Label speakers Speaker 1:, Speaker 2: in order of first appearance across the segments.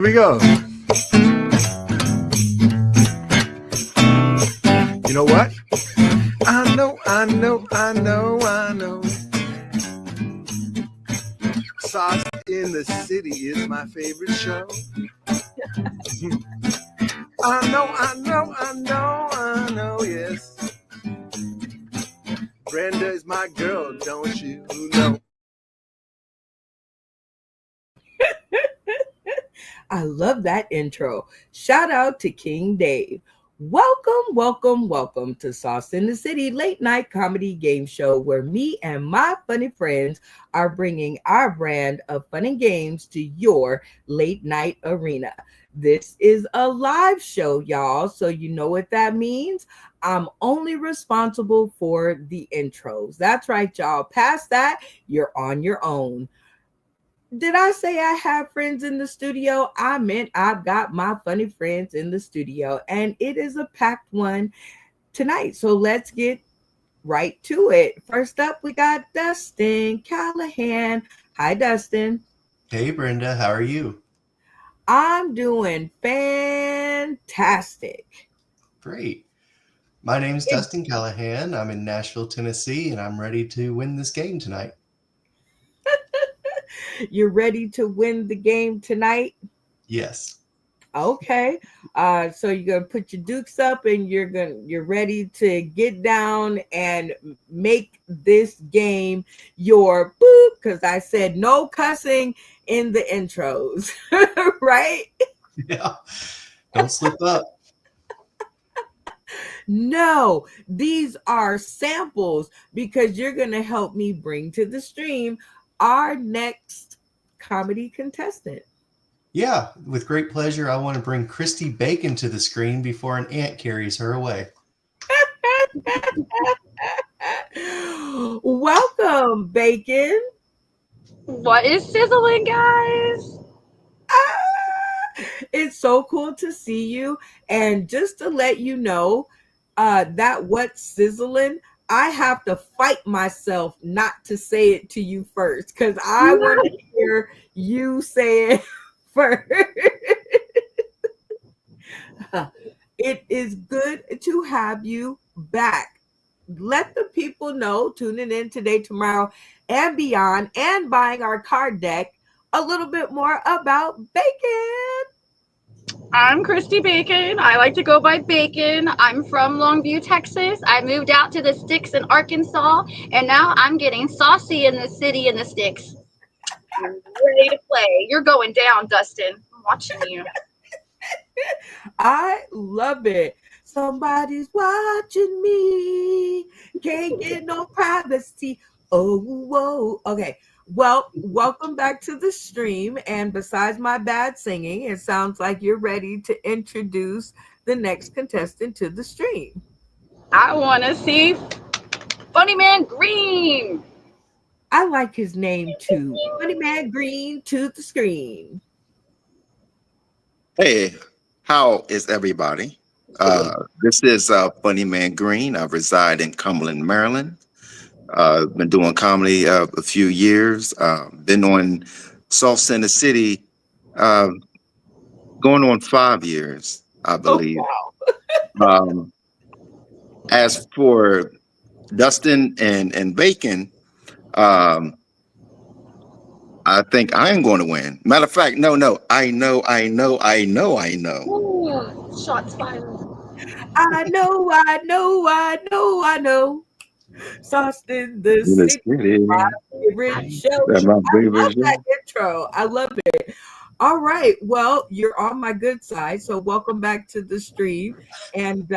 Speaker 1: Here we go. You know what? I know. Sauce in the City is my favorite show. I know, yes. Brenda is my girl, don't you know?
Speaker 2: I love that intro. Shout out to King Dave. Welcome to Sauce in the City late night comedy game show where me and my funny friends are bringing our brand of fun and games to your late night arena. This is a live show, y'all, so you know what that means. I'm only responsible for the intros. That's right, y'all. Past that, you're on your own. Did I say I have friends in the studio? I meant I've got my funny friends in the studio, and it is a packed one tonight. So let's get right to it. First up, we got Dustin Callahan. Hi, Dustin.
Speaker 3: Hey, Brenda, how are you?
Speaker 2: I'm doing fantastic.
Speaker 3: Great. My name's Dustin Callahan. I'm in Nashville, Tennessee, and I'm ready to win this game tonight.
Speaker 2: You're ready to win the game tonight?
Speaker 3: Yes.
Speaker 2: Okay. So you're gonna put your dukes up and you're ready to get down and make this game your boop, because I said no cussing in the intros. Right?
Speaker 3: Yeah. Don't slip up.
Speaker 2: No, these are samples because you're gonna help me bring to the stream our next comedy contestant.
Speaker 3: Yeah, with great pleasure, I want to bring Christy Bacon to the screen before an ant carries her away.
Speaker 2: Welcome, Bacon.
Speaker 4: What is sizzling, guys?
Speaker 2: It's so cool to see you. And just to let you know, that what's sizzling, I have to fight myself not to say it to you first because I want to hear you say it first. It is good to have you back. Let the people know tuning in today, tomorrow, and beyond, and buying our card deck a little bit more about Bacon.
Speaker 4: I'm Christy Bacon. I like to go by Bacon. I'm from Longview, Texas. I moved out to the sticks in Arkansas, and now I'm getting saucy in the city in the sticks. Ready to play. You're going down, Dustin. I'm watching you.
Speaker 2: I love it. Somebody's watching me. Can't get no privacy. Oh, whoa. Okay. Well, welcome back to the stream. And besides my bad singing, it sounds like you're ready to introduce the next contestant to the stream.
Speaker 4: I want to see Funny Man Green.
Speaker 2: I like his name too. Funny Man Green to the screen.
Speaker 5: Hey, how is everybody? This is Funny Man Green. I reside in Cumberland, Maryland. Been doing comedy a few years. Been on Sauce in the City going on 5 years, I believe.
Speaker 2: Oh,
Speaker 5: Um, as for Dustin and Bacon, um, I think I am going to win. Matter of fact, no. I know.
Speaker 4: Ooh, shots fired.
Speaker 2: I know. Sauce in the City. My favorite show.
Speaker 5: That's my
Speaker 2: I love
Speaker 5: favorite show.
Speaker 2: that intro. I love it. All right. Well, you're on my good side. So welcome back to the stream. And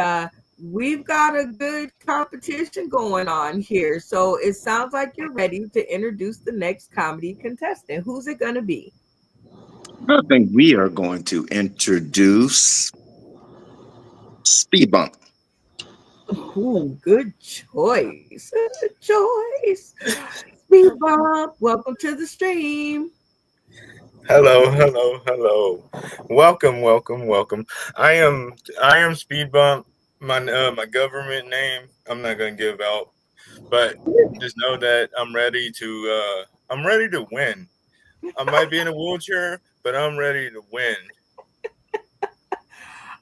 Speaker 2: we've got a good competition going on here. So it sounds like you're ready to introduce the next comedy contestant. Who's it going to be?
Speaker 5: I think we are going to introduce Speed Bump.
Speaker 2: Ooh, good choice. Good choice. Speed Bump, welcome to the stream.
Speaker 6: Hello. Welcome. I am Speed Bump. My government name I'm not gonna give out, but just know that I'm ready to win. I might be in a wheelchair, but I'm ready to win.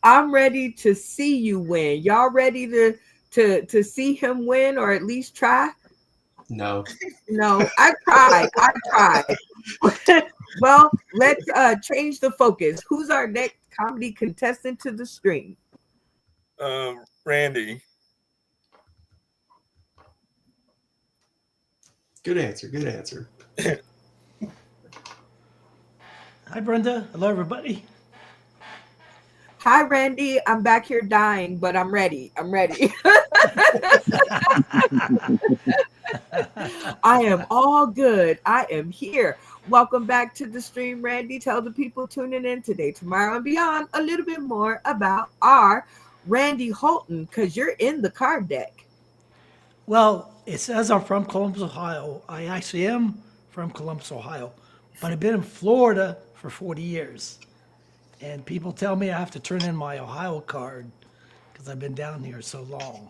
Speaker 2: I'm ready to see you win. Y'all ready to see him win or at least try?
Speaker 3: No.
Speaker 2: No, I tried. Well, let's change the focus. Who's our next comedy contestant to the stream?
Speaker 6: Randy.
Speaker 3: Good answer. Good answer.
Speaker 7: Hi, Brenda. Hello, everybody.
Speaker 2: Hi, Randy. I'm back here dying, but I'm ready. I'm ready. I am all good. I am here. Welcome back to the stream, Randy. Tell the people tuning in today, tomorrow, and beyond a little bit more about our Randy Holton, because you're in the card deck.
Speaker 7: Well, it says I'm from Columbus, Ohio. I actually am from Columbus, Ohio, but I've been in Florida for 40 years. And people tell me I have to turn in my Ohio card because I've been down here so long.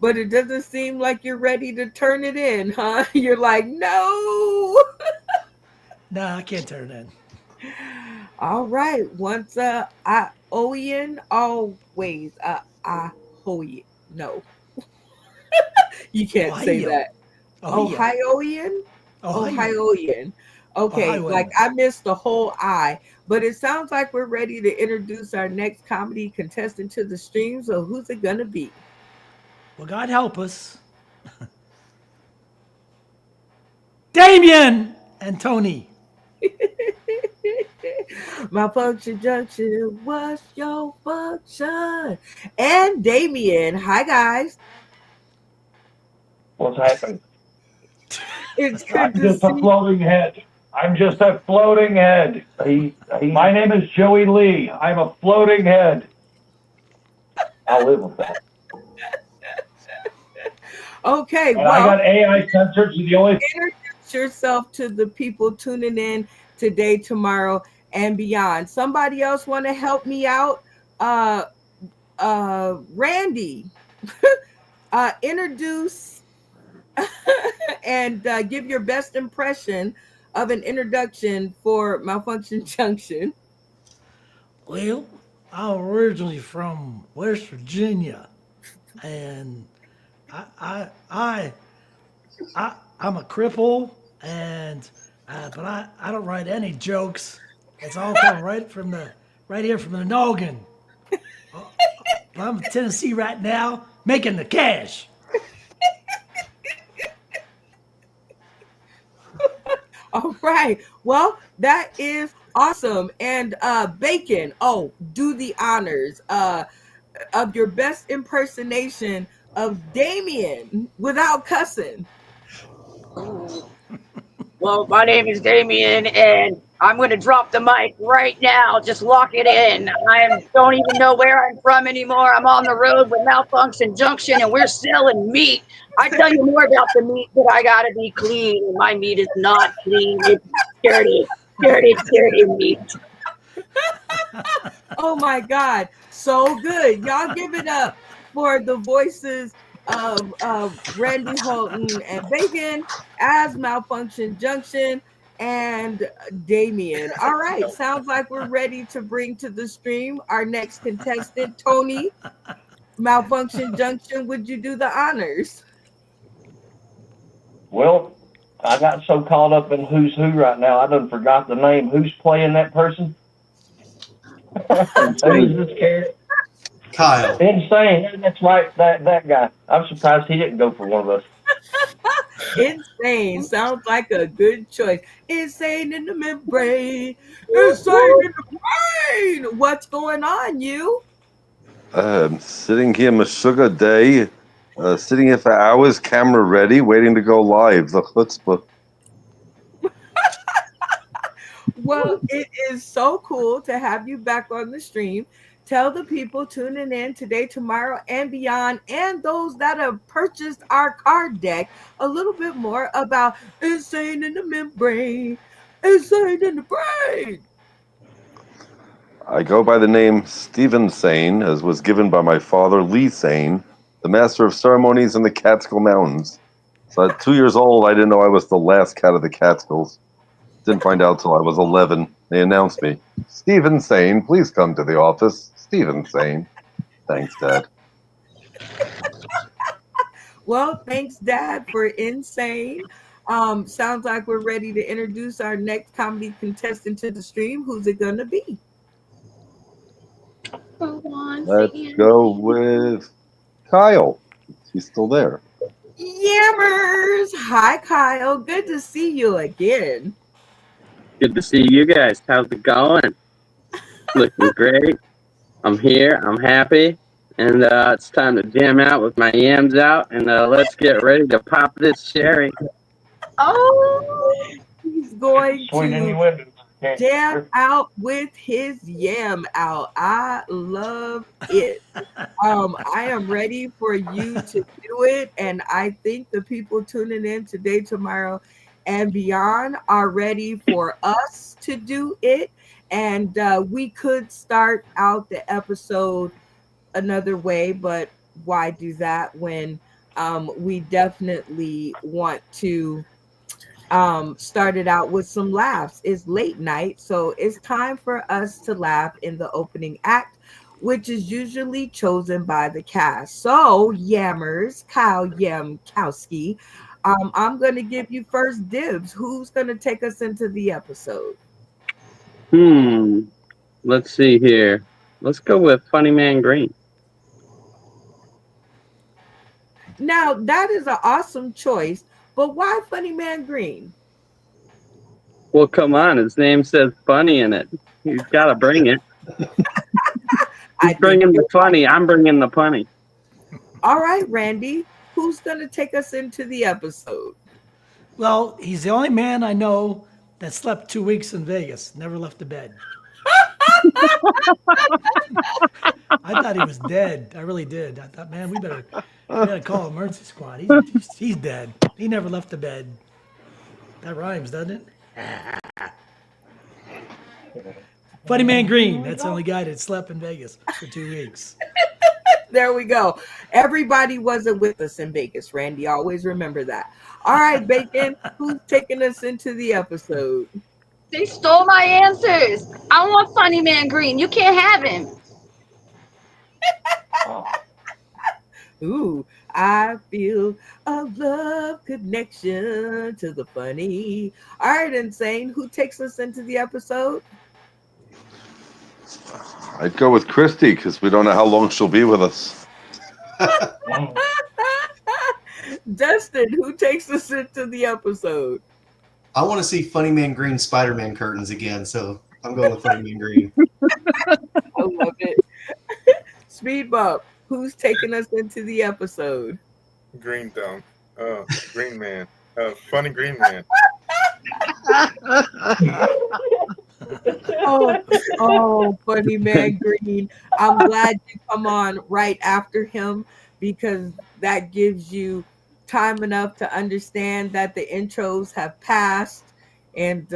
Speaker 2: But it doesn't seem like you're ready to turn it in, huh? You're like, no.
Speaker 7: No, I can't turn it in.
Speaker 2: All right. Once Ohioan, always Ohioan. No. You can't say
Speaker 7: Ohio.
Speaker 2: that. Ohioan? Ohioan. Okay,
Speaker 7: Ohioan.
Speaker 2: like I missed the whole I, but it sounds like we're ready to introduce our next comedy contestant to the stream. So who's it gonna be?
Speaker 7: Well, God help us. Damien and Tony.
Speaker 2: Malfunction Junction, what's your function? And Damien. Hi guys.
Speaker 8: What's happening?
Speaker 2: It's
Speaker 8: I'm
Speaker 2: good to
Speaker 8: just a
Speaker 2: see
Speaker 8: floating head. I'm just a floating head. My name is Joey Lee. I'm a floating head. I'll live with that.
Speaker 2: Okay,
Speaker 8: And I got AI sensors. The only
Speaker 2: introduce yourself to the people tuning in today, tomorrow, and beyond. Somebody else want to help me out? Randy, introduce and give your best impression of an introduction for Malfunction Junction.
Speaker 7: Well, I'm originally from West Virginia, and I'm a cripple, and but I don't write any jokes. It's all coming right here from the noggin. I'm in Tennessee right now, making the cash.
Speaker 2: All right. Well, that is awesome. And Bacon, do the honors of your best impersonation of Damien without cussing.
Speaker 4: Well, my name is Damien, and I'm going to drop the mic right now. Just lock it in. I don't even know where I'm from anymore. I'm on the road with Malfunction Junction, and we're selling meat. I tell you more about the meat, but I got to be clean. My meat is not clean. It's dirty meat.
Speaker 2: Oh, my God. So good. Y'all give it up for the voices of Randy Holton and Bacon as Malfunction Junction and Damien. All right, sounds like we're ready to bring to the stream our next contestant, Tony. Malfunction Junction, would you do the honors?
Speaker 8: well, I got so caught up in who's who right now, I done forgot the name. Who's playing that person? Who's this character?
Speaker 3: Kyle.
Speaker 8: Insane. That's right. That guy. I'm surprised he didn't go for one of us.
Speaker 2: Insane. Sounds like a good choice. Insane in the membrane. Insane in the brain. What's going on, you?
Speaker 9: Sitting here, Meshuggah Day, sitting here for hours, camera ready, waiting to go live. The chutzpah.
Speaker 2: Well, it is so cool to have you back on the stream. Tell the people tuning in today, tomorrow, and beyond, and those that have purchased our card deck a little bit more about Insane in the Membrane. Insane in the Brain.
Speaker 9: I go by the name Stephen Sane, as was given by my father, Lee Sane, the master of ceremonies in the Catskill Mountains. So at 2 years old, I didn't know I was the last cat of the Catskills. Didn't find out till I was 11. They announced me. Stephen Sane, please come to the office. Stephen Sane. Thanks, Dad.
Speaker 2: Well, thanks, Dad, for Insane. Sounds like we're ready to introduce our next comedy contestant to the stream. Who's it gonna be?
Speaker 9: Let's go with Kyle. He's still there.
Speaker 2: Yammers! Hi, Kyle. Good to see you again.
Speaker 10: Good to see you guys. How's it going? Looking great. I'm here. I'm happy. And it's time to jam out with my yams out. And let's get ready to pop this sherry.
Speaker 2: Oh, he's going
Speaker 8: Sweet
Speaker 2: to
Speaker 8: innuendo.
Speaker 2: jam out with his yam out. I love it. I am ready for you to do it. And I think the people tuning in today, tomorrow, and beyond are ready for us to do it. And we could start out the episode another way, but why do that when we definitely want to start it out with some laughs? It's late night, so it's time for us to laugh in the opening act, which is usually chosen by the cast. So, Yammers, Kyle Yamkowski, I'm going to give you first dibs. Who's going to take us into the episode?
Speaker 10: Let's see here. Let's go with Funny Man Green.
Speaker 2: Now, that is an awesome choice, but why Funny Man Green?
Speaker 10: Well, come on. His name says funny in it. He's got to bring it. He's bringing the funny. I'm bringing the punny.
Speaker 2: All right, Randy, who's going to take us into the episode?
Speaker 7: Well, he's the only man I know that slept 2 weeks in Vegas, never left the bed. I thought he was dead. I really did. I thought, man, we better call emergency squad. He's dead. He never left the bed. That rhymes, doesn't it? Funny Man Green. That's the only guy that slept in Vegas for 2 weeks.
Speaker 2: There we go. Everybody wasn't with us in Vegas, Randy. Always remember that. All right, Bacon, who's taking us into the episode?
Speaker 4: They stole my answers. I want Funny Man Green. You can't have him.
Speaker 2: Ooh, I feel a love connection to the funny. All right, Insane, who takes us into the episode?
Speaker 9: I'd go with Christy because we don't know how long she'll be with us.
Speaker 2: Dustin, who takes us into the episode?
Speaker 3: I want to see Funny Man Green Spider-Man curtains again, so I'm going with Funny Man Green.
Speaker 2: I love it. Speed Bump, who's taking us into the episode?
Speaker 6: Green Thumb. Green Man. Funny Green Man.
Speaker 2: Oh, Funny Man Green. I'm glad you come on right after him because that gives you time enough to understand that the intros have passed and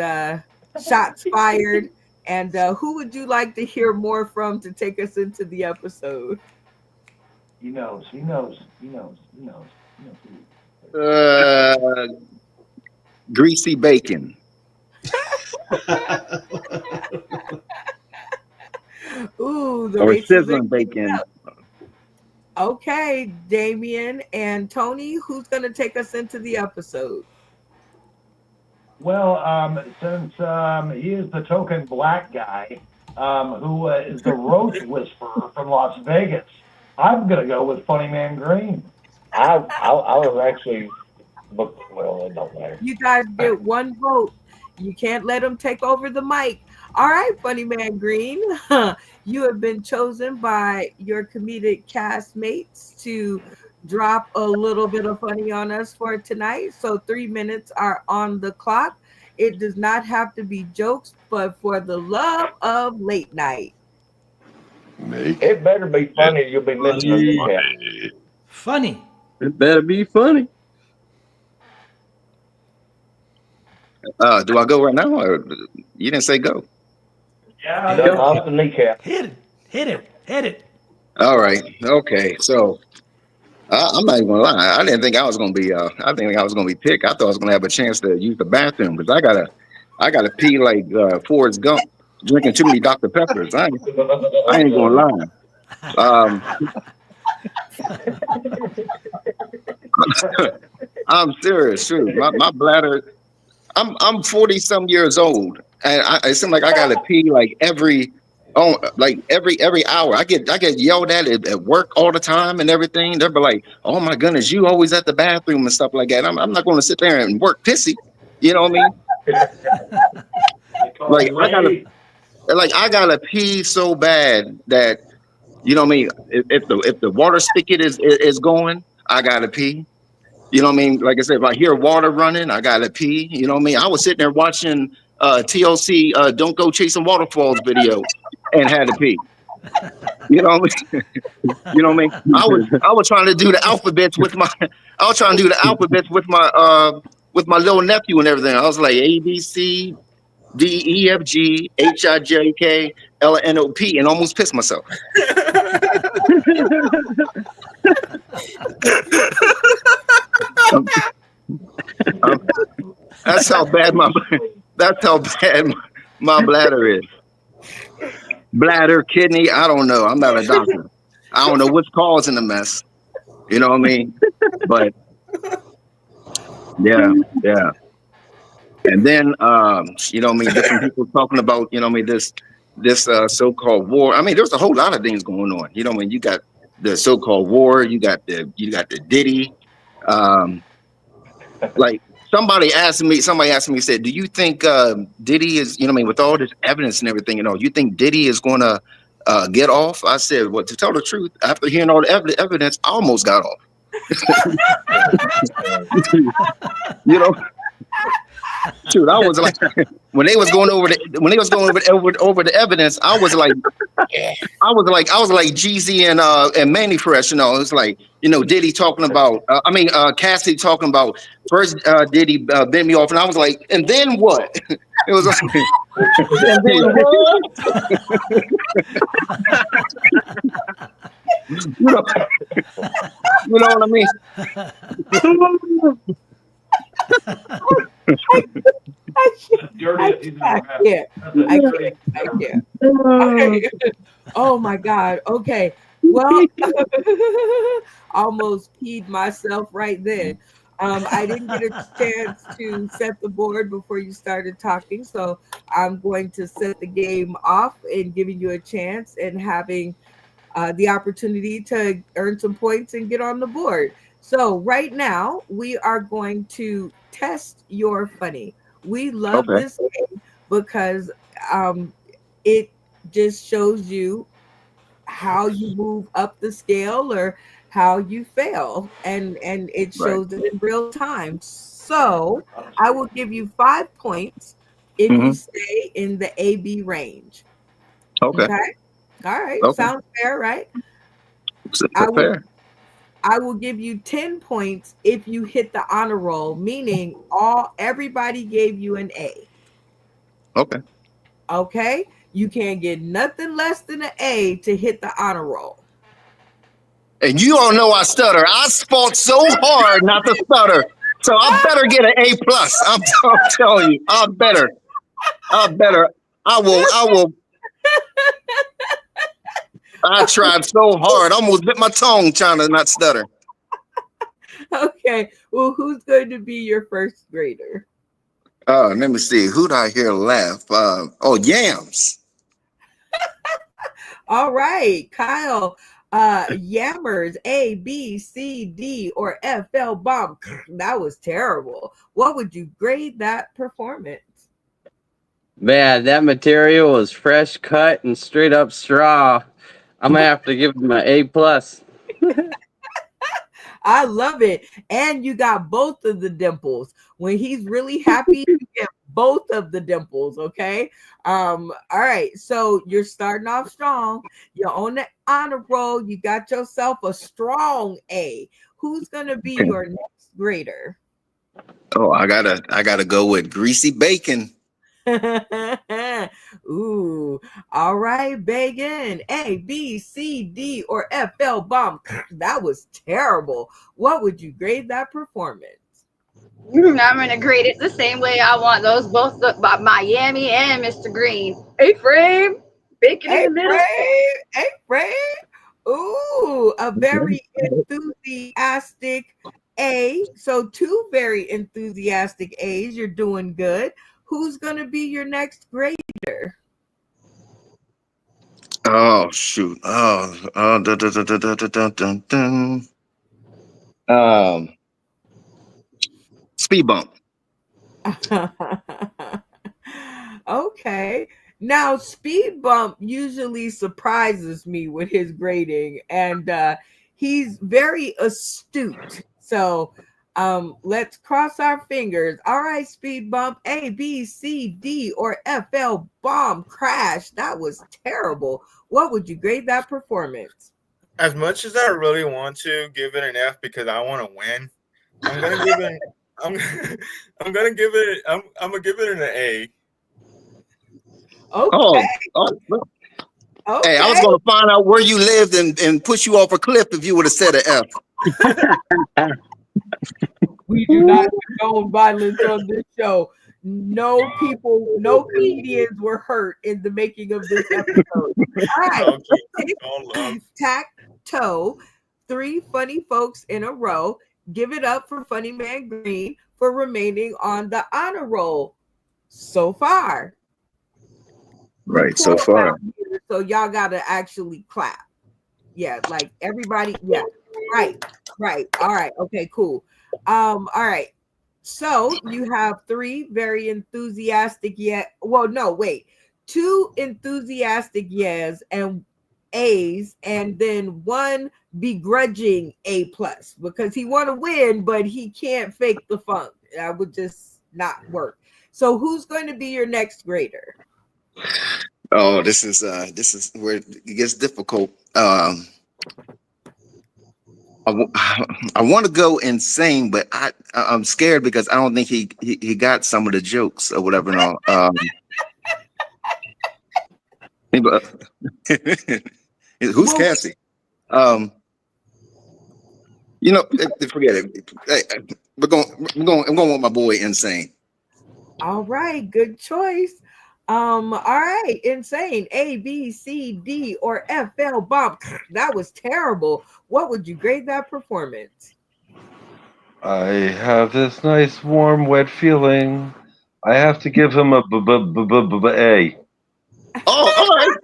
Speaker 2: shots fired. And who would you like to hear more from to take us into the episode?
Speaker 8: He knows.
Speaker 5: Greasy Bacon.
Speaker 2: Ooh, the
Speaker 10: Or
Speaker 2: races
Speaker 10: sizzling
Speaker 2: are
Speaker 10: bacon.
Speaker 2: up. Okay, Damien and Tony, who's going to take us into the episode?
Speaker 8: Well, since he is the token black guy who is the roach whisperer from Las Vegas, I'm going to go with Funny Man Green.
Speaker 11: I was actually, well, it don't matter.
Speaker 2: You guys get one vote. You can't let him take over the mic. All right, Funny Man Green, you have been chosen by your comedic castmates to drop a little bit of funny on us for tonight. So 3 minutes are on the clock. It does not have to be jokes, but for the love of late night.
Speaker 11: It better be funny. You'll be listening to it.
Speaker 7: Funny.
Speaker 10: It better be funny.
Speaker 5: Do I go right now? Or you didn't say go.
Speaker 8: Yeah,
Speaker 11: Jump off the kneecap.
Speaker 7: Hit it.
Speaker 5: All right. Okay. So I'm not even gonna lie. I didn't think I was gonna be. I think I was gonna be picked. I thought I was gonna have a chance to use the bathroom because I gotta pee like Forrest Gump, drinking too many Dr. Peppers. I ain't gonna lie. I'm serious. True. My bladder. I'm 40 some years old, and it seems like I gotta pee like every hour. I get yelled at work all the time and everything. They'll be like, "Oh my goodness, you always at the bathroom and stuff like that." I'm not going to sit there and work pissy. You know what I mean? I gotta pee so bad that, you know what I mean. If the water spigot is going, I gotta pee. You know what I mean? Like I said, if I hear water running, I gotta pee. You know what I mean? I was sitting there watching TLC "Don't Go Chasing Waterfalls" video and had to pee. You know what I mean? You know what I mean? I was trying to do the alphabets with my little nephew and everything. I was like A B C D E F G H I J K L N O P and almost pissed myself. That's how bad my bladder is. Bladder, kidney, I don't know. I'm not a doctor. I don't know what's causing the mess. You know what I mean? But yeah. And then you know what I mean, different people talking about, you know what I mean, this so-called war. I mean, there's a whole lot of things going on. You know what I mean? You got the so-called war, you got the Diddy. Like somebody asked me, said, do you think Diddy is, you know what I mean, with all this evidence and everything, you know, you think Diddy is gonna get off? I said, well, to tell the truth, after hearing all the evidence, I almost got off. You know, shoot, I was like, when they was going over the evidence, I was like Jeezy and Manny Fresh, you know. It's like, you know, Diddy talking about, Cassidy talking about first Diddy bent me off, and I was like, and then what? It was like, and then what? You know what I mean?
Speaker 2: I can't. Okay. Oh my God. Okay. Well, almost peed myself right then. I didn't get a chance to set the board before you started talking, so I'm going to set the game off and giving you a chance and having the opportunity to earn some points and get on the board. So right now we are going to test your funny. We love this game because it just shows you how you move up the scale or how you fail, and it shows it in real time. So I will give you 5 points if you stay in the AB range. Okay. All right. Sounds fair, right? I will give you 10 points if you hit the honor roll, meaning everybody gave you an A. Okay. You can't get nothing less than an A to hit the honor roll.
Speaker 5: And you all know I stutter. I fought so hard not to stutter. So I better get an A+. I'm telling you, I better. I will. I tried so hard. I almost bit my tongue trying to not stutter.
Speaker 2: Okay. Well, who's going to be your first grader?
Speaker 5: Let me see. Who'd I hear laugh? Yams.
Speaker 2: All right, Kyle. Yammers, A, B, C, D, or F, L, bomb. That was terrible. What would you grade that performance?
Speaker 10: Man, that material was fresh cut and straight up straw. I'm gonna have to give him an A+.
Speaker 2: I love it. And you got both of the dimples. When he's really happy, you get both of the dimples. Okay. All right. So you're starting off strong. You're on the honor roll. You got yourself a strong A. Who's gonna be your next grader?
Speaker 5: Oh, I gotta go with Greasy Bacon.
Speaker 2: Ooh. All All right, Bacon. A, B, C, D, or F, L bomb. That was terrible. What would you grade that performance?
Speaker 4: I'm gonna grade it the same way I want those both by Miami and Mr. Green. A-frame, Bacon in the middle.
Speaker 2: A-frame. Ooh, a very enthusiastic A. So 2 very enthusiastic A's. You're doing good. Who's gonna be your next grader?
Speaker 5: Oh shoot. Dun, dun, dun, dun, dun, dun, dun, dun. Speed bump.
Speaker 2: Okay. Now, Speed Bump usually surprises me with his grading, and he's very astute. So let's cross our fingers. All right, Speed Bump, A, B, C, D, or F, L bomb crash. That was terrible. What would you grade that performance?
Speaker 6: As much as I really want to give it an F because I want to win, I'm gonna give it. I'm gonna give it. I'm gonna give it an A.
Speaker 2: Okay.
Speaker 5: Okay. Hey, I was gonna find out where you lived and push you off a cliff if you would have said an F.
Speaker 2: We do not condone violence on this show. No people, no comedians were hurt in the making of this episode. All right. Tic-tac-toe. 3 funny folks in a row. Give it up for Funny Man Green for remaining on the honor roll so far.
Speaker 5: Right, so far.
Speaker 2: So y'all gotta actually clap. Yeah, like everybody. Yeah, right. All right. Okay, cool. All right. So you have 3 very enthusiastic well, no, wait. 2 enthusiastic yes and A's, and then 1 begrudging A+ because he want to win, but he can't fake the funk. That would just not work. So who's going to be your next grader?
Speaker 5: Oh, this is where it gets difficult. I want to go Insane, but I'm scared because I don't think he got some of the jokes or whatever. No. Who's Cassie? Forget it. I'm going with my boy Insane.
Speaker 2: All right, good choice. All right, Insane. A, B, C, D, or F, L bomb. That was terrible. What would you grade that performance?
Speaker 9: I have this nice, warm, wet feeling. I have to give him a A.
Speaker 5: Oh, all right.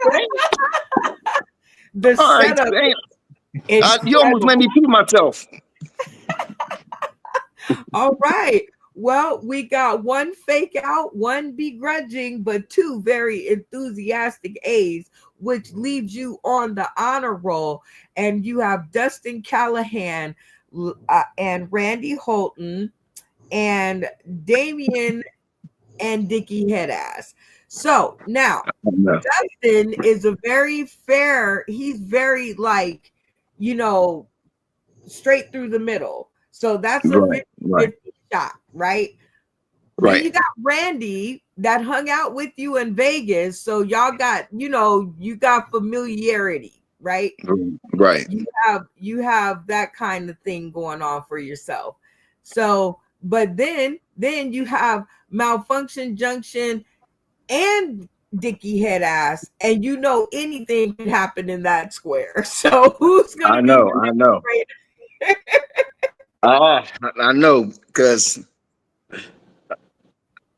Speaker 2: The setup.
Speaker 5: You almost made me pee myself.
Speaker 2: All right. Well, we got 1 fake out, 1 begrudging, but 2 very enthusiastic A's, which leaves you on the honor roll. And you have Dustin Callahan and Randy Holton and Damien and Dickie Headass. So now Dustin is a very fair, he's very straight through the middle. So that's a 50-50 shot, right?
Speaker 5: Right.
Speaker 2: Then you got Randy that hung out with you in Vegas. So y'all got, you got familiarity, right?
Speaker 5: Right.
Speaker 2: You have that kind of thing going on for yourself. So, but then you have Malfunction Junction and Dickie Headass, and anything can happen in that square. So who's gonna
Speaker 5: I know. I know, because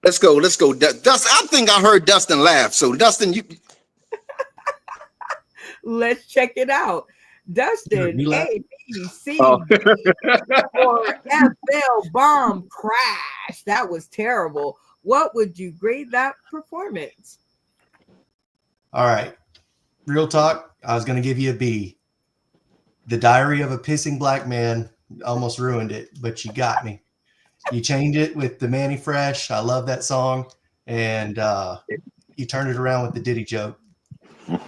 Speaker 5: let's go. Dustin, I think I heard Dustin laugh. So Dustin, you
Speaker 2: let's check it out. Dustin, A, B, C, D, or FL bomb crash. That was terrible. What would you grade that performance?
Speaker 3: All right. Real talk. I was going to give you a B. The Diary of a Pissing Black Man almost ruined it, but you got me. You changed it with the Manny Fresh. I love that song. And you turned it around with the Diddy joke.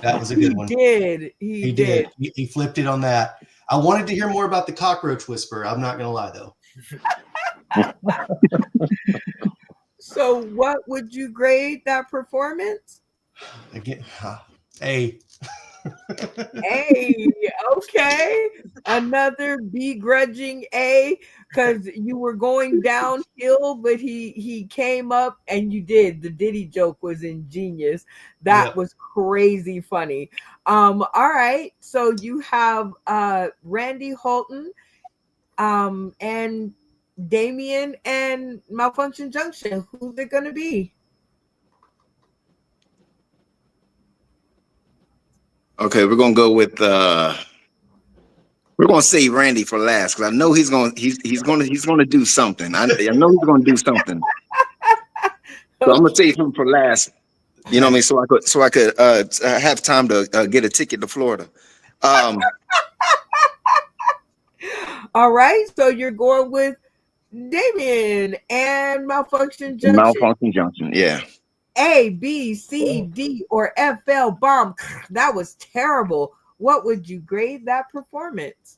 Speaker 3: That was a good one.
Speaker 2: He did.
Speaker 3: He flipped it on that. I wanted to hear more about the cockroach whisperer. I'm not going to lie, though.
Speaker 2: So what would you grade that performance?
Speaker 3: Again, A.
Speaker 2: A, okay. Another begrudging A, because you were going downhill, but he came up and you did. The Diddy joke was ingenious. That was crazy funny. All right. So you have Randy Holton, and Damien and Malfunction Junction. Who's it gonna be?
Speaker 5: Okay, we're gonna go with we're gonna save Randy for last because I know he's gonna do something. I know he's gonna do something. So I'm gonna save him for last. You know what I mean? So I could have time to get a ticket to Florida.
Speaker 2: All right, so you're going with Damien and Malfunction Junction.
Speaker 5: Malfunction Junction, yeah.
Speaker 2: A, B, C, D, or FL bomb. That was terrible. What would you grade that performance?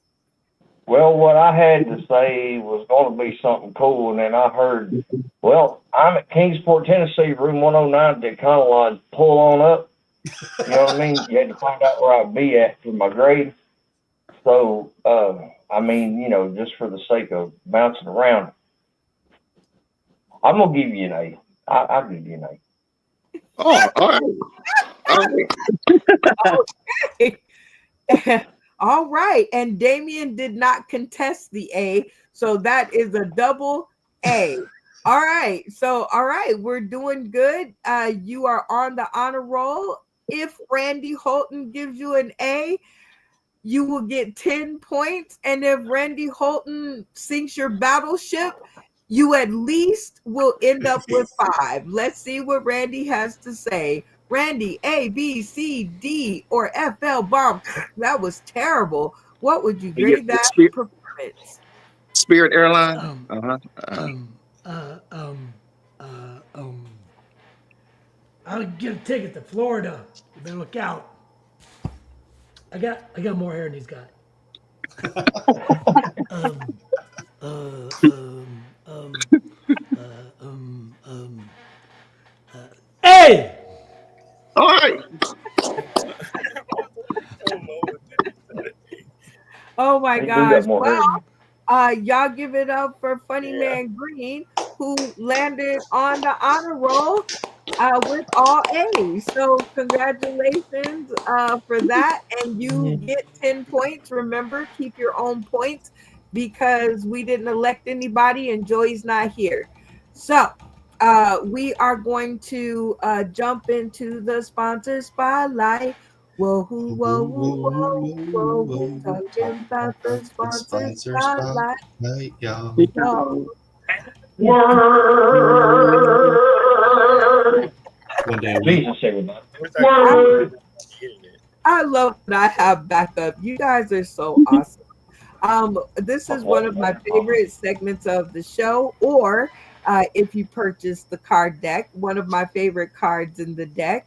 Speaker 11: Well, what I had to say was going to be something cool, and then I heard, well, I'm at Kingsport, Tennessee, room 109. They kind of like pull on up. You know what I mean? You had to find out where I'd be at for my grade. So, I mean, you know, just for the sake of bouncing around, I'm going to give you an A. I'll give you an A.
Speaker 5: Oh, all right.
Speaker 2: Okay. All right. And Damien did not contest the A. So that is a double A. All right. So, all right. We're doing good. You are on the honor roll. If Randy Holton gives you an A, you will get 10 points. And if Randy Holton sinks your battleship, you at least will end up with 5. Let's see what Randy has to say. Randy, A, B, C, D, or FL bomb. That was terrible. What would you grade that performance?
Speaker 5: Spirit Airline.
Speaker 7: I'll get a ticket to Florida. You better look out. I got more hair than he's got. Hey!
Speaker 5: All right.
Speaker 2: Oh my gosh. Well, y'all give it up for Funny Man Green, who landed on the honor roll with all A's. So congratulations for that. And you get 10 points. Remember, keep your own points because we didn't elect anybody and Joy's not here. So we are going to jump into the sponsor spotlight. Whoa, whoa, whoa, whoa, whoa. Talking about the sponsor spotlight. Whoa.
Speaker 3: One day.
Speaker 2: I love that I have backup. You guys are so awesome. This is one of my favorite segments of the show, or if you purchase the card deck, one of my favorite cards in the deck,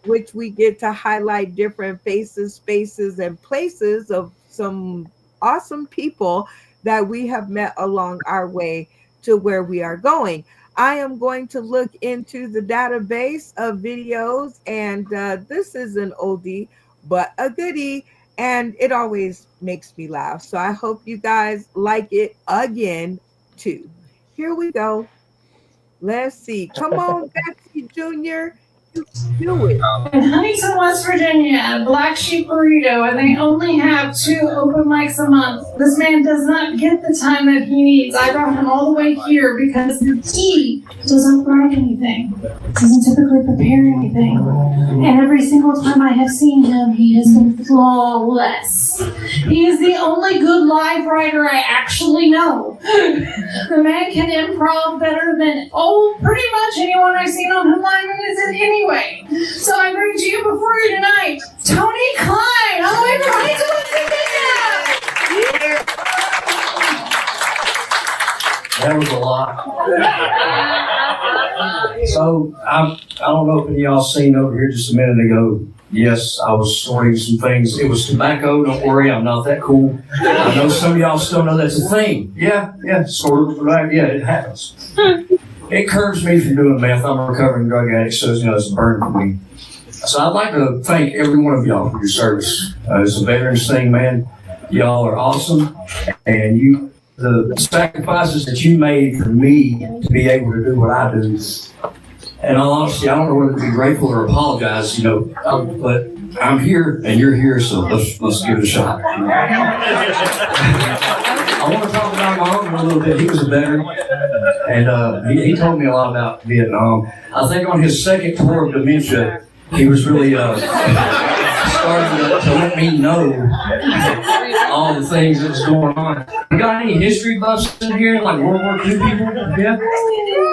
Speaker 2: which we get to highlight different faces, spaces, and places of some awesome people that we have met along our way to where we are going. I am going to look into the database of videos, and this is an oldie, but a goodie, and it always makes me laugh. So I hope you guys like it again, too. Here we go. Let's see. Come on, Betsy Jr. You do it.
Speaker 12: In Huntington, West Virginia, at a Black Sheep Burrito, and they only have 2 open mics a month. This man does not get the time that he needs. I brought him all the way here because he doesn't write anything. Doesn't typically prepare anything. And every single time I have seen him, he has been flawless. He is the only good live writer I actually know. The man can improv better than, pretty much anyone I've seen on Headline is it anyway. So I bring to you before you tonight, Tony Klein, all the way from Huntington, Virginia.
Speaker 13: That was a lot. So I don't know if any of y'all seen over here just a minute ago. Yes, I was sorting some things. It was tobacco. Don't worry, I'm not that cool. I know some of y'all still know that's a thing. Yeah, sort of. Right? Yeah, it happens. It curbs me from doing meth. I'm a recovering drug addict, so it's a burn for me. So I'd like to thank every one of y'all for your service. It's a veterans thing, man. Y'all are awesome, and the sacrifices that you made for me to be able to do what I do. And all honesty, I don't know whether to be grateful or apologize, but I'm here and you're here, so let's give it a shot. I want to talk about my uncle a little bit. He was a veteran, and he told me a lot about Vietnam. I think on his second tour of dementia, he was really starting to let me know all the things that was going on. You got any history buffs in here, like World War II people? Yeah?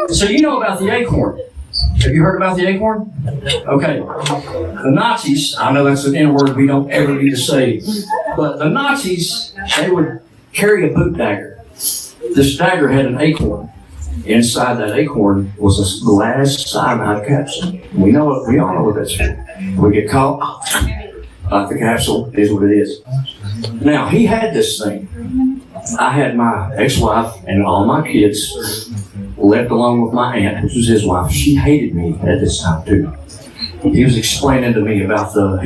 Speaker 13: So you know about the acorn. Have you heard about the acorn? Okay. The Nazis, I know that's an N-word we don't ever need to say, but the Nazis, they would carry a boot dagger. This dagger had an acorn. Inside that acorn was a glass cyanide capsule. We all know what that's for. We get caught, like the capsule is what it is. Now, he had this thing. I had my ex-wife and all my kids left along with my aunt, which was his wife. She hated me at this time, too. He was explaining to me he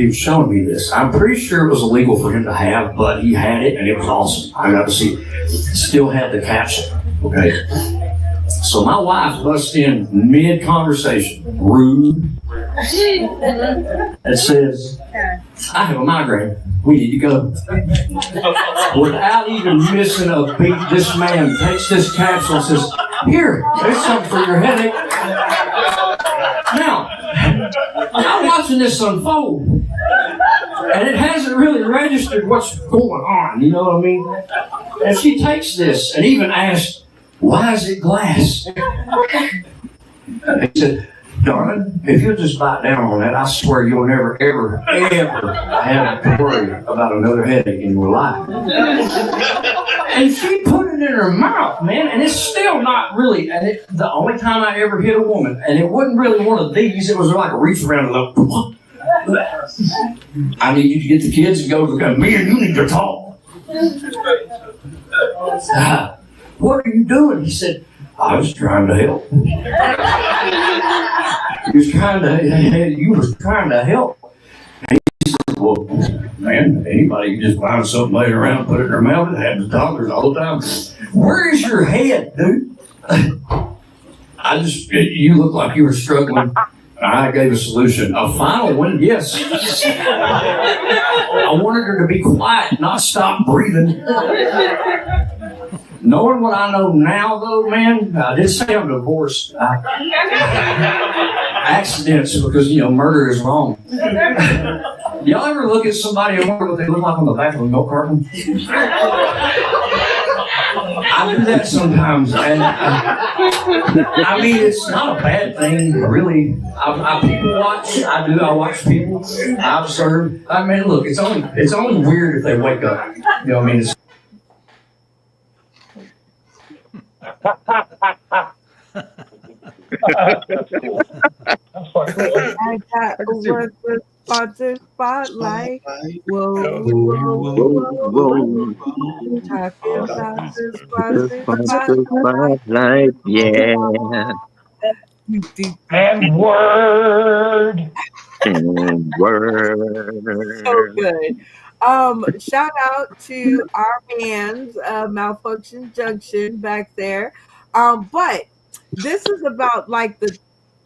Speaker 13: was showing me this. I'm pretty sure it was illegal for him to have, but he had it, and it was awesome. I got to see it. Still had the capsule, okay? So my wife busts in mid-conversation, rude, and says, I have a migraine. We need to go. Without even missing a beat, this man takes this capsule and says, here, there's something for your headache. Now, I'm watching this unfold, and it hasn't really registered what's going on, you know what I mean? And she takes this and even asks, why is it glass? And he said, darling, if you'll just bite down on that, I swear you'll never, ever, ever have to worry about another headache in your life. And she put it in her mouth, man, and it's still not really, the only time I ever hit a woman, and it wasn't really one of these, it was like a reach around and look. I need you to get the kids and go to the me and you need to talk. What are you doing? He said, I was trying to help. You was trying to help. And he said, well, man, anybody can just find something laying around, put it in their mouth, it happens to doctors all the time. Where is your head, dude? You look like you were struggling. I gave a solution. A final one, yes. I wanted her to be quiet, not stop breathing. Knowing what I know now, though, man, I did say I'm divorced. Accidents, because, murder is wrong. Y'all ever look at somebody and wonder what they look like on the back of a milk carton? I do that sometimes, and I mean, it's not a bad thing, really. I people watch. I watch people. I observe. I mean, look, it's only weird if they wake up. You know what I mean?
Speaker 2: I got was the spotlight. Whoa. Talking about the
Speaker 10: spotlight, yeah.
Speaker 8: And word.
Speaker 2: So good. Shout out to our man's Malfunction Junction back there. But this is about like the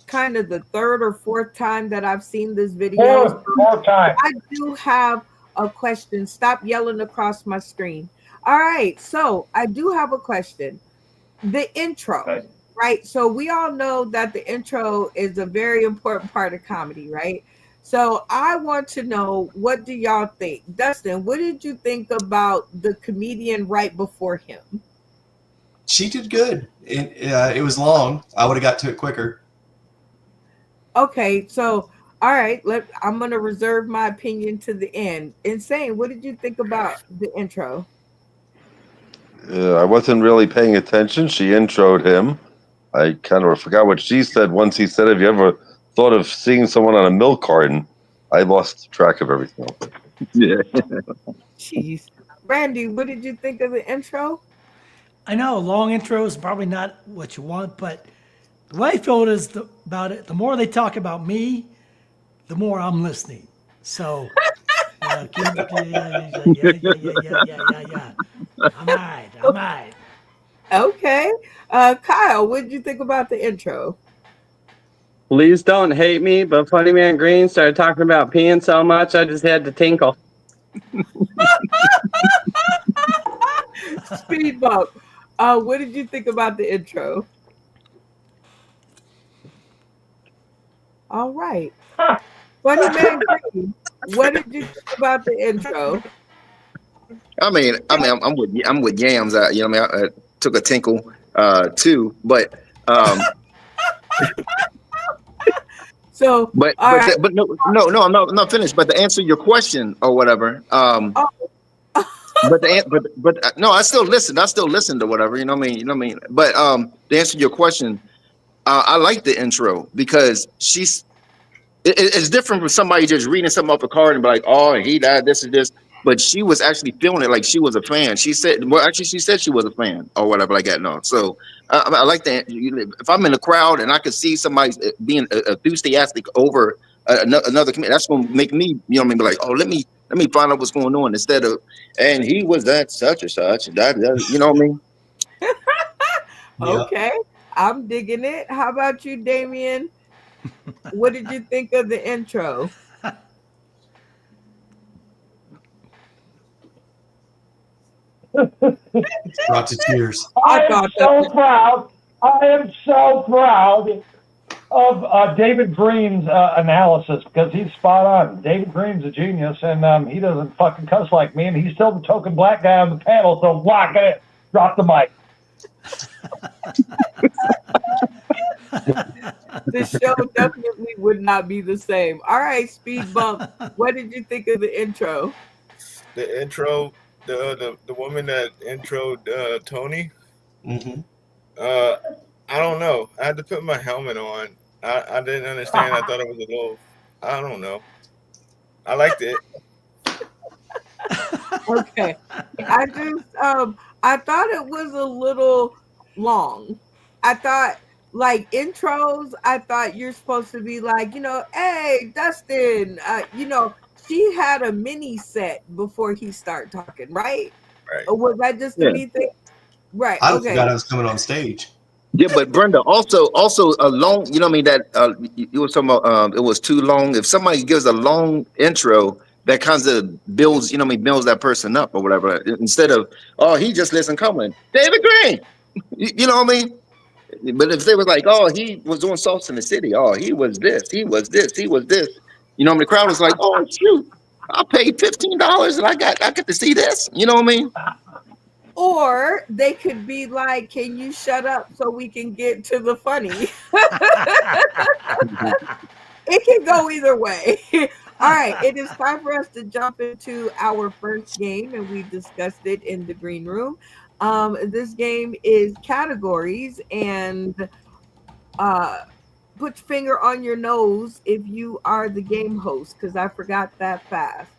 Speaker 2: kind of the third or fourth time that I've seen this video.
Speaker 8: Fourth time.
Speaker 2: I do have a question. Stop yelling across my screen. All right, so I do have a question. The intro, right? So we all know that the intro is a very important part of comedy, right? So I want to know, what do y'all think? Dustin, what did you think about the comedian right before him?
Speaker 3: She did good. It was long. I would have got to it quicker.
Speaker 2: Okay, so all right, I'm gonna reserve my opinion to the end. Insane, what did you think about the intro?
Speaker 9: I wasn't really paying attention. She introed him. I kind of forgot what she said once he said, have you ever thought of seeing someone on a milk carton? I lost track of everything.
Speaker 10: Yeah.
Speaker 2: Jeez. Randy, what did you think of the intro?
Speaker 7: I know a long intro is probably not what you want, but the way I feel about it, the more they talk about me, the more I'm listening. So, yeah. I'm all right.
Speaker 2: Okay. Kyle, what did you think about the intro?
Speaker 10: Please don't hate me, but Funny Man Green started talking about peeing so much, I just had to tinkle.
Speaker 2: Speed bump. What did you think about the intro? All right. Funny Man Green, what did you think about the intro?
Speaker 5: I'm with Yams. You know, I took a tinkle too, but
Speaker 2: so
Speaker 5: but no, I'm not finished. But to answer your question or whatever, but no, I still listen to whatever, you know what I mean. But to answer your question, I like the intro because it's different from somebody just reading something off a card and be like, oh, he died, this and this. But she was actually feeling it like she was a fan. She said she was a fan or whatever like that. No, so I like that. If I'm in a crowd and I could see somebody being enthusiastic over another community, that's going to make me, you know what I mean, be like, oh, let me find out what's going on instead of, and he was that such and such. That you know what I mean?
Speaker 2: Okay, I'm digging it. How about you, Damien? What did you think of the intro?
Speaker 3: Brought to tears.
Speaker 8: I am so proud of David Green's analysis because he's spot on. David Green's a genius, and he doesn't fucking cuss like me, and he's still the token black guy on the panel. So whack it, drop the mic.
Speaker 2: The show definitely would not be the same. All right, Speed Bump. What did you think of the intro?
Speaker 6: The intro, the woman that introed Tony.
Speaker 3: Mm-hmm.
Speaker 6: I don't know. I had to put my helmet on. I didn't understand. I thought it was a little. I don't know. I liked it.
Speaker 2: Okay, I thought it was a little long. I thought, like, intros, I thought you're supposed to be like, you know, hey, Dustin, you know, she had a mini set before he started talking, right?
Speaker 6: Right.
Speaker 2: Or was that just a me thing? Right.
Speaker 3: I
Speaker 2: Okay.
Speaker 3: forgot I was coming on stage.
Speaker 5: Yeah, but Brenda, also a long, you know what I mean, that you were talking about, it was too long. If somebody gives a long intro, that kind of builds, you know what I mean, builds that person up or whatever. Instead of, oh, he just listened coming, David Green, you know what I mean? But if they was like, oh, he was doing Sauce in the City, oh, he was this, he was this, he was this, you know, the crowd was like, oh shoot, I paid $15 and I get to see this, you know what I mean?
Speaker 2: Or they could be like, can you shut up so we can get to the funny? It can go either way. All right, it is time for us to jump into our first game, and we discussed it in the green room. This game is categories, and put your finger on your nose if you are the game host, because I forgot that fast.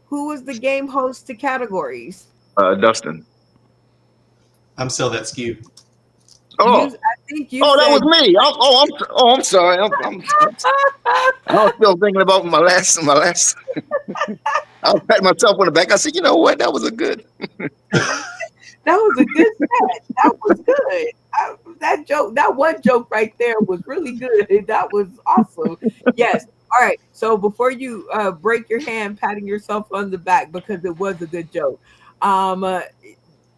Speaker 2: Who was the game host to categories?
Speaker 5: Dustin.
Speaker 3: I'm still that skewed.
Speaker 5: Oh,
Speaker 2: I think you.
Speaker 5: Oh, that was me. I'm sorry. I was still thinking about my last. I was patting myself on the back. I said, you know what? That was a good.
Speaker 2: That was a good set. That was good. That one joke right there was really good. That was awesome. Yes. All right. So before you break your hand patting yourself on the back because it was a good joke,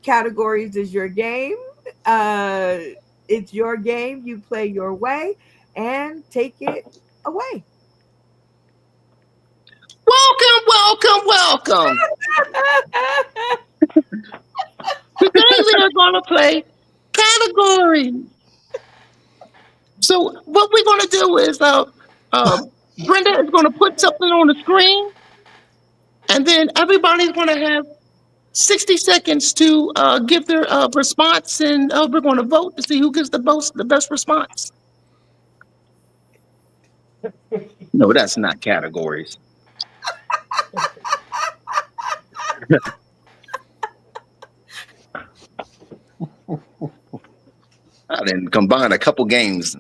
Speaker 2: categories is your game. It's your game. You play your way and take it away.
Speaker 5: Welcome. Today we are going to play categories. So what we're going to do is Brenda is going to put something on the screen, and then everybody's going to have 60 seconds to give their response, and we're going to vote to see who gives the best response. No, that's not categories. I didn't combine a couple games.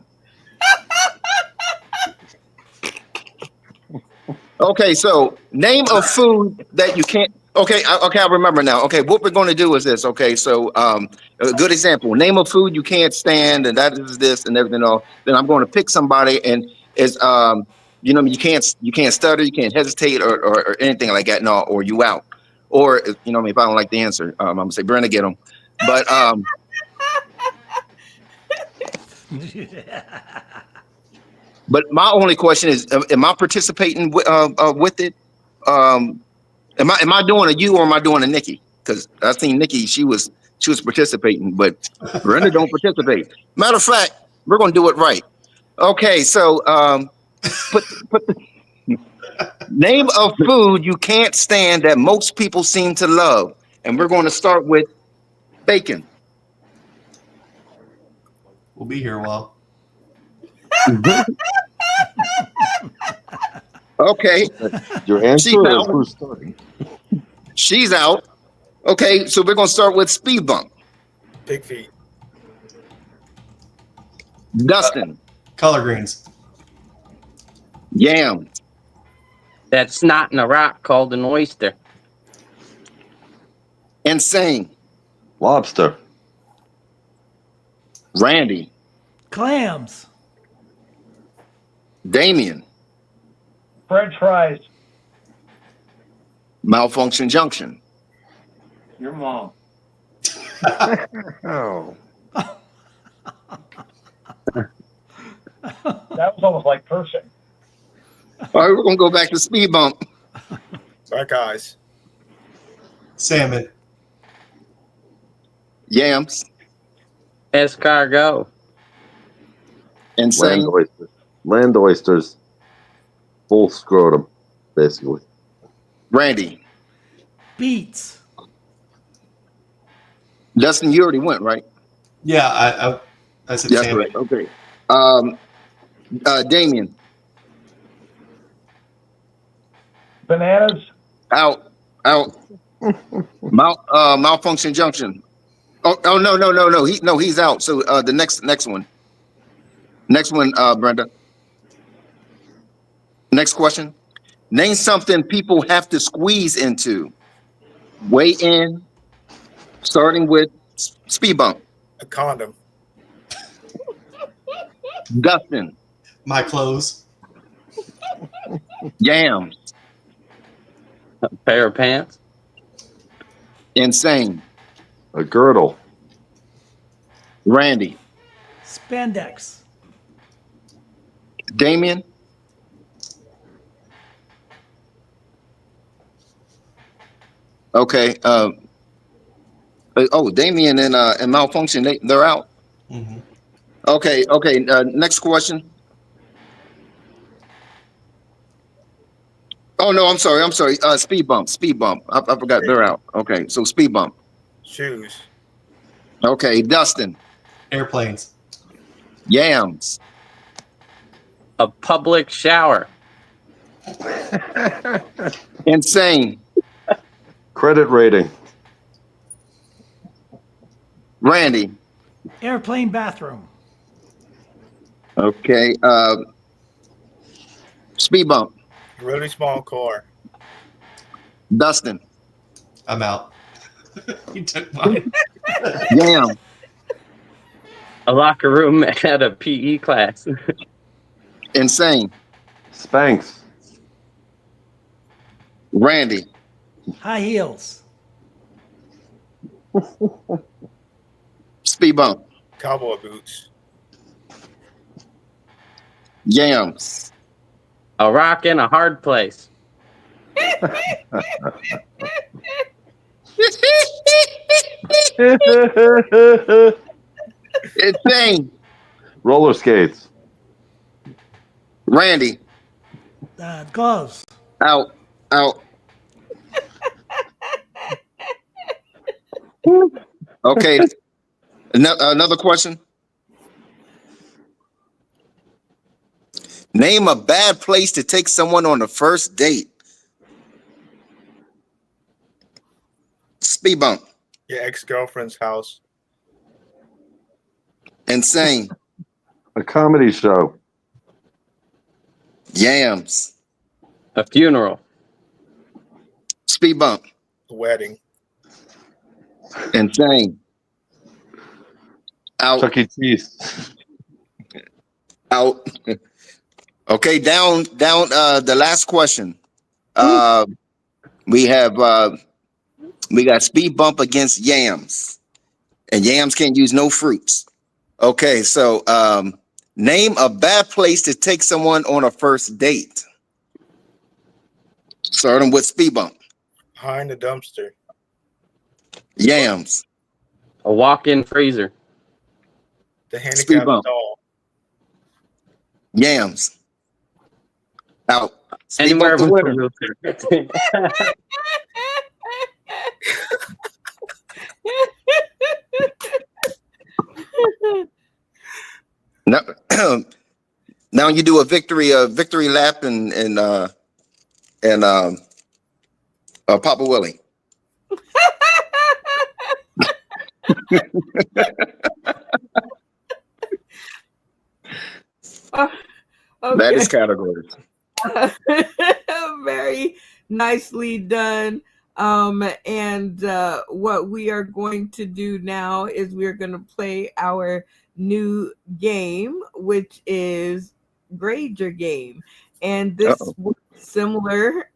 Speaker 5: Okay, so name a food that you can't. Okay, I remember now. Okay, what we're going to do is this. Okay, so a good example. Name a food you can't stand, and that is this and everything else. Then I'm going to pick somebody, and it's you can't stutter, you can't hesitate, or anything like that. No, or you out. Or if I don't like the answer, I'm gonna say Brenda, get them. But but my only question is, am I participating with it? Am I doing a you or am I doing a Nikki? Because I seen Nikki, she was participating, but Brenda don't participate. Matter of fact, we're gonna do it right. Okay, so name a food you can't stand that most people seem to love, and we're going to start with bacon.
Speaker 3: We'll be here a while.
Speaker 5: Okay.
Speaker 9: Your answer
Speaker 5: She's
Speaker 9: or
Speaker 5: out.
Speaker 9: who's starting?
Speaker 5: She's out. Okay, so we're going to start with speed bump.
Speaker 6: Pig feet.
Speaker 5: Dustin.
Speaker 3: Collard greens.
Speaker 5: Yam.
Speaker 10: That snot in a rock called an oyster.
Speaker 5: Insane.
Speaker 9: Lobster.
Speaker 5: Randy.
Speaker 7: Clams.
Speaker 5: Damien.
Speaker 8: French fries.
Speaker 5: Malfunction Junction.
Speaker 8: Your mom.
Speaker 9: Oh.
Speaker 8: That was almost like cursing.
Speaker 5: All right, we're going to go back to speed bump.
Speaker 6: Black eyes.
Speaker 3: Salmon.
Speaker 5: Yams.
Speaker 10: Escargot.
Speaker 5: Insane.
Speaker 9: Land oysters. Land oysters. Full scrotum, basically.
Speaker 5: Randy.
Speaker 7: Beets.
Speaker 5: Dustin, you already went, right?
Speaker 3: Yeah, I said
Speaker 5: Yes,
Speaker 3: salmon.
Speaker 5: right. Okay. Damien.
Speaker 8: Bananas.
Speaker 5: Out. Malfunction Junction. Oh no. He's out. So the next one. Next one, Brenda. Next question. Name something people have to squeeze into. Weigh in. Starting with speed bump.
Speaker 6: A condom.
Speaker 5: Dustin.
Speaker 3: My clothes.
Speaker 5: Yams.
Speaker 10: A pair of pants.
Speaker 5: Insane.
Speaker 9: A girdle.
Speaker 5: Randy.
Speaker 7: Spandex.
Speaker 5: Damien. Okay. Damien and Malfunction, they're out.
Speaker 3: Mm-hmm.
Speaker 5: Okay. Next question. Oh no, I'm sorry. Speed bump. I forgot they're out. Okay, so speed bump.
Speaker 6: Shoes.
Speaker 5: Okay, Dustin.
Speaker 3: Airplanes.
Speaker 5: Yams.
Speaker 10: A public shower.
Speaker 5: Insane.
Speaker 9: Credit rating.
Speaker 5: Randy.
Speaker 7: Airplane bathroom.
Speaker 5: Okay. Speed bump.
Speaker 6: Really small car.
Speaker 5: Dustin.
Speaker 3: I'm out. You took mine.
Speaker 5: Yam.
Speaker 10: A locker room at a PE class.
Speaker 5: Insane.
Speaker 9: Spanx.
Speaker 5: Randy.
Speaker 7: High heels.
Speaker 5: Speed bump.
Speaker 6: Cowboy boots.
Speaker 5: Yams.
Speaker 10: A rock in a hard place.
Speaker 5: Insane.
Speaker 9: Roller skates.
Speaker 5: Randy.
Speaker 7: Gloves.
Speaker 5: Out. Okay. Another question. Name a bad place to take someone on the first date. Speed bump.
Speaker 6: Your ex-girlfriend's house.
Speaker 5: Insane.
Speaker 9: A comedy show.
Speaker 5: Yams.
Speaker 10: A funeral.
Speaker 5: Speed bump.
Speaker 6: Wedding.
Speaker 5: Insane. Out.
Speaker 9: Chuck E. Cheese.
Speaker 5: Out. Okay, down. The last question. We got speed bump against yams, and yams can't use no fruits. Okay, so name a bad place to take someone on a first date. Starting with speed bump.
Speaker 6: Behind the dumpster.
Speaker 5: Yams.
Speaker 10: A walk-in freezer.
Speaker 6: The
Speaker 5: Speed
Speaker 6: handicap
Speaker 5: bump.
Speaker 6: stall.
Speaker 5: Yams. Out. Speed
Speaker 10: Anywhere
Speaker 5: bump the
Speaker 10: with
Speaker 5: winner. Now you do a victory lap and Papa Willie. That is categories.
Speaker 2: Very nicely done. And what we are going to do now is we're going to play our new game, which is Grade Your Game. And this was similar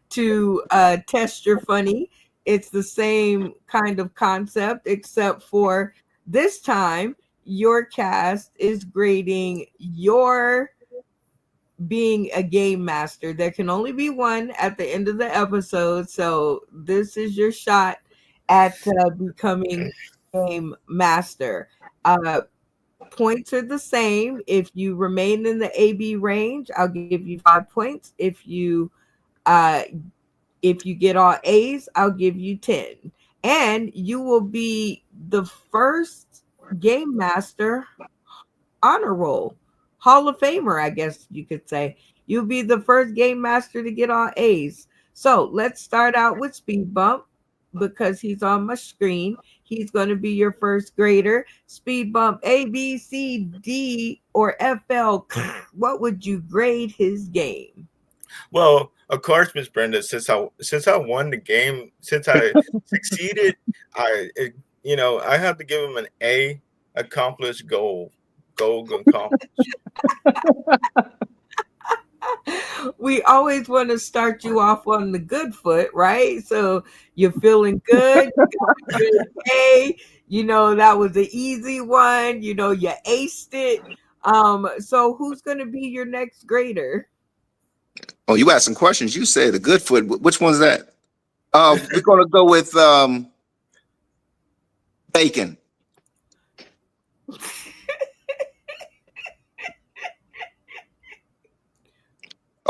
Speaker 2: to Test Your Funny. It's the same kind of concept, except for this time your cast is grading your being a game master. There can only be one at the end of the episode, so this is your shot at becoming game master. Points are the same. If you remain in the AB range, I'll give you 5 points. If you get all A's, I'll give you 10. And you will be the first game master honor roll. Hall of Famer, I guess you could say. You'll be the first game master to get all A's. So let's start out with Speed Bump because he's on my screen. He's going to be your first grader. Speed Bump, A, B, C, D, or FL. What would you grade his game?
Speaker 6: Well, of course, Miss Brenda. Since I won the game, since I succeeded, I have to give him an A. Accomplished goal. Accomplished.
Speaker 2: We always want to start you off on the good foot, right? So you're feeling good. A, that was an easy one. You aced it. So who's going to be your next grader?
Speaker 5: Oh, you asked some questions. You said a good foot. Which one's that? We're going to go with Bacon.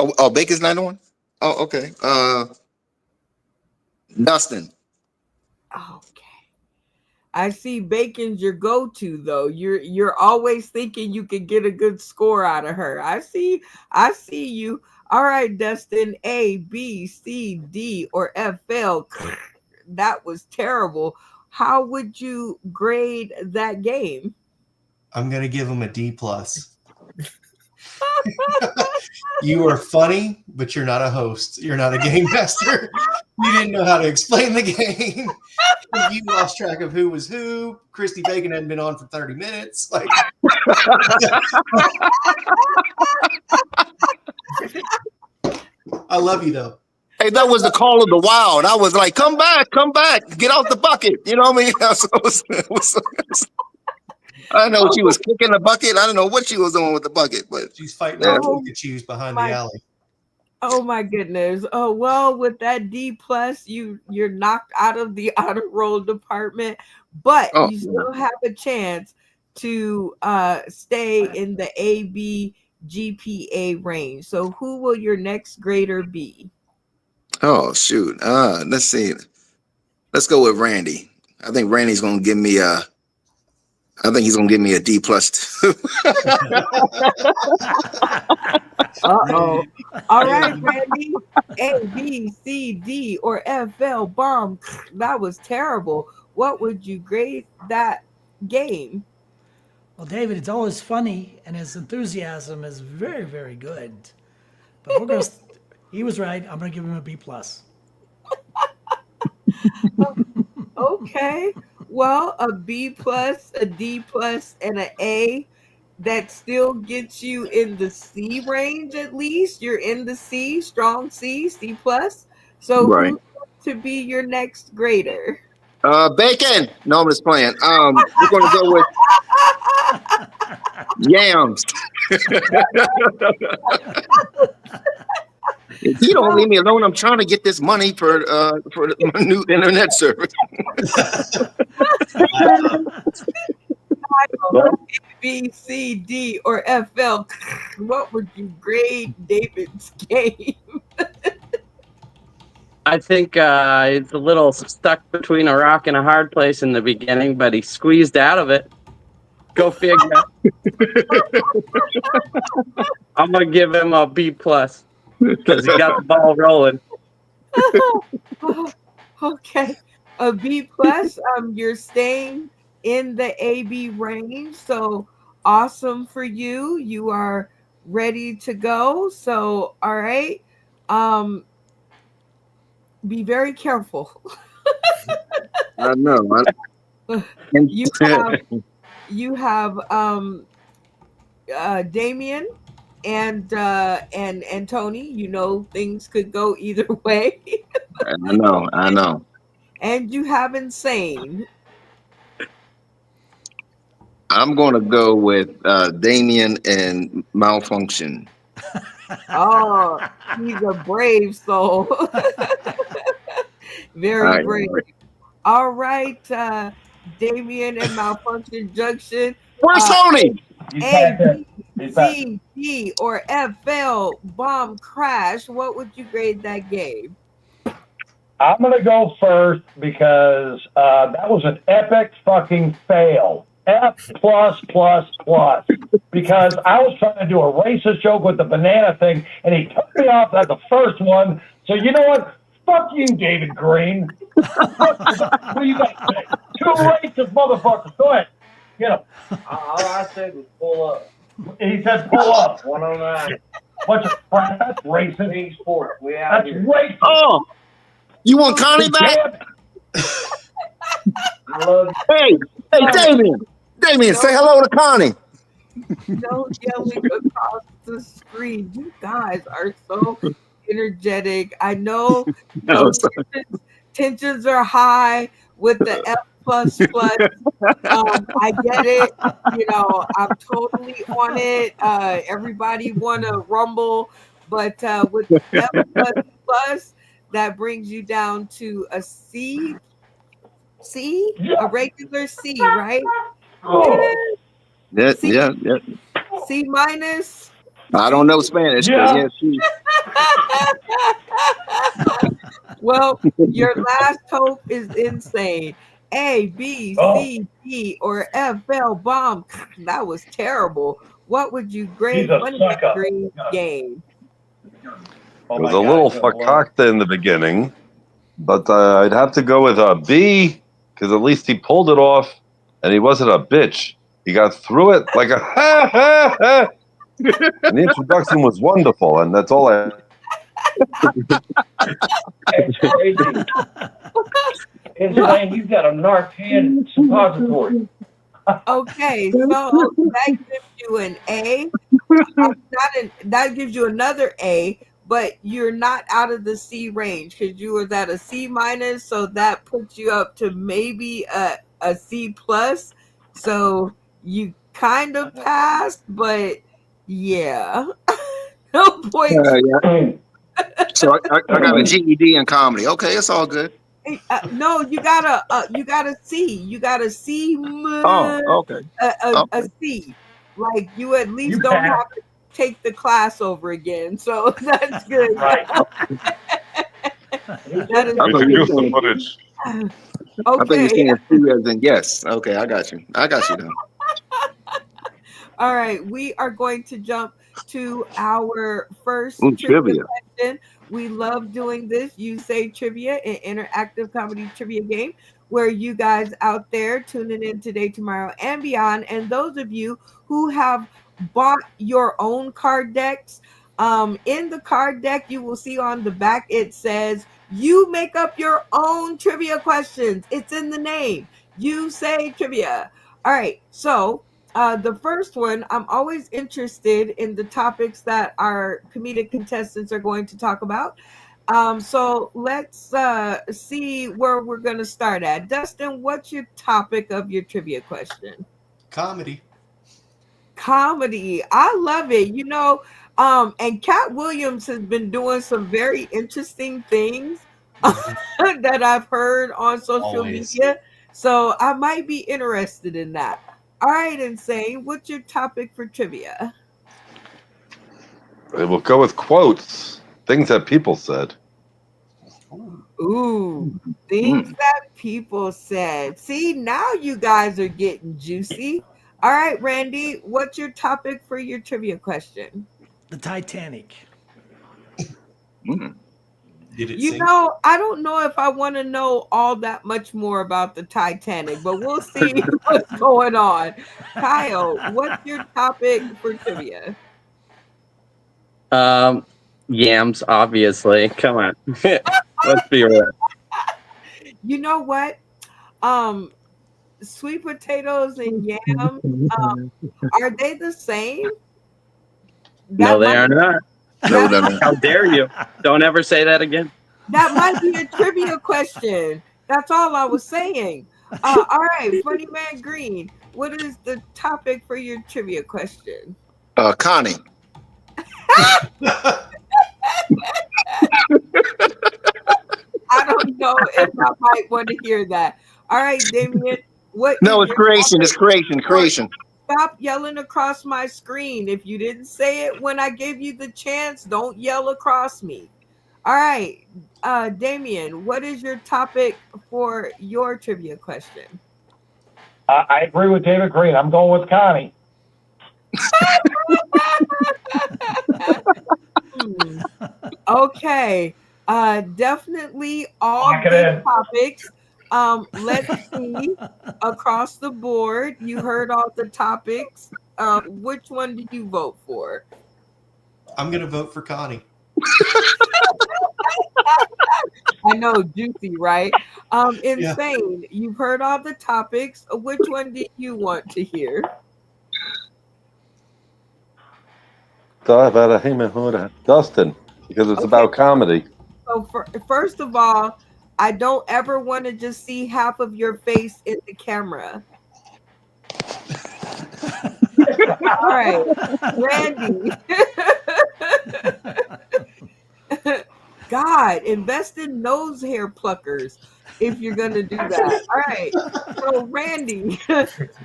Speaker 5: Oh, Bacon's not on? Oh, okay. Dustin.
Speaker 2: Okay. I see Bacon's your go-to though. You're always thinking you can get a good score out of her. I see you. All right, Dustin. A, B, C, D, or FL. That was terrible. How would you grade that game?
Speaker 3: I'm gonna give him a D+. You are funny, but you're not a host. You're not a game master. You didn't know how to explain the game. You lost track of who was who. Christy Bacon hadn't been on for 30 minutes. Like, I love you though.
Speaker 5: Hey, that was the call of the wild. I was like, come back, get out the bucket. You know what I mean? I don't know if she was kicking the bucket. I don't know what she was doing with the bucket, but
Speaker 3: she's fighting Pikachu's behind the alley.
Speaker 2: Oh my goodness. Oh well, with that D+, you're knocked out of the honor roll department, but you still have a chance to stay in the AB GPA range. So who will your next grader be?
Speaker 5: Oh shoot. Let's see. Let's go with Randy. I think Randy's gonna give me he's gonna give me a D+ too.
Speaker 2: Uh-oh. All right, Randy. A, B, C, D, or FL. Bomb. That was terrible. What would you grade that game?
Speaker 7: Well, David, it's always funny, and his enthusiasm is very, very good. But He was right. I'm going to give him a B+.
Speaker 2: Okay. Well, a B+, a D+, and an A. That still gets you in the C range at least. You're in the C, strong C, C+. So
Speaker 5: Right.
Speaker 2: who's going to be your next grader?
Speaker 5: Bacon. No, I'm just playing. We're gonna go with yams. If you don't leave me alone, I'm trying to get this money for my new internet service.
Speaker 2: A, B, C, D, or FL. What would you grade David's game?
Speaker 10: I think it's a little stuck between a rock and a hard place in the beginning, but he squeezed out of it. Go figure. I'm gonna give him a B+ because he got the ball rolling.
Speaker 2: Okay, a B+. You're staying in the AB range, so awesome for you. You are ready to go. So, all right. Be very careful.
Speaker 5: I know.
Speaker 2: You have Damien and Tony. You know things could go either way.
Speaker 5: I know.
Speaker 2: And you have Insane.
Speaker 5: I'm gonna go with Damien and Malfunction.
Speaker 2: Oh, he's a brave soul. Very brave. All right, Damien and Malfunction Junction.
Speaker 5: Where's Tony?
Speaker 2: A, B, C, D, or FL Bomb Crash. What would you grade that game?
Speaker 8: I'm going to go first because that was an epic fucking fail. F+++. Because I was trying to do a racist joke with the banana thing, and he took me off at the first one. So you know what? Fuck you, David Green. What do you got to say? Two racist motherfuckers. Go ahead. Get him.
Speaker 11: All I said was pull up.
Speaker 8: He said pull up.
Speaker 11: 109.
Speaker 8: Bunch of crap. That's racist.
Speaker 11: Team sport. We out
Speaker 8: That's
Speaker 11: here.
Speaker 8: racist.
Speaker 5: Oh, you want Connie back?
Speaker 11: I love
Speaker 5: Hey, Damien, say hello to Connie.
Speaker 2: No yelling across the screen. You guys are so energetic. I know tensions are high with the F++. I get it. You know, I'm totally on it. Everybody want to rumble, but with the F++, that brings you down to a C, a regular C, right?
Speaker 5: Yeah.
Speaker 2: C minus.
Speaker 5: I don't know Spanish, but yeah, she.
Speaker 2: Well, your last hope is Insane. A, B, C, D, or FL Bomb. That was terrible. What would you grade Funny Green game?
Speaker 9: It was a little fakakta in the beginning, but I'd have to go with a B because at least he pulled it off, and he wasn't a bitch. He got through it like a ha ha ha. And the introduction was wonderful, and that's all I.
Speaker 11: It's crazy. Insane, you've got a Narcan suppository.
Speaker 2: Okay, so that gives you an A. That gives you another A, but you're not out of the C range because you was at a C minus, so that puts you up to maybe a C plus. So you kind of passed, but yeah, no points.
Speaker 5: So I got a GED in comedy. Okay, it's all good.
Speaker 2: No, you got a C. You got a C.
Speaker 5: Oh, okay.
Speaker 2: A C. Like you at least don't have to take the class over again. So that's good.
Speaker 5: Right.
Speaker 2: That is
Speaker 9: Use the footage.
Speaker 5: I thought you were saying C as in yes. Okay, I got you now.
Speaker 2: All right, we are going to jump to our first
Speaker 5: trivia
Speaker 2: question. We love doing this. You Say Trivia, an interactive comedy trivia game where you guys out there tuning in today, tomorrow, and beyond. And those of you who have bought your own card decks, In the card deck, you will see on the back it says you make up your own trivia questions. It's in the name. You say trivia. All right. So the first one, I'm always interested in the topics that our comedic contestants are going to talk about. So let's see where we're going to start at. Dustin, what's your topic of your trivia question?
Speaker 3: Comedy.
Speaker 2: Comedy. I love it. And Cat Williams has been doing some very interesting things that I've heard on social
Speaker 3: Always.
Speaker 2: media. So I might be interested in that. All right, Insane, what's your topic for trivia?
Speaker 9: We'll go with quotes, things that people said.
Speaker 2: Ooh, things that people said. See, now you guys are getting juicy. All right, Randy, what's your topic for your trivia question?
Speaker 7: The Titanic.
Speaker 3: Did it
Speaker 2: You
Speaker 3: sink?
Speaker 2: know, I don't know if I want to know all that much more about the Titanic, but we'll see what's going on. Kyle, what's your topic for trivia?
Speaker 10: Yams, obviously. Come on. Let's be real.
Speaker 2: You know what? Sweet potatoes and yams, are they the same?
Speaker 10: No, they are not.
Speaker 5: No, no, no.
Speaker 10: How dare you? Don't ever say that again.
Speaker 2: That might be a trivia question. That's all I was saying. All right, Funny Man Green, what is the topic for your trivia question?
Speaker 5: Connie.
Speaker 2: I don't know if I might want to hear that. All right, Damien, what?
Speaker 5: No,
Speaker 2: is
Speaker 5: it's
Speaker 2: your
Speaker 5: creation. It's
Speaker 2: topic?
Speaker 5: creation. Creation.
Speaker 2: Stop yelling across my screen. If you didn't say it when I gave you the chance, don't yell across me. All right, Damien, what is your topic for your trivia question?
Speaker 8: I agree with David Green. I'm going with Connie.
Speaker 2: Okay, definitely all
Speaker 8: Lock it
Speaker 2: good
Speaker 8: in.
Speaker 2: topics. Let's see across the board. You heard all the topics. Which one do you vote for?
Speaker 3: I'm going to vote for Connie.
Speaker 2: I know, juicy, right? Insane. You've heard all the topics. Which one do you want to hear?
Speaker 9: Dustin, because it's about comedy.
Speaker 2: So first of all, I don't ever want to just see half of your face in the camera. All right, Randy. God, invest in nose hair pluckers if you're gonna do that. All right. So Randy,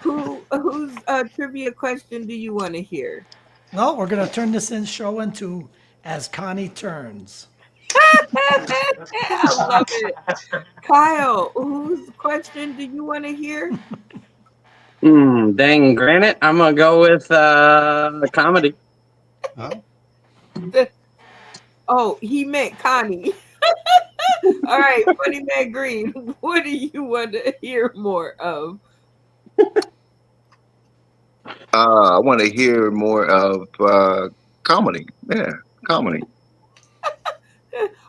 Speaker 2: whose trivia question do you want to hear?
Speaker 7: No, we're going to turn this show into As Connie Turns.
Speaker 2: I love it. Kyle, whose question do you want to hear?
Speaker 10: Dang granite. I'm gonna go with comedy.
Speaker 2: Oh, he meant Connie. All right, Funny Man Green, what do you want to hear more of?
Speaker 5: I want to hear more of comedy. Yeah, comedy.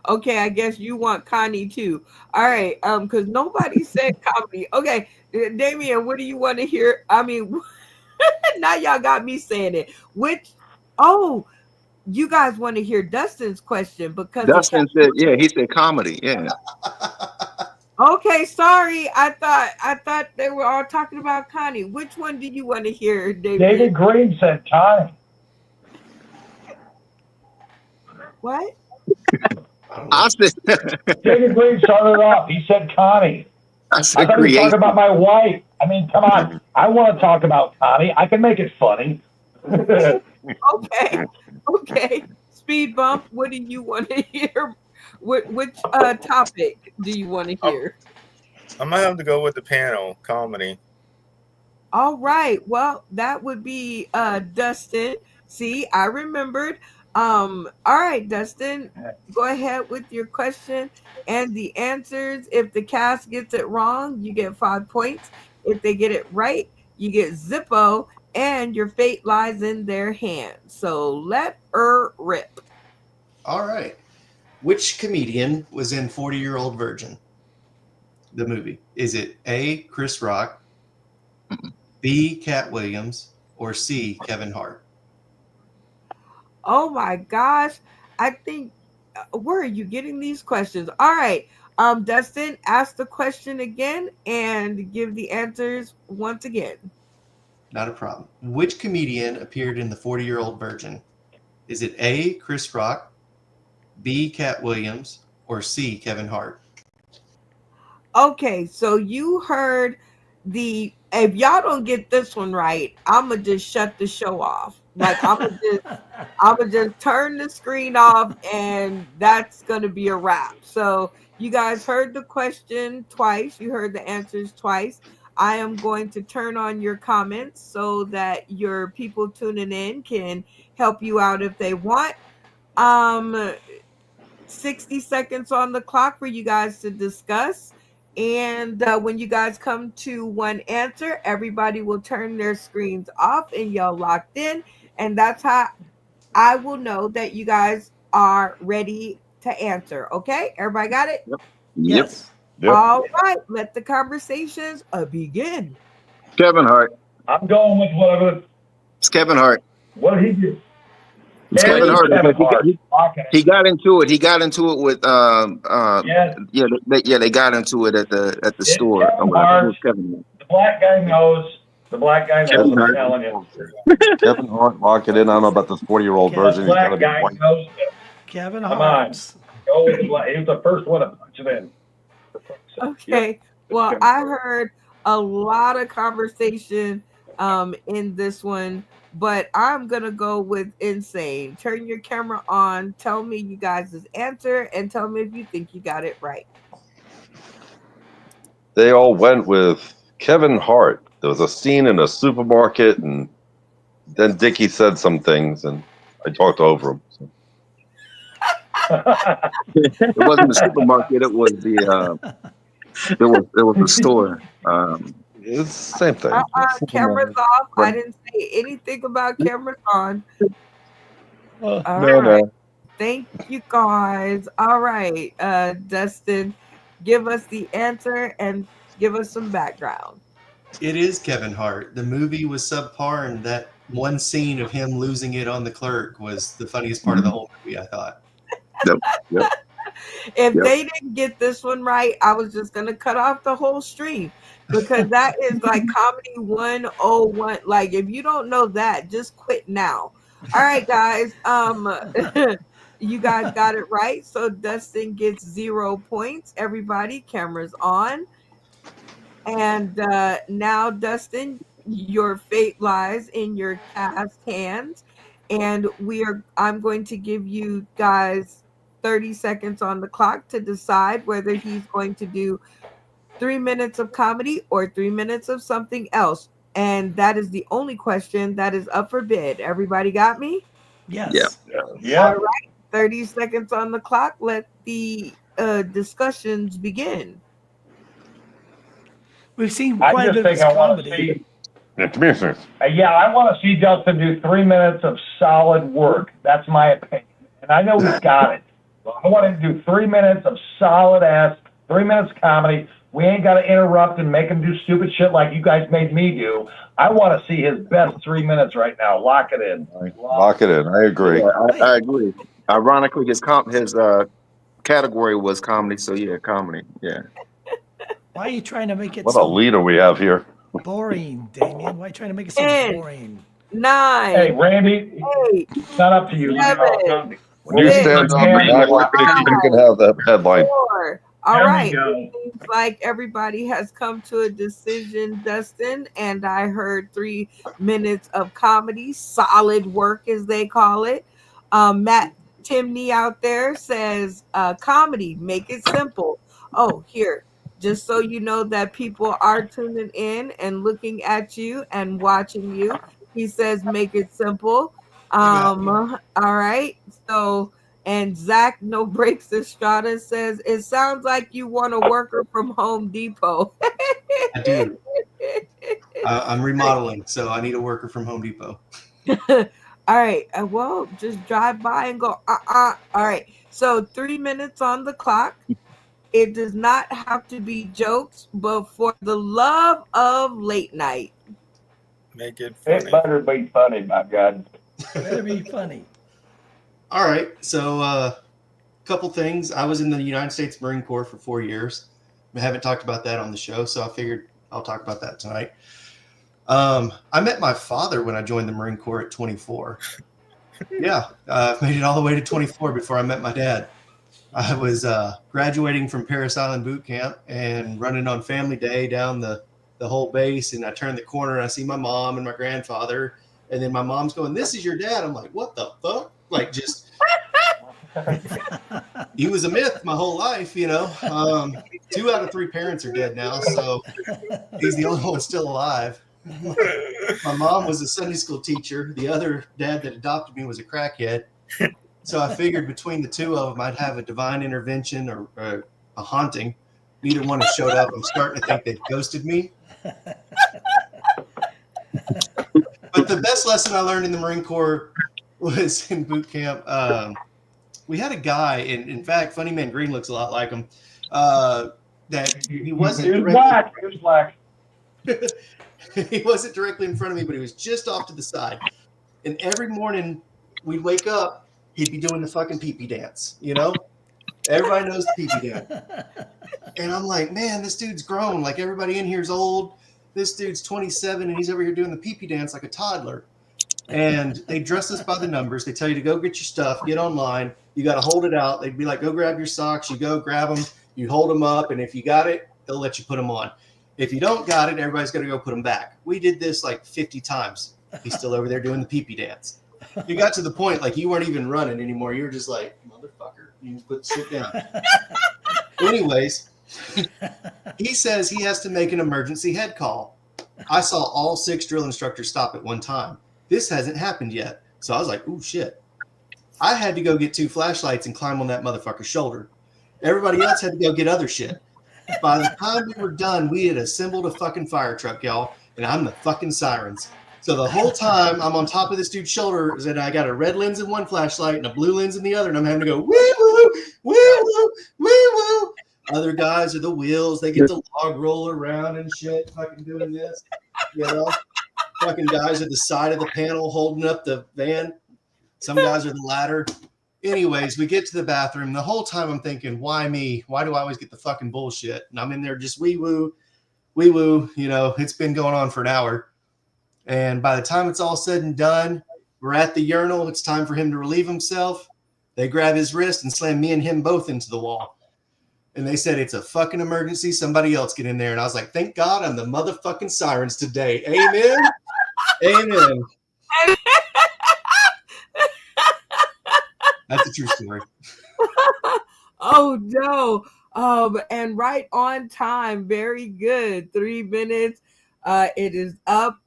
Speaker 2: Okay, I guess you want Connie too. All right, because nobody said comedy. Okay, Damien, what do you want to hear? I mean, now y'all got me saying it. You guys want to hear Dustin's question because
Speaker 5: Dustin said, yeah, he said comedy. Yeah.
Speaker 2: Okay, sorry. I thought they were all talking about Connie. Which one do you want to hear, David?
Speaker 8: David Green said Connie.
Speaker 2: What?
Speaker 5: I said
Speaker 8: David Green started off. He said Connie.
Speaker 5: I said
Speaker 8: thought he was
Speaker 5: creation.
Speaker 8: talking about my wife. I mean, come on. I want to talk about Connie. I can make it funny.
Speaker 2: Okay. Speed bump. What do you want to hear? Which topic do you want to hear?
Speaker 6: I'm gonna have to go with the panel comedy.
Speaker 2: All right. Well, that would be Dustin. See, I remembered. All right, Dustin, go ahead with your question and the answers. If the cast gets it wrong, you get 5 points. If they get it right, you get Zippo. and your fate lies in their hands. So let her rip.
Speaker 3: All right. Which comedian was in 40-Year-Old Virgin? The movie. Is it A, Chris Rock, B, Cat Williams, or C, Kevin Hart?
Speaker 2: Oh my gosh. I think where are you getting these questions? All right. Dustin, ask the question again and give the answers once again.
Speaker 3: Not a problem. Which comedian appeared in the 40-Year-Old Virgin? Is it A, Chris Rock, B, Cat Williams, or C, Kevin Hart?
Speaker 2: Okay, so you heard if y'all don't get this one right, I'ma just shut the show off. Like I'ma just turn the screen off and that's gonna be a wrap. So you guys heard the question twice, you heard the answers twice. I am going to turn on your comments so that your people tuning in can help you out if they want. 60 seconds on the clock for you guys to discuss. And when you guys come to one answer, everybody will turn their screens off and y'all locked in. And that's how I will know that you guys are ready to answer. Okay? Everybody got it?
Speaker 5: Yep.
Speaker 7: Yes.
Speaker 9: Yep.
Speaker 2: All right. Let the conversations begin.
Speaker 5: Kevin Hart.
Speaker 8: I'm going with whatever.
Speaker 5: It's Kevin Hart.
Speaker 8: What did he do?
Speaker 5: It's
Speaker 8: Yeah,
Speaker 5: Kevin
Speaker 8: it's
Speaker 5: Hart.
Speaker 8: Kevin
Speaker 5: because
Speaker 8: Hart. Okay.
Speaker 5: He got into it. He got into it with
Speaker 8: Yes.
Speaker 5: they got into it at the
Speaker 8: It's
Speaker 5: store.
Speaker 8: Kevin
Speaker 5: Or whatever. It
Speaker 8: Hart.
Speaker 5: was Kevin Hart.
Speaker 8: The black guy knows. The black guy knows.
Speaker 5: Kevin
Speaker 8: I'm
Speaker 5: Hart.
Speaker 8: telling you.
Speaker 9: Kevin Hart, lock it in. I don't know about this 40-year-old
Speaker 7: Okay.
Speaker 9: version.
Speaker 8: The
Speaker 9: He's gonna
Speaker 8: black
Speaker 9: be
Speaker 8: guy
Speaker 9: white.
Speaker 8: knows.
Speaker 7: Kevin
Speaker 8: Come on.
Speaker 7: Hart.
Speaker 8: Go with black. He was the first one to punch it in.
Speaker 2: Okay. Well, I heard a lot of conversation in this one, but I'm gonna go with Insane. Turn your camera on, tell me you guys' answer, and tell me if you think you got it right.
Speaker 9: They all went with Kevin Hart. There was a scene in a supermarket, and then Dickie said some things, and I talked over him. So.
Speaker 5: It wasn't the supermarket. It was it was the store.
Speaker 9: It's the same thing.
Speaker 2: Cameras off. I didn't say anything about cameras on. All
Speaker 9: No.
Speaker 2: right. Thank you guys. All right. Dustin, give us the answer and give us some background.
Speaker 3: It is Kevin Hart. The movie was subpar, and that one scene of him losing it on the clerk was the funniest part of the whole movie, I thought.
Speaker 5: Yep.
Speaker 2: If
Speaker 5: Yep.
Speaker 2: they didn't get this one right, I was just gonna cut off the whole stream because that is like comedy 101. Like if you don't know that, just quit now. All right, guys. You guys got it right. So Dustin gets 0 points. Everybody, cameras on. And now, Dustin, your fate lies in your cast hands. And I'm going to give you guys 30 seconds on the clock to decide whether he's going to do 3 minutes of comedy or 3 minutes of something else. And that is the only question that is up for bid. Everybody got me?
Speaker 7: Yes.
Speaker 8: Yeah.
Speaker 2: All right. 30 seconds on the clock. Let the discussions begin.
Speaker 7: We've seen
Speaker 8: I
Speaker 7: quite a
Speaker 8: just
Speaker 7: bit of
Speaker 8: think I want to
Speaker 7: comedy.
Speaker 8: see.
Speaker 9: It's business.
Speaker 8: Yeah, I want to see Justin do 3 minutes of solid work. That's my opinion, and I know he's got it. I want him to do 3 minutes of solid ass 3 minutes comedy. We ain't got to interrupt and make him do stupid shit like you guys made me do. I want to see his best 3 minutes right now. Lock it in.
Speaker 9: Lock it in. I agree.
Speaker 5: Yeah, I agree. Ironically, his category was comedy. So yeah, comedy. Yeah.
Speaker 7: Why are you trying to make it
Speaker 9: What a
Speaker 7: so
Speaker 9: leader we have here.
Speaker 7: boring, Damien? Why are you trying to make it so
Speaker 2: 10,
Speaker 7: boring?
Speaker 2: 9,
Speaker 8: Hey, Randy,
Speaker 2: 8,
Speaker 8: it's not up to you. Leave it all comedy.
Speaker 9: When you stand up, you can have that headline.
Speaker 2: 4. All
Speaker 8: There we
Speaker 2: right.
Speaker 8: go.
Speaker 2: It seems like everybody has come to a decision, Dustin, and I heard 3 minutes of comedy, solid work as they call it. Matt Timney out there says comedy, make it simple. Oh, here, just so you know that people are tuning in and looking at you and watching you. He says, make it simple. All right. So, and Zach No Breaks Estrada says, it sounds like you want a worker from Home Depot.
Speaker 3: I do. I'm remodeling, so I need a worker from Home Depot.
Speaker 2: All right. Well, just drive by and go. All right. So 3 minutes on the clock. It does not have to be jokes, but for the love of late night,
Speaker 6: Make it funny.
Speaker 11: It better be funny, by God.
Speaker 7: Better be funny.
Speaker 3: All right. So a couple things. I was in the United States Marine Corps for 4 years. I haven't talked about that on the show, so I figured I'll talk about that tonight. I met my father when I joined the Marine Corps at 24. Yeah, I made it all the way to 24 before I met my dad. I was graduating from Parris Island Boot Camp and running on Family Day down the whole base, and I turn the corner and I see my mom and my grandfather, and then my mom's going, "This is your dad." I'm like, "What the fuck?" Like, just he was a myth my whole life, you know. 2 out of 3 parents are dead now, so he's the only one still alive. My mom was a Sunday school teacher. The other dad that adopted me was a crackhead. So I figured between the 2 of them, I'd have a divine intervention or a haunting. Neither one has showed up. I'm starting to think they've ghosted me. But the best lesson I learned in the Marine Corps was in boot camp. We had a guy, and in fact, Funny Man Green looks a lot like him, that he wasn't.
Speaker 11: He was black. He was black.
Speaker 3: He wasn't directly in front of me, but he was just off to the side. And every morning we'd wake up, he'd be doing the fucking pee-pee dance, you know? Everybody knows the pee-pee dance. And I'm like, man, this dude's grown. Like, everybody in here's old. This dude's 27, and he's over here doing the pee-pee dance like a toddler. And they dress us by the numbers. They tell you to go get your stuff, get online. You got to hold it out. They'd be like, go grab your socks. You go grab them. You hold them up, and if you got it, they'll let you put them on. If you don't got it, everybody's got to go put them back. We did this like 50 times. He's still over there doing the pee-pee dance. You got to the point like you weren't even running anymore. You were just like, motherfucker, you sit down. Anyways, he says he has to make an emergency head call. I saw all 6 drill instructors stop at one time. This hasn't happened yet. So I was like, ooh, shit. I had to go get 2 flashlights and climb on that motherfucker's shoulder. Everybody else had to go get other shit. By the time we were done, we had assembled a fucking fire truck, y'all, and I'm the fucking sirens. So the whole time I'm on top of this dude's shoulder, and I got a red lens in one flashlight and a blue lens in the other, and I'm having to go wee-woo, wee-woo, wee-woo. Other guys are the wheels. They get the log roll around and shit, fucking doing this, you know. Fucking guys at the side of the panel holding up the van. Some guys are the ladder. Anyways, we get to the bathroom. The whole time I'm thinking, why me? Why do I always get the fucking bullshit? And I'm in there just wee-woo. You know, it's been going on for an hour. And by the time it's all said and done, we're at the urinal. It's time for him to relieve himself. They grab his wrist and slam me and him both into the wall. And they said, it's a fucking emergency. Somebody else get in there. And I was like, thank God I'm the motherfucking sirens today. Amen. Amen. That's a true story.
Speaker 2: Oh no. And right on time. Very good. 3 minutes. It is up.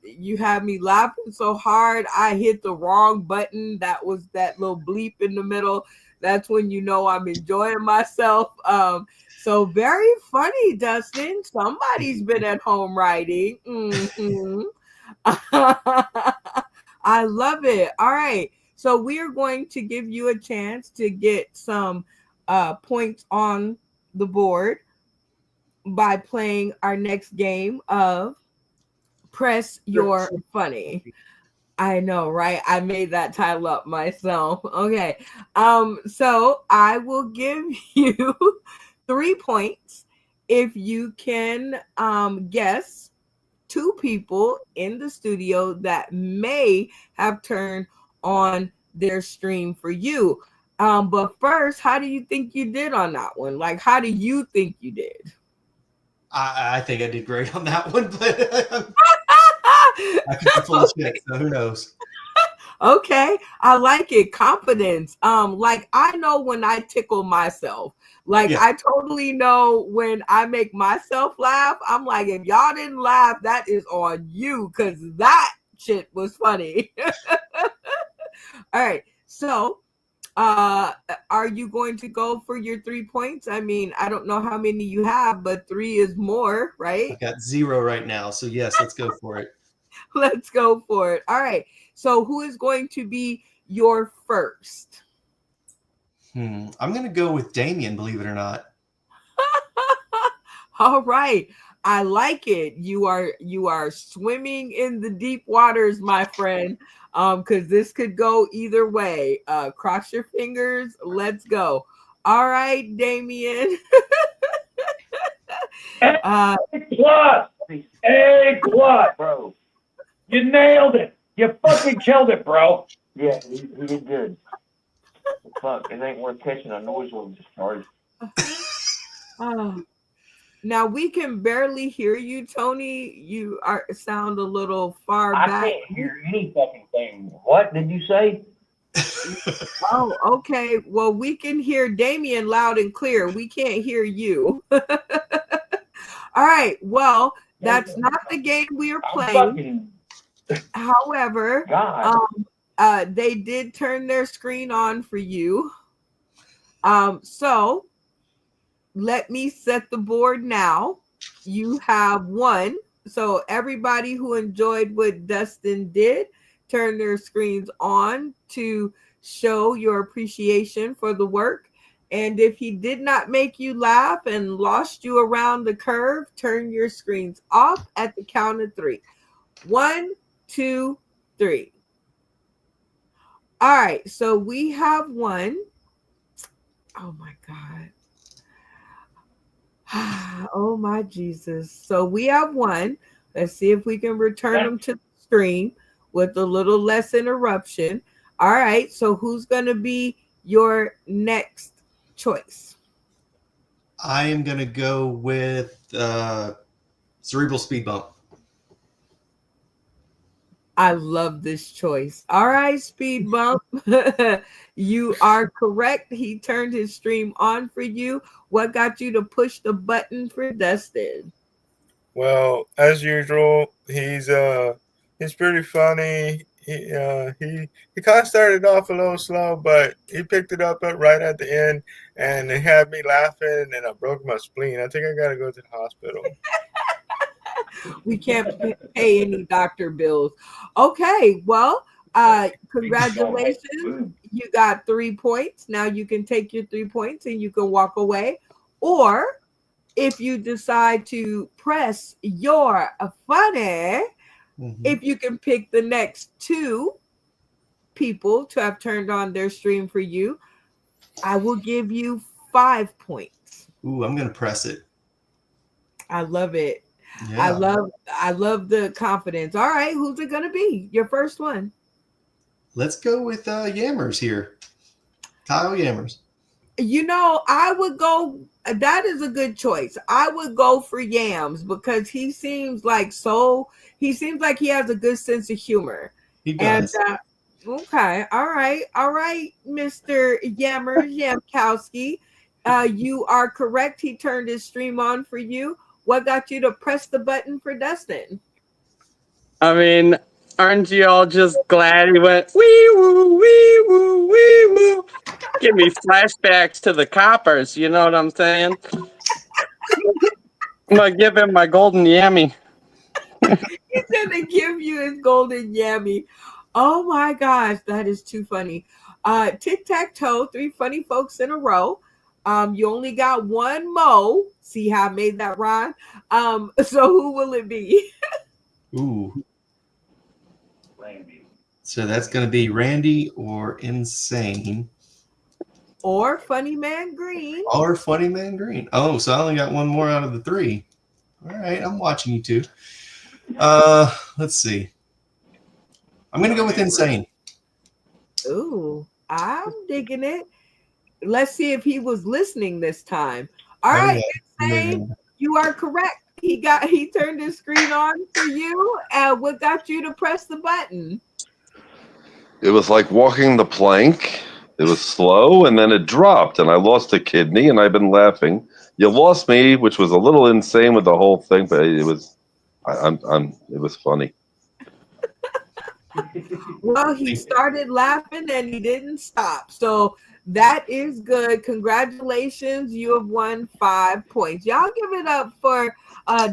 Speaker 2: You have me laughing so hard. I hit the wrong button. That was that little bleep in the middle. That's when you know I'm enjoying myself. So very funny, Dustin. Somebody's been at home writing. Mm-hmm. I love it. All right. So we are going to give you a chance to get some points on the board by playing our next game of Press Your Funny. I know, right? I made that title up myself. Okay. So I will give you 3 points if you can guess 2 people in the studio that may have turned on their stream for you. But first, how do you think you did on that one? Like, how do you think you did?
Speaker 3: I think I did great on that one, but I could be full of shit, so who knows?
Speaker 2: Okay, I like it. Confidence. Like I know when I tickle myself. Like I totally know when I make myself laugh. I'm like, if y'all didn't laugh, that is on you, because that shit was funny. All right, so Are you going to go for your 3 points? I mean, I don't know how many you have, but 3 is more, right?
Speaker 3: I've got 0 right now. So yes, let's go for it.
Speaker 2: Let's go for it. All right. So who is going to be your first?
Speaker 3: I'm going to go with Damien, believe it or not.
Speaker 2: All right. I like it. You are swimming in the deep waters, my friend. Because this could go either way. Cross your fingers. Let's go. All right, Damien.
Speaker 8: A+, bro. You nailed it. You fucking killed it, bro.
Speaker 11: Yeah, he did good. Fuck, it ain't worth catching a noise when discharged.
Speaker 2: Now we can barely hear you, Tony. You sound a little far
Speaker 11: I
Speaker 2: back.
Speaker 11: can't hear any fucking thing. What did you say?
Speaker 2: Oh, okay. Well, we can hear Damien loud and clear. We can't hear you. All right. Well, that's not the game we are playing. However, they did turn their screen on for you. So let me set the board now. You have 1. So everybody who enjoyed what Dustin did, turn their screens on to show your appreciation for the work. And if he did not make you laugh and lost you around the curve, turn your screens off at the count of 3. 1, 2, 3. All right. So we have 1. Oh my God. Oh my Jesus. So we have 1. Let's see if we can return them to the stream with a little less interruption. All right. So who's going to be your next choice?
Speaker 3: I am going to go with Cerebral Speed Bump.
Speaker 2: I love this choice. All right, Speed Bump. You are correct. He turned his stream on for you. What got you to push the button for Dustin?
Speaker 6: Well, as usual, he's pretty funny. He kind of started off a little slow, but he picked it up right at the end, and it had me laughing, and I broke my spleen. I think I got to go to the hospital.
Speaker 2: We can't pay any doctor bills. Okay, well, congratulations. You got 3 points. Now you can take your 3 points and you can walk away. Or if you decide to press your funny, if you can pick the next 2 people to have turned on their stream for you, I will give you 5 points.
Speaker 3: Ooh, I'm going to press it.
Speaker 2: I love it.
Speaker 3: Yeah.
Speaker 2: I love the confidence. All right, who's it gonna be? Your first one.
Speaker 3: Let's go with Yammers here. Kyle Yammers.
Speaker 2: You know, I would go. That is a good choice. I would go for Yams because he seems like he has a good sense of humor.
Speaker 3: He does.
Speaker 2: And okay, all right, Mr. Yammers Yamkowski. You are correct. He turned his stream on for you. What got you to press the button for Dustin?
Speaker 10: I mean, aren't you all just glad he went wee woo, wee woo, wee woo? Give me flashbacks to the coppers, you know what I'm saying? I'm gonna give him my golden yammy.
Speaker 2: He's gonna give you his golden yammy. Oh my gosh, that is too funny. Tic-tac-toe, 3 funny folks in a row. You only got 1 mo. See how I made that rhyme? So who will it be?
Speaker 3: Ooh. Randy. So that's going to be Randy or Insane.
Speaker 2: Or Funny Man Green.
Speaker 3: Or Funny Man Green. Oh, so I only got 1 more out of the 3. All right, I'm watching you two. Let's see. I'm going to go with Insane.
Speaker 2: Ooh, I'm digging it. Let's see if he was listening this time. All right, Insane, you are correct. He turned his screen on for you. And what got you to press the button?
Speaker 9: It was like walking the plank. It was slow, and then it dropped, and I lost a kidney, and I've been laughing. You lost me, which was a little insane with the whole thing, but it was, it was funny.
Speaker 2: Well, he started laughing and he didn't stop. So that is good. Congratulations. You have won 5 points. Y'all give it up for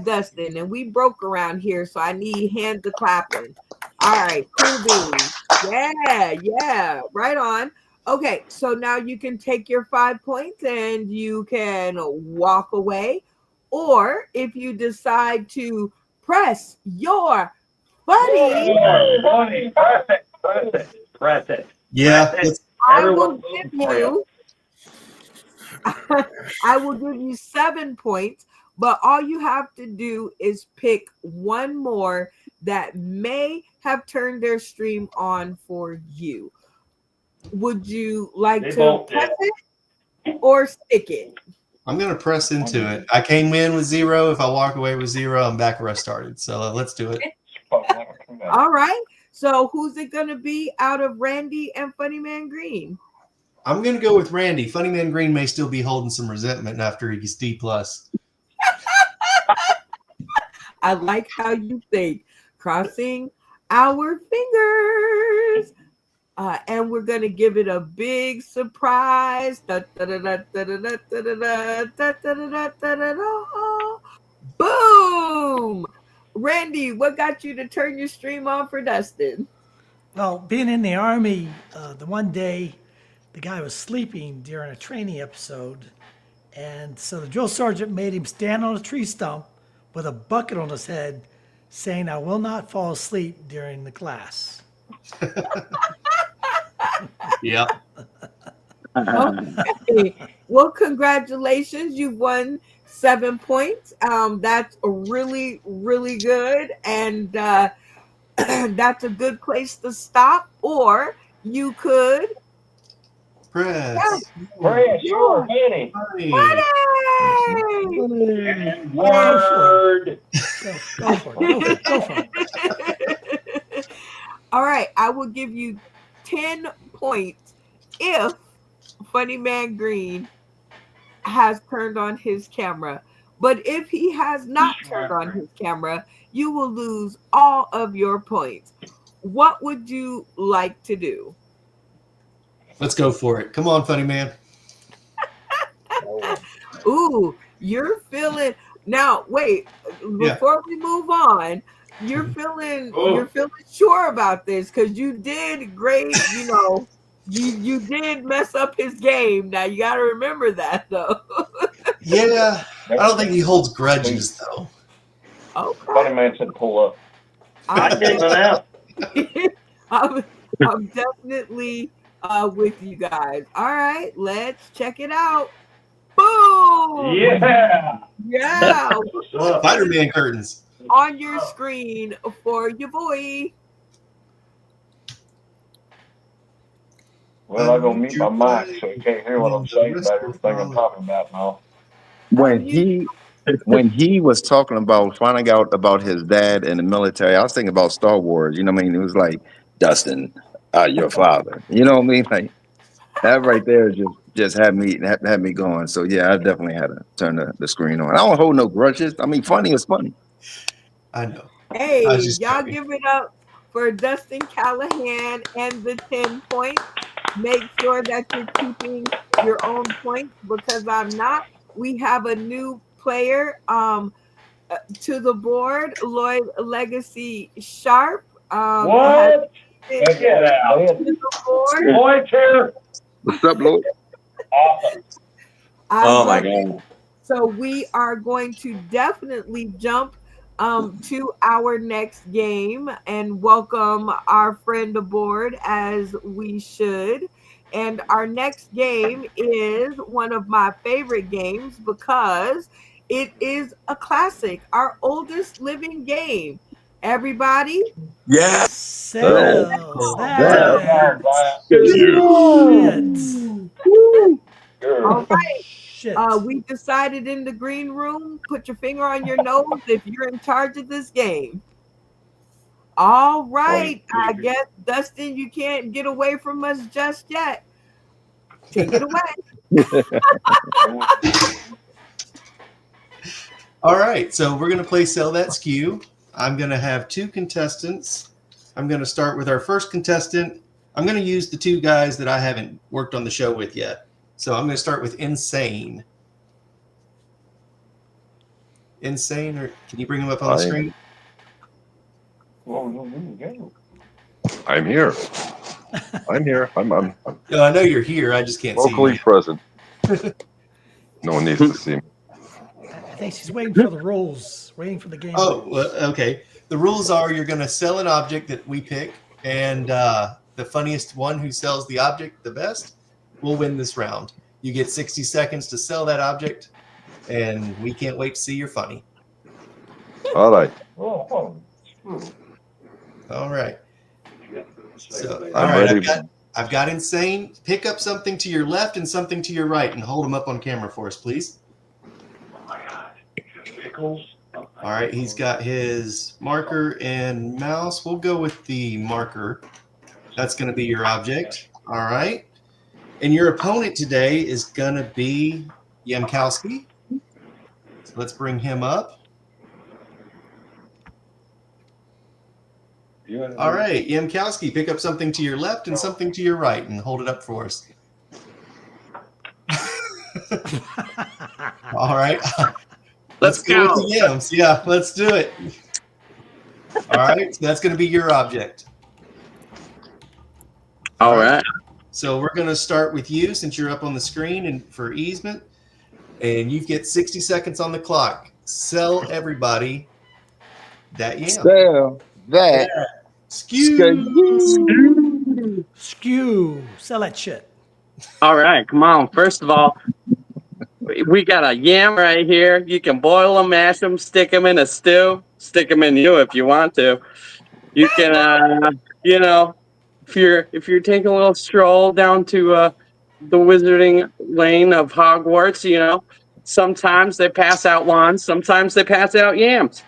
Speaker 2: Dustin. And we broke around here, so I need hands of clapping. All right, cool beans. Yeah, right on. Okay, so now you can take your 5 points and you can walk away. Or if you decide to press your funny,
Speaker 8: Press it.
Speaker 3: Yeah.
Speaker 2: I will give you I will give you 7 points, but all you have to do is pick one more that may have turned their stream on for you. Would you like to press it or stick it?
Speaker 3: I'm going to press into it. I came in with 0. If I walk away with 0, I'm back where I started. So let's do it.
Speaker 2: All right. So who's it going to be out of Randy and Funny Man Green?
Speaker 3: I'm going to go with Randy. Funny Man Green may still be holding some resentment after he gets D+.
Speaker 2: I like how you think. Crossing our fingers. And we're going to give it a big surprise. Boom! Randy, what got you to turn your stream on for Dustin?
Speaker 7: Well, being in the Army, the one day the guy was sleeping during a training episode. And so the drill sergeant made him stand on a tree stump with a bucket on his head saying, "I will not fall asleep during the class."
Speaker 3: Yep.
Speaker 2: Okay. Well, congratulations. You've won 7 points. That's really, really good. And that's a good place to stop. Or you could
Speaker 3: press.
Speaker 11: Sure, Benny.
Speaker 7: Word. Go for it.
Speaker 2: All right. I will give you 10 points if Funny Man Green has turned on his camera. But if he has not turned on his camera, you will lose all of your points. What would you like to do?
Speaker 3: Let's go for it. Come on, Funny Man.
Speaker 2: Ooh, you're feeling now. Wait, before we move on, you're feeling sure about this because you did great. You know, you did mess up his game. Now you got to remember that, though.
Speaker 3: Yeah, I don't think he holds grudges though.
Speaker 2: Okay.
Speaker 11: Funny Man said pull up.
Speaker 2: I'm
Speaker 11: getting it out.
Speaker 2: I'm definitely with you guys. All right, let's check it out. Boom! Yeah.
Speaker 3: Spider-Man curtains
Speaker 2: on your screen for your boy.
Speaker 11: Well, I'm gonna mute my mic so you can't hear what I'm saying about everything I'm talking about now.
Speaker 5: When he was talking about finding out about his dad in the military, I was thinking about Star Wars. You know what I mean? It was like, Dustin, your father. You know what I mean? Like that right there just had me going. So yeah, I definitely had to turn the screen on. I don't hold no grudges. I mean, funny is funny.
Speaker 3: I know.
Speaker 2: Hey, y'all give it up for Dustin Callahan and the 10 points. Make sure that you're keeping your own points because I'm not. We have a new player to the board, Lloyd Legacy Sharp.
Speaker 8: What? Get out. Lloyd's here.
Speaker 5: What's up, Lloyd?
Speaker 8: Awesome.
Speaker 5: Oh my God.
Speaker 2: So we are going to definitely jump to our next game and welcome our friend aboard as we should. And our next game is one of my favorite games because it is a classic, our oldest living game. Everybody?
Speaker 5: Yes.
Speaker 2: All right. We decided in the green room, put your finger on your nose if you're in charge of this game. All right. I guess, Dustin, you can't get away from us just yet. Take it away.
Speaker 3: All right. So we're going to play Sell That Skew. I'm going to have 2 contestants I'm going to start with our first contestant. I'm going to use the two guys that I haven't worked on the show with yet. So I'm going to start with Insane. Insane, or can you bring him up on the screen?
Speaker 9: I'm here. I'm here. I'm
Speaker 3: No, I know you're here. I just can't see you.
Speaker 9: locally present. No one needs to see me.
Speaker 7: I think she's waiting for the rules, waiting for the game.
Speaker 3: Oh, well, okay. The rules are you're going to sell an object that we pick, and the funniest one who sells the object the best will win this round. You get 60 seconds to sell that object, and we can't wait to see your funny.
Speaker 9: All right.
Speaker 3: All right. So, all
Speaker 9: I'm
Speaker 3: right,
Speaker 9: ready.
Speaker 3: I've got Insane. Pick up something to your left and something to your right, and hold them up on camera for us, please. All right, he's got his marker and mouse. We'll go with the marker. That's going to be your object. All right. And your opponent today is going to be Yemkowski. So let's bring him up. All right, Yemkowski, pick up something to your left and something to your right and hold it up for us. All right. Let's go with the yams. Yeah, let's do it. All right, so that's going to be your object.
Speaker 10: All right.
Speaker 3: So we're going to start with you since you're up on the screen and for easement. And you get 60 seconds on the clock. Sell everybody that yam.
Speaker 10: Sell that.
Speaker 3: Yeah. Skew.
Speaker 7: Skew. Sell that shit.
Speaker 10: All right, come on. First of all, we got a yam right here. You can boil them, mash them, stick them in a stew, stick them in you if you want to. You can, you know, if you're taking a little stroll down to the wizarding lane of Hogwarts, you know, sometimes they pass out wands, sometimes they pass out yams.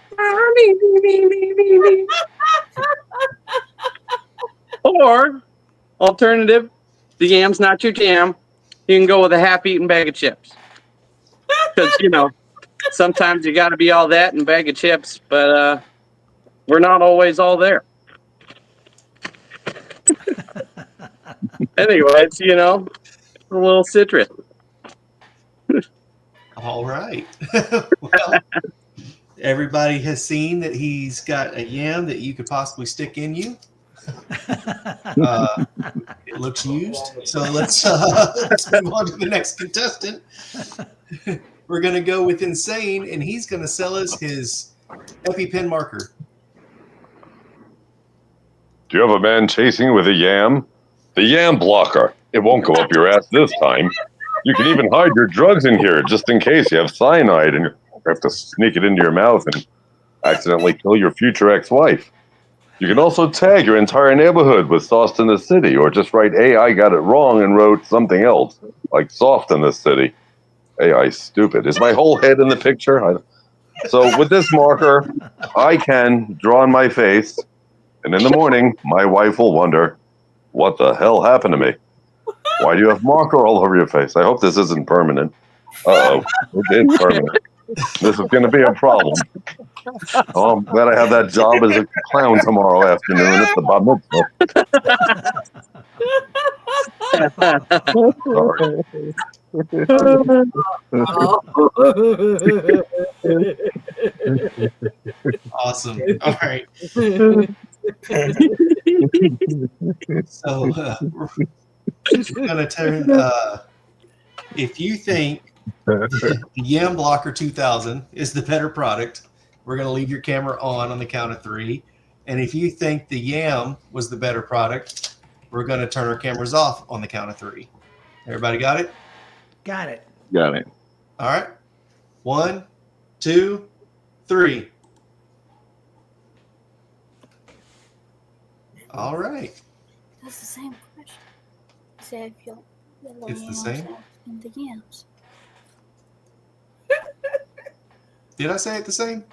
Speaker 10: Or, alternative, the yam's not your jam. You can go with a half-eaten bag of chips. Because, you know, sometimes you got to be all that in a bag of chips, but we're not always all there. Anyways, you know, a little citrus.
Speaker 3: All right. Well, everybody has seen that he's got a yam that you could possibly stick in you. It looks used. So let's move on to the next contestant. We're going to go with Insane, and he's going to sell us his EpiPen marker.
Speaker 9: Do you have a man chasing with a yam? The yam blocker. It won't go up your ass this time. You can even hide your drugs in here just in case you have cyanide and you have to sneak it into your mouth and accidentally kill your future ex-wife. You can also tag your entire neighborhood with Sauce in the City, or just write AI got it wrong and wrote something else, like Soft in the City. AI stupid. Is my whole head in the picture? So with this marker, I can draw on my face, and in the morning, my wife will wonder, what the hell happened to me? Why do you have marker all over your face? I hope this isn't permanent. Uh-oh, it is permanent. This is going to be a problem. Oh, I'm glad I have that job as a clown tomorrow afternoon at the bar mitzvah.
Speaker 3: Awesome. All right. So we're going to turn. If you think the Yam Blocker 2000 is the better product, we're going to leave your camera on the count of 3. And if you think the Yam was the better product, we're going to turn our cameras off on the count of 3. Everybody got it?
Speaker 7: Got it.
Speaker 10: Got it.
Speaker 3: All right. 1, 2, 3. All right.
Speaker 14: That's the same question. Say if you're yellow
Speaker 3: It's the
Speaker 14: yams
Speaker 3: same?
Speaker 14: and the yams.
Speaker 3: Did I say it the same?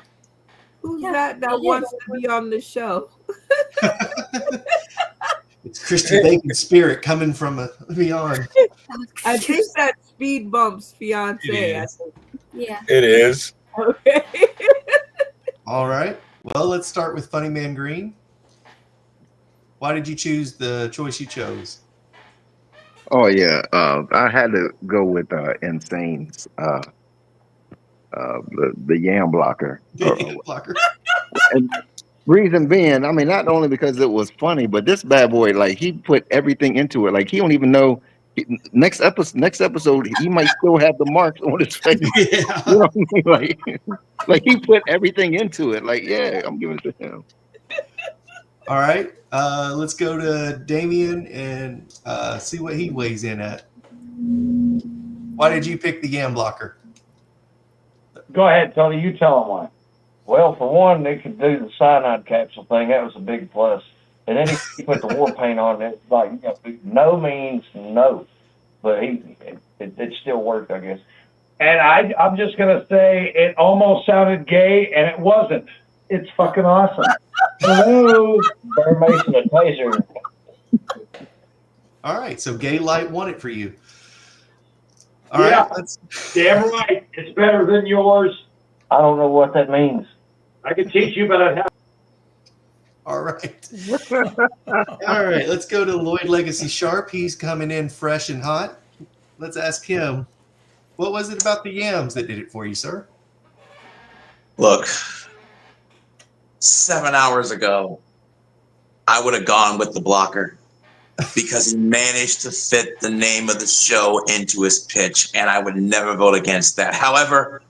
Speaker 2: Who's
Speaker 14: Yeah,
Speaker 2: that
Speaker 14: it
Speaker 2: wants
Speaker 14: is.
Speaker 2: to be on the show?
Speaker 3: It's Christy Bacon's spirit coming from beyond.
Speaker 2: I think that's Speed Bump's fiance.
Speaker 3: It
Speaker 2: I
Speaker 3: is.
Speaker 2: think.
Speaker 14: Yeah.
Speaker 6: It is.
Speaker 2: Okay.
Speaker 3: All right. Well, let's start with Funny Man Green. Why did you choose the choice you chose?
Speaker 5: Oh yeah, I had to go with Insane's the yam blocker.
Speaker 3: Blocker.
Speaker 5: And reason being, I mean, not only because it was funny, but this bad boy, like he put everything into it. Like he don't even know. Next episode, he might still have the marks on his face.
Speaker 3: Yeah.
Speaker 5: You know what I mean? Like he put everything into it. Like, yeah, I'm giving it to him.
Speaker 3: All right. Let's go to Damien and see what he weighs in at. Why did you pick the yam blocker?
Speaker 8: Go ahead, Tony. You tell him why. Well, for one, they could do the cyanide capsule thing. That was a big plus. And then he put the war paint on it. Like, no means no. But it still worked, I guess.
Speaker 11: And I'm just going to say it almost sounded gay, and it wasn't. It's fucking awesome. Hello.
Speaker 8: Bear Mason and Taser.
Speaker 3: All right. So Gay Light won it for you. All
Speaker 11: Yeah.
Speaker 3: right. Let's...
Speaker 11: Damn right. It's better than yours.
Speaker 8: I don't know what that means.
Speaker 11: I can teach you, but I'd have.
Speaker 3: All right. All right. Let's go to Lloyd Legacy Sharp. He's coming in fresh and hot. Let's ask him, what was it about the yams that did it for you, sir?
Speaker 15: Look, 7 hours ago, I would have gone with the blocker because he managed to fit the name of the show into his pitch, and I would never vote against that. However,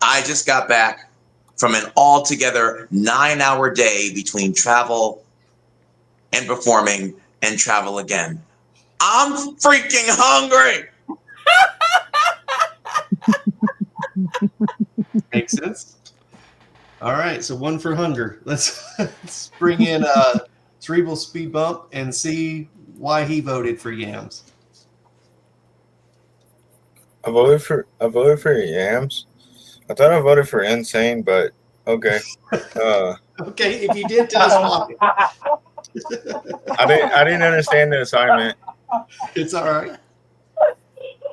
Speaker 15: I just got back from an altogether 9-hour day between travel and performing and travel again. I'm freaking hungry.
Speaker 3: Makes sense. All right, so one for hunger. Let's bring in Cerebral Speed Bump and see why he voted for yams.
Speaker 6: I voted for yams. I thought I voted for Insane, but okay.
Speaker 3: Okay, if you did, tell us why.
Speaker 6: I didn't understand the assignment.
Speaker 3: It's all right.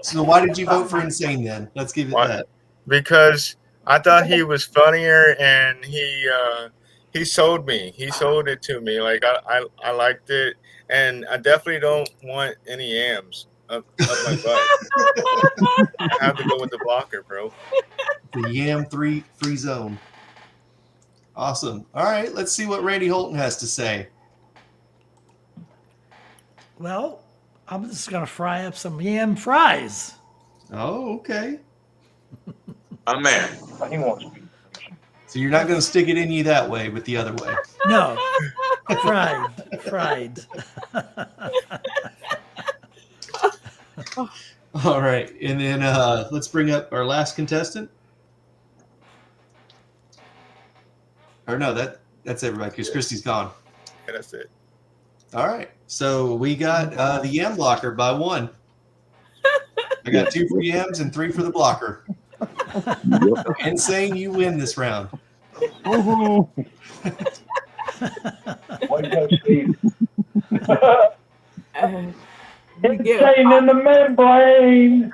Speaker 3: So why did you vote for Insane then? Let's give it that.
Speaker 6: Because I thought he was funnier, and he sold me. He sold it to me. Like I liked it, and I definitely don't want any yams up my butt. I have to go with the blocker, bro.
Speaker 3: The yam free zone. Awesome. All right, let's see what Randy Holton has to say.
Speaker 7: Well, I'm just going to fry up some yam fries.
Speaker 3: Oh, okay.
Speaker 15: I'm man.
Speaker 8: He wants to be.
Speaker 3: So you're not going to stick it in you that way, but the other way.
Speaker 7: No, fried.
Speaker 3: All right, and then let's bring up our last contestant. Or no, that's everybody because Christy's gone.
Speaker 6: Yeah, that's it.
Speaker 3: All right, so we got the yam blocker by 1. I got 2 for yams and 3 for the blocker. So Insane, you win this round.
Speaker 8: Way to go, Steve. Insane in the membrane.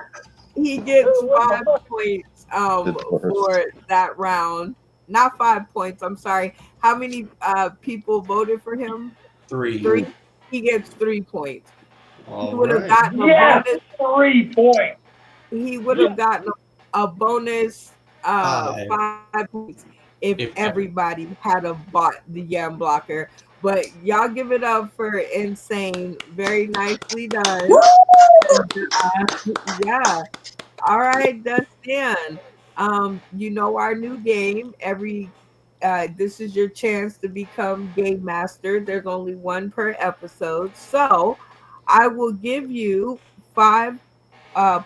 Speaker 2: He gets 5 points for that round. Not 5 points. I'm sorry. How many people voted for him?
Speaker 3: 3.
Speaker 2: 3. He gets 3 points.
Speaker 3: All
Speaker 2: He would have
Speaker 3: right.
Speaker 2: gotten a
Speaker 8: Yes,
Speaker 2: bonus.
Speaker 8: 3 points.
Speaker 2: He would have gotten a bonus
Speaker 3: 5.
Speaker 2: 5 points if everybody had a bought the yam blocker. But y'all give it up for Insane. Very nicely done. Yeah. All right, Dustin. You know our new game. This is your chance to become Game Master. There's only 1 per episode. So I will give you 5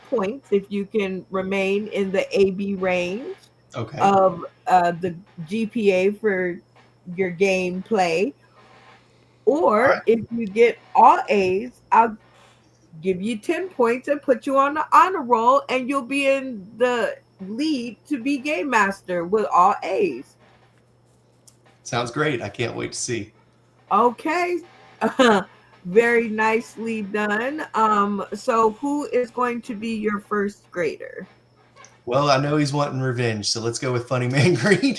Speaker 2: points if you can remain in the AB range of the GPA for your gameplay. Or if you get all A's, I'll give you 10 points and put you on the honor roll, and you'll be in the lead to be Game Master with all A's.
Speaker 3: Sounds great. I can't wait to see.
Speaker 2: Okay. Very nicely done. So who is going to be your first grader?
Speaker 3: Well, I know he's wanting revenge, so let's go with Funny Man Green.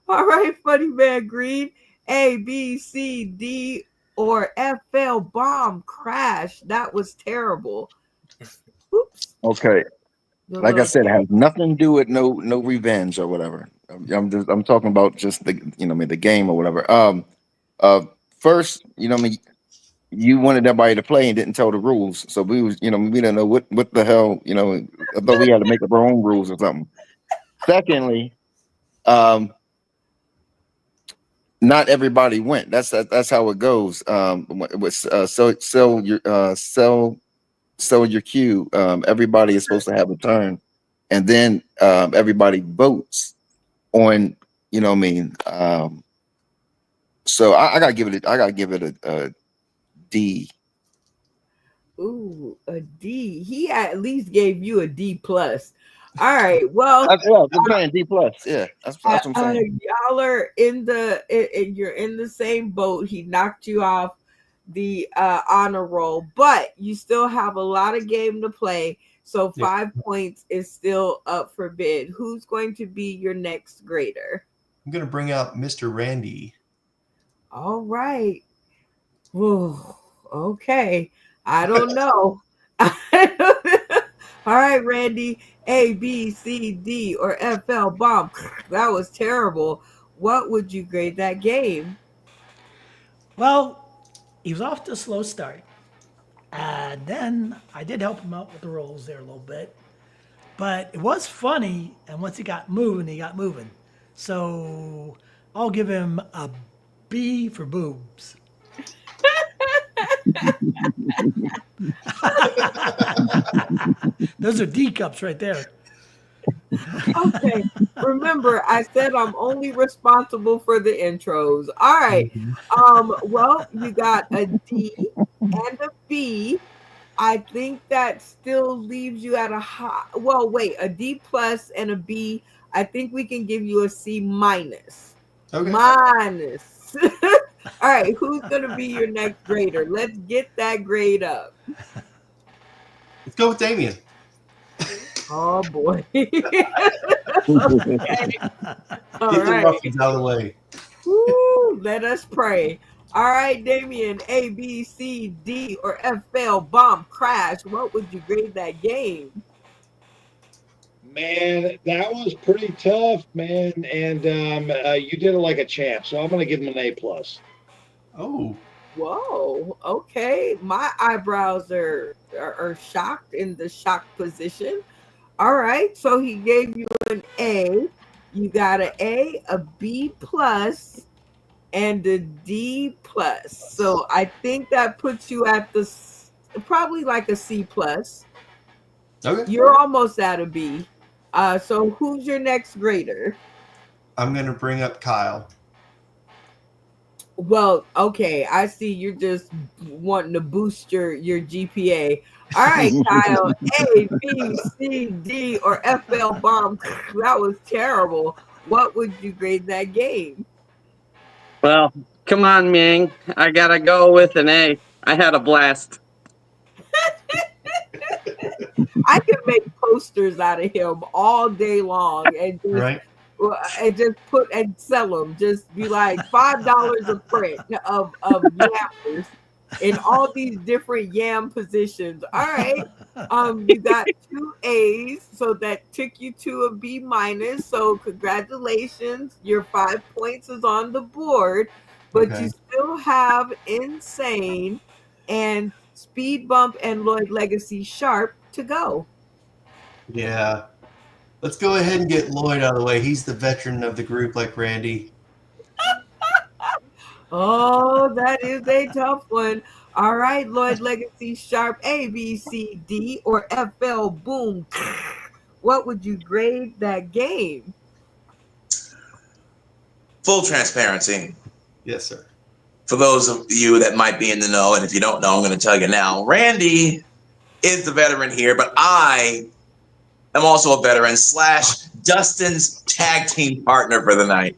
Speaker 2: All right, Funny Man Green. A, B, C, D, or FL bomb crash. That was terrible. Oops.
Speaker 16: Okay.
Speaker 2: The
Speaker 16: Like I
Speaker 2: little-
Speaker 16: said, it has nothing to do with no revenge or whatever. I'm talking about just the the game or whatever. First, you wanted everybody to play and didn't tell the rules, so we was we didn't know what the hell I thought we had to make up our own rules or something. Secondly, not everybody went. That's how it goes. Sell your cue. Everybody is supposed to have a turn, and then everybody votes on. So I gotta give it. I gotta give it a D.
Speaker 2: Ooh, a D. He at least gave you a D plus. All right. Well,
Speaker 16: I'm saying D plus. Yeah, that's what I'm saying.
Speaker 2: Y'all are you're in the same boat. He knocked you off the honor roll, but you still have a lot of game to play. So 5 points is still up for bid. Who's going to be your next grader?
Speaker 3: I'm going to bring out Mr. Randy.
Speaker 2: All right. Whoa. Okay. I don't know. All right, Randy. A, B, C, D, or FL bomb. That was terrible. What would you grade that game?
Speaker 7: Well, he was off to a slow start. And then I did help him out with the rolls there a little bit. But it was funny, and once he got moving. So I'll give him a B for boobs. Those are D cups right there.
Speaker 2: Okay. Remember, I said I'm only responsible for the intros. All right. Well, you got a D and a B. I think that still leaves you at a high. Well, wait, a D plus and a B. I think we can give you a C minus.
Speaker 3: Okay.
Speaker 2: Minus. All right. Who's going to be your next grader? Let's get that grade up.
Speaker 3: Let's go with Damien.
Speaker 2: Oh, boy. Okay. All
Speaker 3: Get the
Speaker 2: right.
Speaker 3: ruffians out of the way.
Speaker 2: Woo, let us pray. All right, Damien, A, B, C, D, or FL bomb crash. What would you grade that game?
Speaker 8: Man, that was pretty tough, man. And you did it like a champ. So I'm going to give him an A plus.
Speaker 3: Oh.
Speaker 2: Whoa. Okay. My eyebrows are shocked in the shocked position. All right. So he gave you an A. You got an A, a B plus, and a D plus. So I think that puts you at the probably like a C plus.
Speaker 3: Okay.
Speaker 2: You're almost at a B. So who's your next grader?
Speaker 3: I'm going to bring up Kyle.
Speaker 2: Well, okay. I see you're just wanting to boost your GPA. All right, Kyle. A, B, C, D, or FL bomb. That was terrible. What would you grade that game?
Speaker 10: Well, come on, Ming. I gotta go with an A. I had a blast.
Speaker 2: I could make posters out of him all day long and just,
Speaker 3: Right.
Speaker 2: and just put and sell them. Just be like $5 a print of yammers in all these different yam positions. All right. You got 2 A's, so that took you to a B minus. So congratulations, your 5 points is on the board, but
Speaker 3: Okay.
Speaker 2: you still have Insane and Speed Bump and Lloyd Legacy Sharp to go.
Speaker 3: Yeah. Let's go ahead and get Lloyd out of the way. He's the veteran of the group like Randy.
Speaker 2: Oh, that is a tough one. All right, Lloyd Legacy Sharp, A, B, C, D, or FL boom. What would you grade that game?
Speaker 15: Full transparency.
Speaker 3: Yes, sir.
Speaker 15: For those of you that might be in the know, and if you don't know, I'm going to tell you now. Randy is the veteran here, but I am also a veteran / Dustin's tag team partner for the night.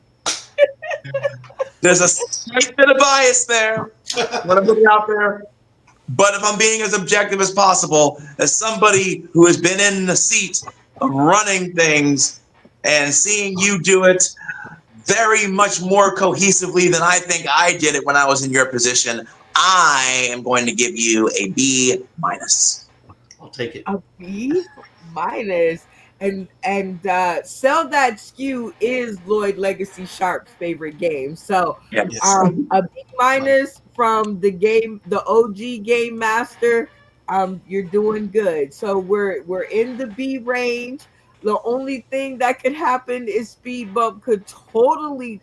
Speaker 15: There's a slight bit of bias there. When I'm putting out there. But if I'm being as objective as possible, as somebody who has been in the seat of running things and seeing you do it very much more cohesively than I think I did it when I was in your position, I am going to give you a B-.
Speaker 3: I'll take it.
Speaker 2: A B-. And Sell That Skew is Lloyd Legacy Sharp's favorite game. So
Speaker 15: Yes.
Speaker 2: a B- from the game, the OG Game Master. You're doing good. So we're in the B range. The only thing that could happen is Speed Bump could totally.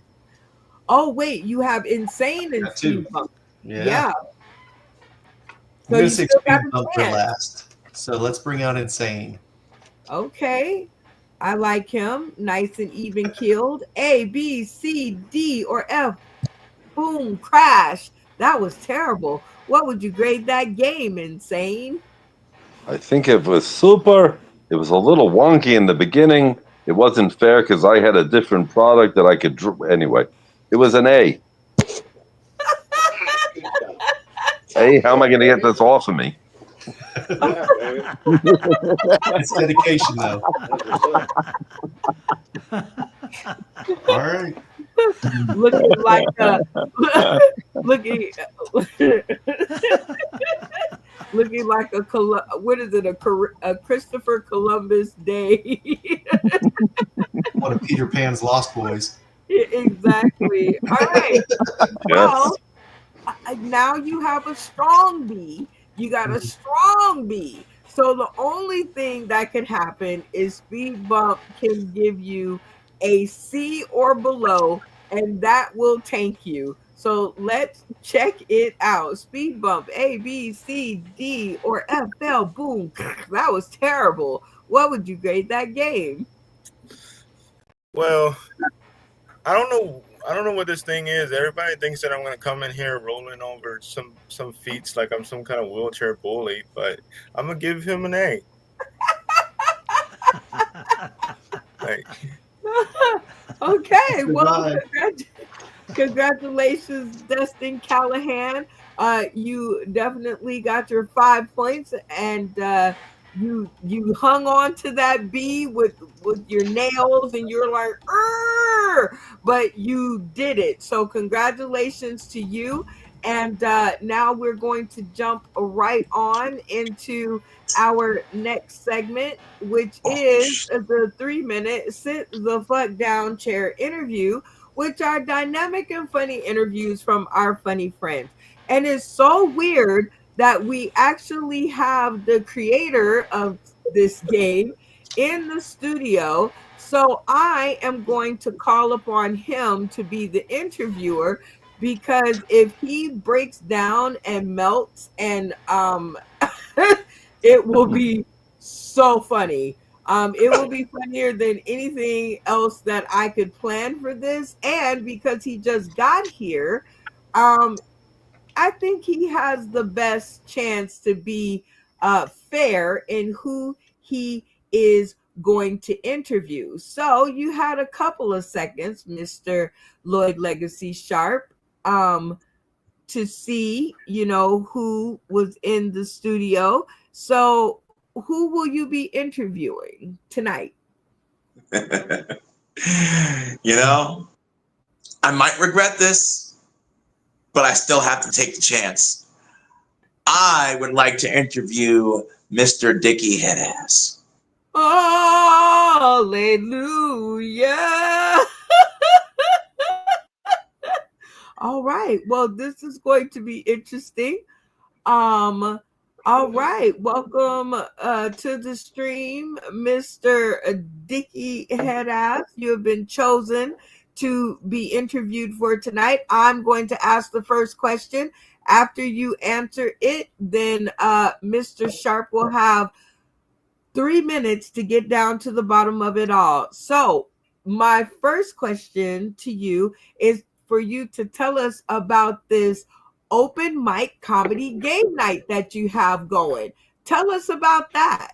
Speaker 2: Oh wait, you have Insane and Speed Bump.
Speaker 3: Yeah.
Speaker 2: So
Speaker 3: I'm
Speaker 2: you
Speaker 3: gonna say
Speaker 2: still
Speaker 3: Speed
Speaker 2: got a
Speaker 3: Bump for
Speaker 2: chance.
Speaker 3: last. So let's bring out Insane.
Speaker 2: Okay. I like him. Nice and even killed. A, B, C, D, or F. Boom, crash. That was terrible. What would you grade that game, Insane?
Speaker 9: I think it was super. It was a little wonky in the beginning. It wasn't fair because I had a different product that I could. Anyway, it was an A. Hey, how am I going to get this off of me?
Speaker 3: It's dedication, though. All right.
Speaker 2: Looking like looking like what is it? A Christopher Columbus Day.
Speaker 3: One of Peter Pan's Lost Boys.
Speaker 2: Exactly. All right. Well, now you have a strong B. You got a strong B. So the only thing that can happen is Speed Bump can give you a C or below, and that will tank you. So let's check it out. Speed Bump, A, B, C, D, or F, L, boom. That was terrible. What would you grade that game?
Speaker 6: Well, I don't know what this thing is. Everybody thinks that I'm gonna come in here rolling over some feats like I'm some kind of wheelchair bully, but I'm gonna give him an A.
Speaker 2: Okay, well, congratulations, Dustin Callahan. You definitely got your 5 points, and you hung on to that B with your nails, and you're like, but you did it. So congratulations to you. And now we're going to jump right on into our next segment, which is the 3-minute sit the fuck down chair interview, which are dynamic and funny interviews from our funny friends. And it's so weird that we actually have the creator of this game in the studio. So I am going to call upon him to be the interviewer, because if he breaks down and melts, and it will be so funny. It will be funnier than anything else that I could plan for this. And because he just got here, I think he has the best chance to be fair in who he is going to interview. So you had a couple of seconds, Mr. Lloyd Legacy Sharp, to see, who was in the studio. So who will you be interviewing tonight?
Speaker 15: I might regret this, but I still have to take the chance. I would like to interview Mr. Dickie Headass.
Speaker 2: Hallelujah. All right. Well, this is going to be interesting. All right. Welcome to the stream, Mr. Dickie Headass. You have been chosen to be interviewed for tonight. I'm going to ask the first question. After you answer it, then Mr. Sharp will have 3 minutes to get down to the bottom of it all. So my first question to you is for you to tell us about this open mic comedy game night that you have going. Tell us about that.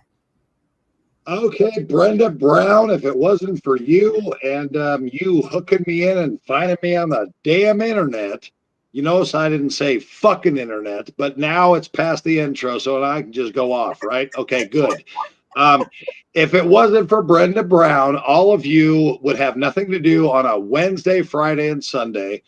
Speaker 17: Okay, Brenda Brown, if it wasn't for you and you hooking me in and finding me on the damn internet, you notice I didn't say fucking internet, but now it's past the intro, so I can just go off, right? Okay, good. If it wasn't for Brenda Brown, all of you would have nothing to do on a Wednesday, Friday, and Sunday.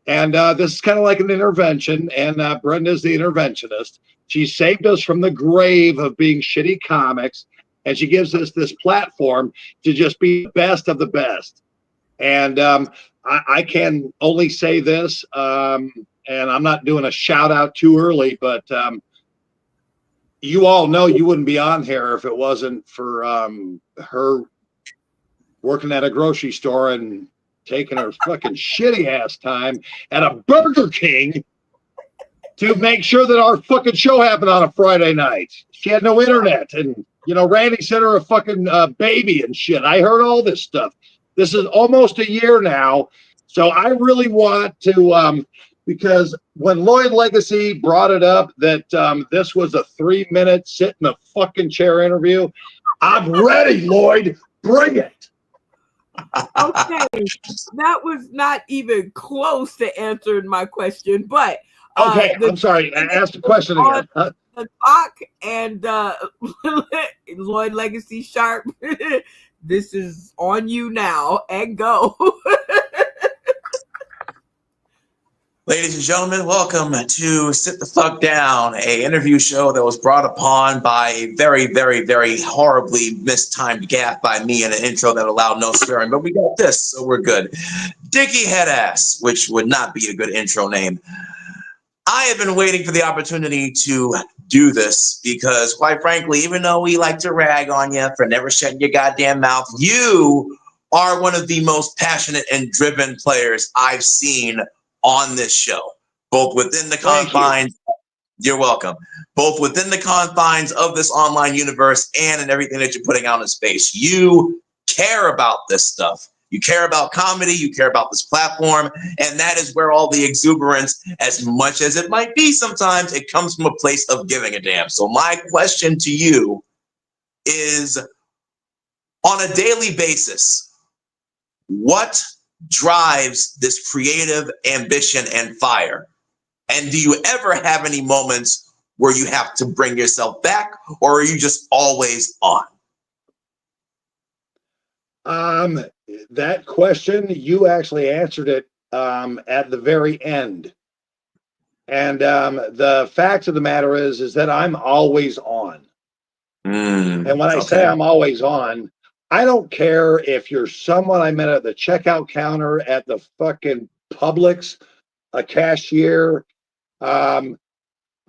Speaker 17: And this is kind of like an intervention, and Brenda's the interventionist. She saved us from the grave of being shitty comics, and she gives us this platform to just be the best of the best. And I can only say this, and I'm not doing a shout out too early, but you all know you wouldn't be on here if it wasn't for her working at a grocery store and taking her fucking shitty ass time at a Burger King to make sure that our fucking show happened on a Friday night. She had no internet, and Randy sent her a fucking baby and shit. I heard all this stuff. This is almost a year now, so I really want to because when Lloyd Legacy brought it up that this was a 3-minute sit in a fucking chair interview, I'm ready, Lloyd. Bring it.
Speaker 2: Okay, that was not even close to answering my question, but
Speaker 17: okay, I'm sorry. Ask the question again.
Speaker 2: The clock and Lloyd Legacy Sharp. This is on you now, and go.
Speaker 15: Ladies and gentlemen, welcome to Sit the Fuck Down, a interview show that was brought upon by a very, very, very horribly mistimed gaffe by me in an intro that allowed no swearing, but we got this, so we're good. Dicky Headass, which would not be a good intro name. I have been waiting for the opportunity to do this because, quite frankly, even though we like to rag on you for never shutting your goddamn mouth, you are one of the most passionate and driven players I've seen on this show, both within the confines. You're welcome. Both within the confines of this online universe and in everything that you're putting out in space. You care about this stuff. You care about comedy. You care about this platform. And that is where all the exuberance, as much as it might be sometimes, it comes from a place of giving a damn. So my question to you is, on a daily basis, what drives this creative ambition and fire? And do you ever have any moments where you have to bring yourself back, or are you just always on?
Speaker 17: That question, you actually answered it at the very end. And the fact of the matter is that I'm always on. And when I say I'm always on, I don't care if you're someone I met at the checkout counter at the fucking Publix, a cashier.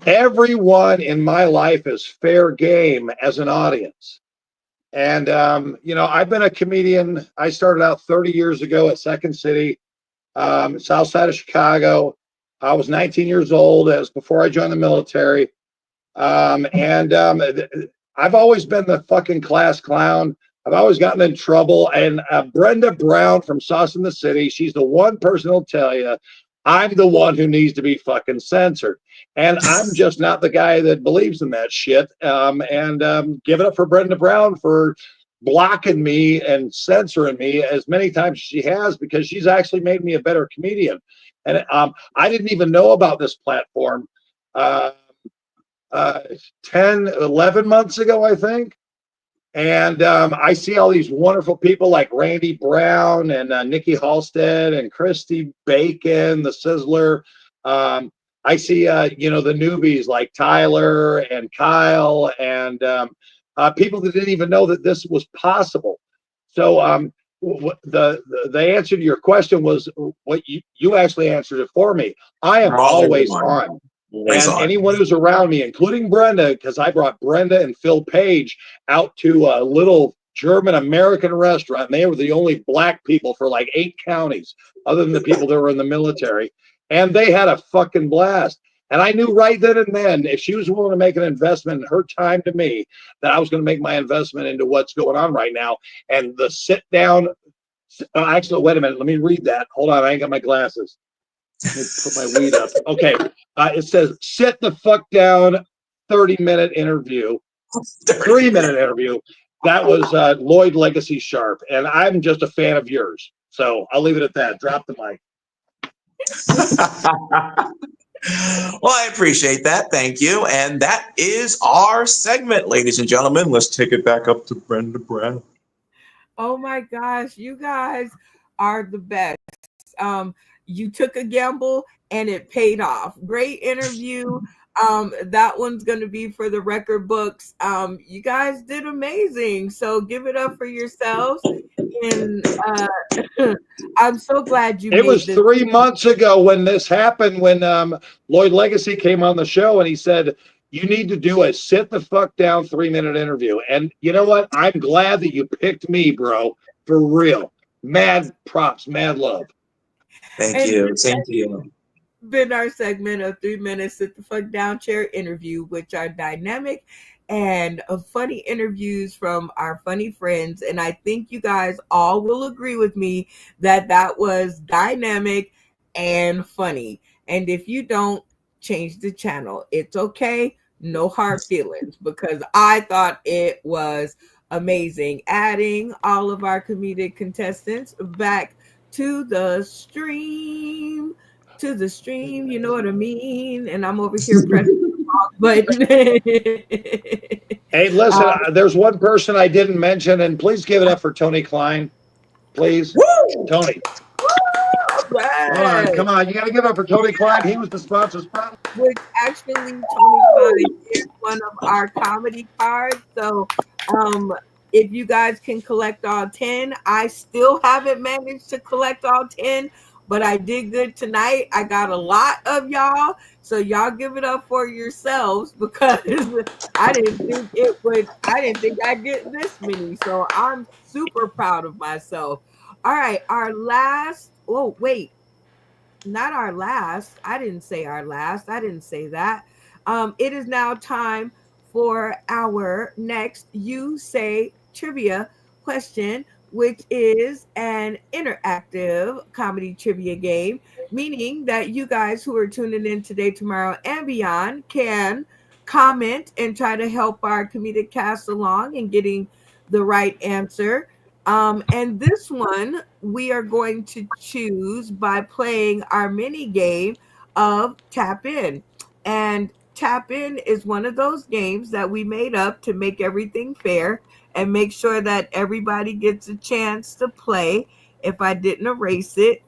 Speaker 17: Everyone in my life is fair game as an audience. And, I've been a comedian. I started out 30 years ago at Second City, south side of Chicago. I was 19 years old. That was before I joined the military. I've always been the fucking class clown. I've always gotten in trouble. And Brenda Brown from Sauce in the City, she's the one person who'll tell you, I'm the one who needs to be fucking censored. And I'm just not the guy that believes in that shit. Give it up for Brenda Brown for blocking me and censoring me as many times as she has, because she's actually made me a better comedian. And I didn't even know about this platform 10, 11 months ago, I think. And I see all these wonderful people like Randy Brown and Nikki Halstead and Christy Bacon, the Sizzler. I see, the newbies like Tyler and Kyle and people that didn't even know that this was possible. So the answer to your question was what you actually answered it for me. I am always on. And anyone who's around me, including Brenda, because I brought Brenda and Phil Page out to a little German-American restaurant, and they were the only black people for like 8 counties, other than the people that were in the military. And they had a fucking blast. And I knew right then and then, if she was willing to make an investment in her time to me, that I was going to make my investment into what's going on right now. And the sit down, actually, wait a minute, let me read that. Hold on, I ain't got my glasses. Let me put my weed up. Okay. It says, sit the fuck down, 30-minute interview, 3-minute interview. That was Lloyd Legacy Sharp. And I'm just a fan of yours. So I'll leave it at that. Drop the mic.
Speaker 15: Well, I appreciate that. Thank you. And that is our segment, ladies and gentlemen. Let's take it back up to Brenda Brown.
Speaker 2: Oh my gosh, you guys are the best. You took a gamble and it paid off. Great interview. That one's going to be for the record books. You guys did amazing. So give it up for yourselves. And I'm so glad you
Speaker 17: It
Speaker 2: made
Speaker 17: was
Speaker 2: this.
Speaker 17: 3 months ago when this happened, when Lloyd Legacy came on the show and he said, you need to do a sit the fuck down 3-minute interview. And you know what? I'm glad that you picked me, bro. For real. Mad props, mad love.
Speaker 15: Thank you. Same to you.
Speaker 2: Been our segment of 3 minutes sit the fuck down chair interview, which are dynamic and funny interviews from our funny friends. And I think you guys all will agree with me that that was dynamic and funny. And if you don't, change the channel. It's okay. No hard feelings, because I thought it was amazing. Adding all of our comedic contestants back to the stream. You know what I mean? And I'm over here pressing the wrong button.
Speaker 17: Hey, listen, there's one person I didn't mention, and please give it up for Tony Klein. Please. Woo! Tony.
Speaker 2: Yes.
Speaker 17: Come on. You got to give it up for Tony Klein. He was the sponsor.
Speaker 2: Which actually, Tony Klein is one of our comedy cards. So if you guys can collect all 10, I still haven't managed to collect all 10, but I did good tonight. I got a lot of y'all. So y'all give it up for yourselves, because I didn't think I'd get this many. So I'm super proud of myself. All right, our last, oh wait, not our last. I didn't say our last. I didn't say that. It is now time for our next You Say Trivia question, which is an interactive comedy trivia game, meaning that you guys who are tuning in today, tomorrow, and beyond can comment and try to help our comedic cast along in getting the right answer. And this one we are going to choose by playing our mini game of Tap In. And Tap In is one of those games that we made up to make everything fair and make sure that everybody gets a chance to play. If I didn't erase it,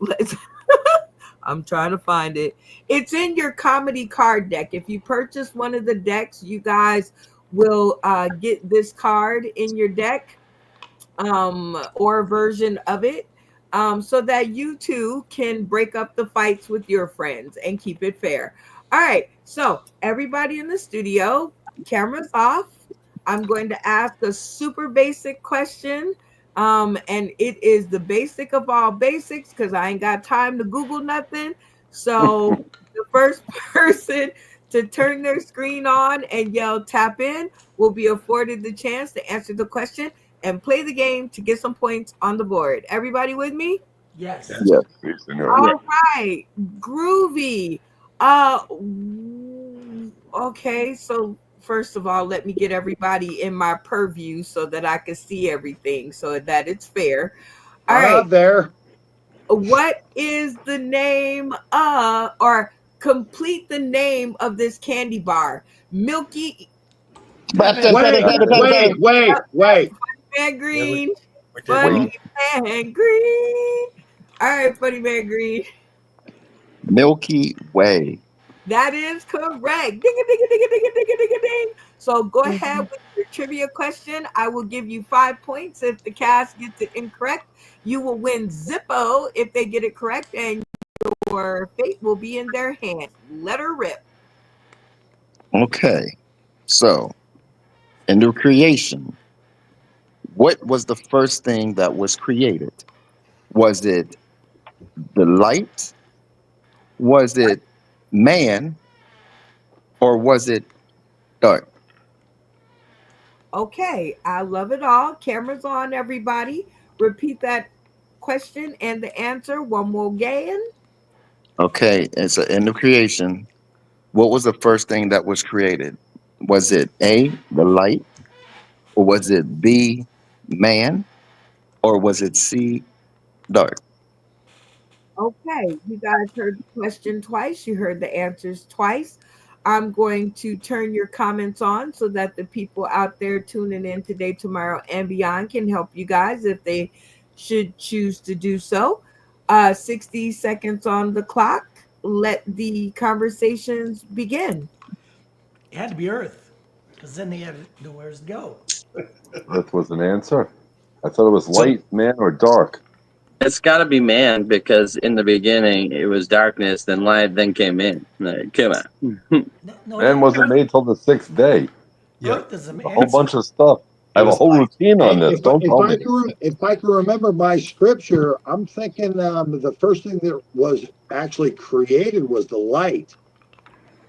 Speaker 2: I'm trying to find it. It's in your comedy card deck. If you purchase one of the decks, you guys will get this card in your deck. Or a version of it, so that you too can break up the fights with your friends and keep it fair. All right, so everybody in the studio, cameras off. I'm going to ask a super basic question, and it is the basic of all basics, because I ain't got time to Google nothing. So the first person to turn their screen on and yell "tap in" will be afforded the chance to answer the question and play the game to get some points on the board. Everybody with me?
Speaker 7: Yes.
Speaker 9: Yes.
Speaker 2: All right. Groovy. Okay, so first of all, let me get everybody in my purview so that I can see everything, so that it's fair. All right.
Speaker 17: There.
Speaker 2: What is the name or complete the name of this candy bar? Milky.
Speaker 17: Wait.
Speaker 2: Man Green. Funny Man Green. All right, Funny Man Green.
Speaker 16: Milky Way.
Speaker 2: That is correct. Ding, ding, ding, ding, ding, ding, ding, ding. So go ahead with your trivia question. I will give you 5 points if the cast gets it incorrect. You will win Zippo if they get it correct, and your fate will be in their hands. Let her rip.
Speaker 16: Okay. So, in the creation, what was the first thing that was created? Was it the light? Was it man? Or was it dark?
Speaker 2: Okay, I love it all. Cameras on, everybody. Repeat that question and the answer one more again.
Speaker 16: Okay, and so in the creation, what was the first thing that was created? Was it A, the light? Or was it B, man? Or was it C, dark?
Speaker 2: Okay, you guys heard the question twice. You heard the answers twice. I'm going to turn your comments on so that the people out there tuning in today, tomorrow, and beyond can help you guys if they should choose to do so. 60 seconds on the clock. Let the conversations begin.
Speaker 7: It had to be Earth, because then they had nowhere to go.
Speaker 9: That was an answer. I thought it was light, man, or dark.
Speaker 10: It's got to be man because in the beginning it was darkness, then light, then came in. Like, come on.
Speaker 9: Man wasn't made till the 6th day.
Speaker 7: Earth is an
Speaker 9: A whole
Speaker 7: answer.
Speaker 9: bunch of stuff. I have a whole routine on this. Don't tell me.
Speaker 17: If I can remember my scripture, I'm thinking the first thing that was actually created was the light.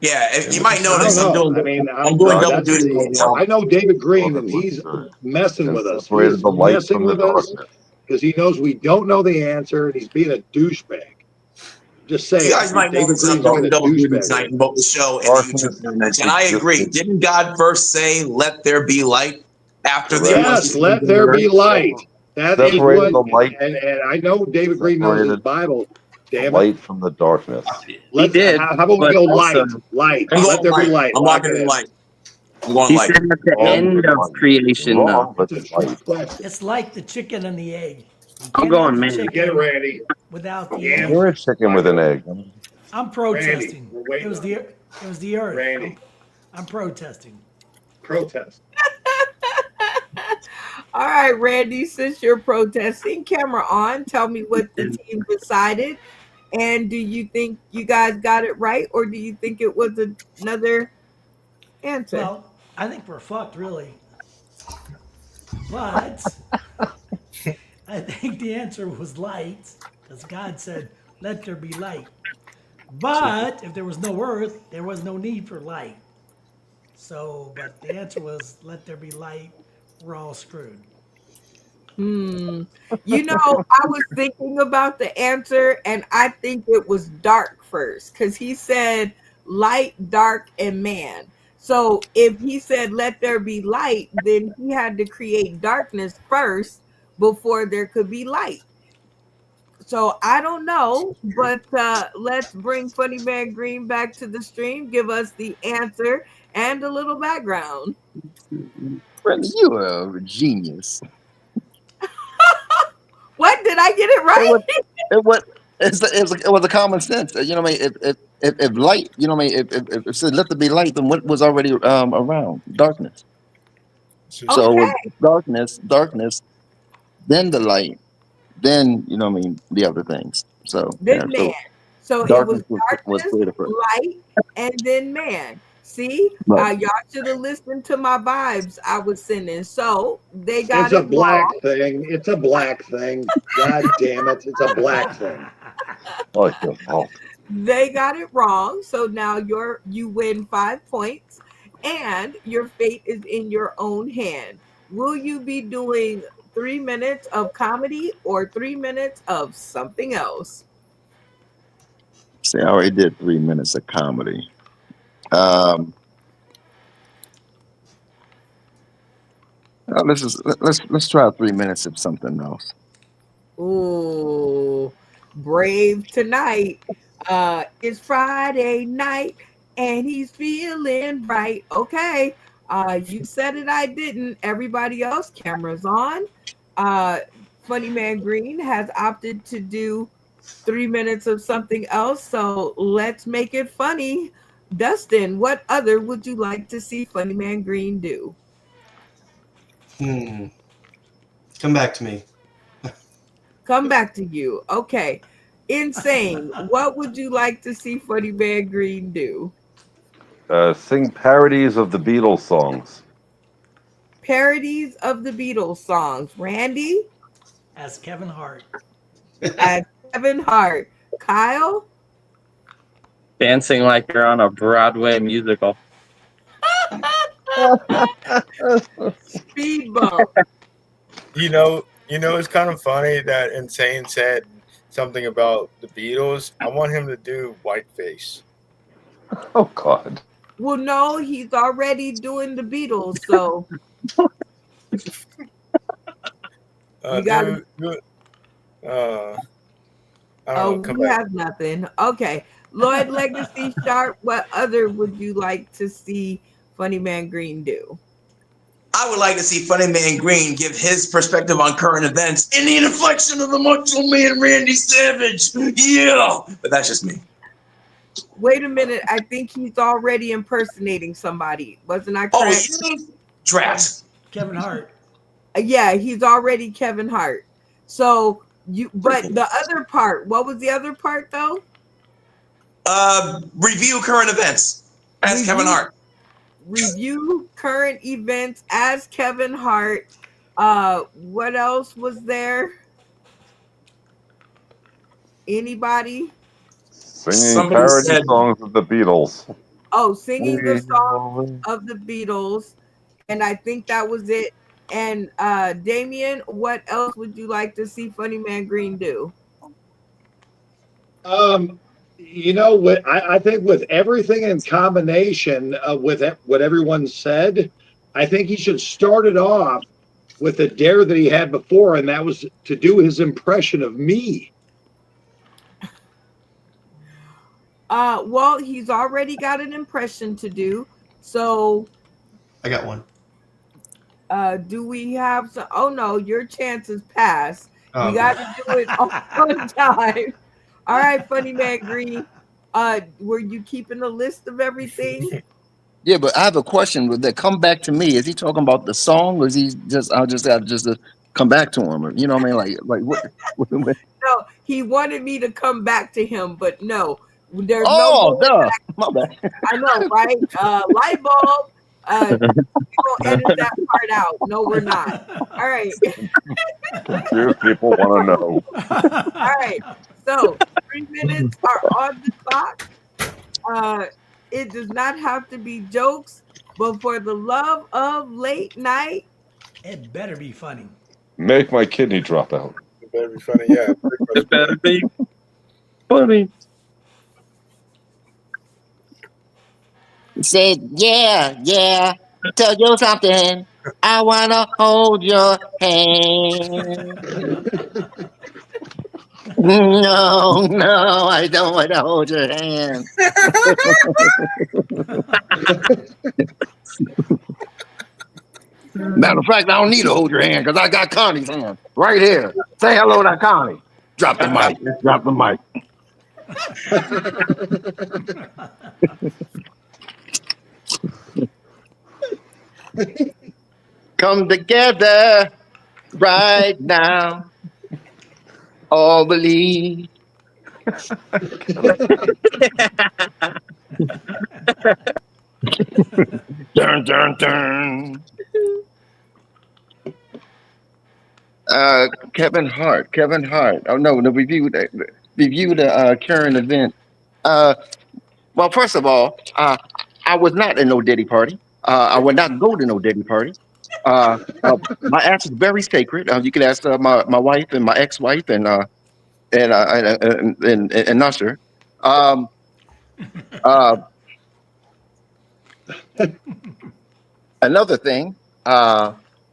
Speaker 15: Yeah, you might notice I'm doing
Speaker 17: I'm
Speaker 15: double duty.
Speaker 17: I know David Green, and he's messing with us.
Speaker 9: Separated
Speaker 17: He's
Speaker 9: the light
Speaker 17: messing
Speaker 9: from the
Speaker 17: with us
Speaker 9: darkness.
Speaker 17: because he knows we don't know the answer, and he's being a douchebag. Just saying.
Speaker 15: You guys might notice I'm doing double duty tonight about the show and the YouTube comments. And I agree. Didn't God first say, "Let there be light"? After the
Speaker 17: Yes, let there be light. That is
Speaker 9: Separated the
Speaker 17: what,
Speaker 9: light.
Speaker 17: and I know David Green knows his
Speaker 9: Separated
Speaker 17: Bible. Damn it.
Speaker 9: Light from the darkness.
Speaker 17: Let's,
Speaker 10: did,
Speaker 17: how about we
Speaker 10: but
Speaker 17: go
Speaker 10: also-
Speaker 17: light?
Speaker 15: I'm
Speaker 17: Let
Speaker 15: going
Speaker 17: there be
Speaker 15: light.
Speaker 17: light.
Speaker 15: I'm
Speaker 17: Lock
Speaker 15: locking
Speaker 17: it
Speaker 15: in
Speaker 17: in.
Speaker 15: light. I'm going
Speaker 10: He
Speaker 15: light.
Speaker 10: said at the end of creation, though.
Speaker 7: It's like the chicken and the egg. You
Speaker 10: I'm
Speaker 7: can't
Speaker 10: going
Speaker 7: have the
Speaker 10: man.
Speaker 7: chicken
Speaker 17: Get it, Randy.
Speaker 7: without the egg.
Speaker 9: You're a chicken with an egg.
Speaker 7: I'm protesting.
Speaker 17: Randy, we're waiting
Speaker 7: It was the Earth.
Speaker 17: Randy.
Speaker 7: I'm protesting.
Speaker 17: Protest.
Speaker 2: All right, Randy, since you're protesting, camera on. Tell me what the team decided. And do you think you guys got it right, or do you think it was another answer?
Speaker 7: Well, I think we're fucked, really. But I think the answer was light, because God said, let there be light. But if there was no earth, there was no need for light. So, but the answer was, let there be light. We're all screwed.
Speaker 2: You know, I was thinking about the answer, and I think it was dark first, because he said light, dark, and man. So if he said let there be light, then he had to create darkness first before there could be light. So I don't know, but let's bring Funny Man Green back to the stream. Give us the answer and a little background.
Speaker 16: Brenda, you are a genius.
Speaker 2: What, did I get it right?
Speaker 16: It was a common sense. You know what I mean? If light, you know what I mean? If it said let there be light, then what was already around? Darkness. So it was darkness, then the light, then you know what I mean, the other things. So
Speaker 2: Then
Speaker 16: yeah,
Speaker 2: man. So it was darkness,
Speaker 16: created first.
Speaker 2: light, and then man. See,
Speaker 16: Right.
Speaker 2: y'all should have listened to my vibes I was sending. So they got
Speaker 17: It's a
Speaker 2: it
Speaker 17: black
Speaker 2: wrong.
Speaker 17: thing. It's a black thing. God damn it. It's a black thing.
Speaker 2: They got it wrong. So now you win 5 points, and your fate is in your own hand. Will you be doing 3 minutes of comedy or 3 minutes of something else?
Speaker 16: See, I already did 3 minutes of comedy. Let's try 3 minutes of something else.
Speaker 2: Ooh, brave tonight. It's Friday night and he's feeling right. Okay. You said it, I didn't. Everybody else, cameras on. Funny Man Green has opted to do 3 minutes of something else. So let's make it funny. Dustin, what other would you like to see Funny Man Green do?
Speaker 3: Come back to me.
Speaker 2: Come back to you. Okay. Insane. What would you like to see Funny Man Green do?
Speaker 9: Sing parodies of the Beatles songs.
Speaker 2: Parodies of the Beatles songs. Randy?
Speaker 7: As Kevin Hart.
Speaker 2: As Kevin Hart. Kyle?
Speaker 10: Dancing like you're on a Broadway musical.
Speaker 2: Speed bump.
Speaker 6: You know, it's kind of funny that Insane said something about the Beatles. I want him to do Whiteface.
Speaker 9: Oh God.
Speaker 2: Well, no, he's already doing the Beatles, so you gotta...
Speaker 6: I don't know. Come
Speaker 2: we
Speaker 6: back.
Speaker 2: have nothing. Okay. Lloyd Legacy Sharp, what other would you like to see Funny Man Green do?
Speaker 15: I would like to see Funny Man Green give his perspective on current events in the inflection of the Macho Man Randy Savage. Yeah, but that's just me.
Speaker 2: Wait a minute. I think he's already impersonating somebody. Wasn't I
Speaker 15: Oh,
Speaker 2: correct?
Speaker 15: Trash.
Speaker 7: Kevin Hart.
Speaker 2: Yeah, he's already Kevin Hart. So but the other part, what was the other part though?
Speaker 15: Review current events as Kevin Hart.
Speaker 2: Review current events as Kevin Hart. What else was there? Anybody?
Speaker 9: Singing parody songs of the Beatles.
Speaker 2: Oh, singing the song of the Beatles. And I think that was it. And Damien, what else would you like to see Funny Man Green do?
Speaker 17: You know what? I think with everything in combination with what everyone said, I think he should start it off with the dare that he had before, and that was to do his impression of me.
Speaker 2: Well, he's already got an impression to do. So
Speaker 3: I got one.
Speaker 2: do we have some? Oh no, your chance is passed.
Speaker 3: Oh.
Speaker 2: You got to do it on time. All right, Funny Man Green. Were you keeping a list of everything?
Speaker 16: Yeah, but I have a question. Would that come back to me? Is he talking about the song, or is he just? I'll just have to come back to him. Or, you know what I mean? Like what?
Speaker 2: No, he wanted me to come back to him, but no, there's
Speaker 16: Oh,
Speaker 2: no.
Speaker 16: duh. My bad.
Speaker 2: I know, right? Light bulb. We're gonna edit that part out. No, we're not. All right.
Speaker 9: Few people want to know.
Speaker 2: All right. So 3 minutes are on the clock. It does not have to be jokes, but for the love of late night,
Speaker 7: It better be funny.
Speaker 9: Make my kidney drop out.
Speaker 6: It better be funny. Yeah.
Speaker 10: It better be funny.
Speaker 16: He said, yeah, tell you something. I want to hold your hand. No, I don't want to hold your hand. Matter of fact, I don't need to hold your hand because I got Connie's hand right here. Say hello to Connie. Drop the mic. Drop the mic. Come together right now. All believe. Dun, dun, dun. Kevin Hart. Oh no, the review the current event. Well, first of all, I was not in no Diddy party. I would not go to no Diddy party. My ass is very sacred. You can ask my wife and my ex-wife and Usher. Another thing,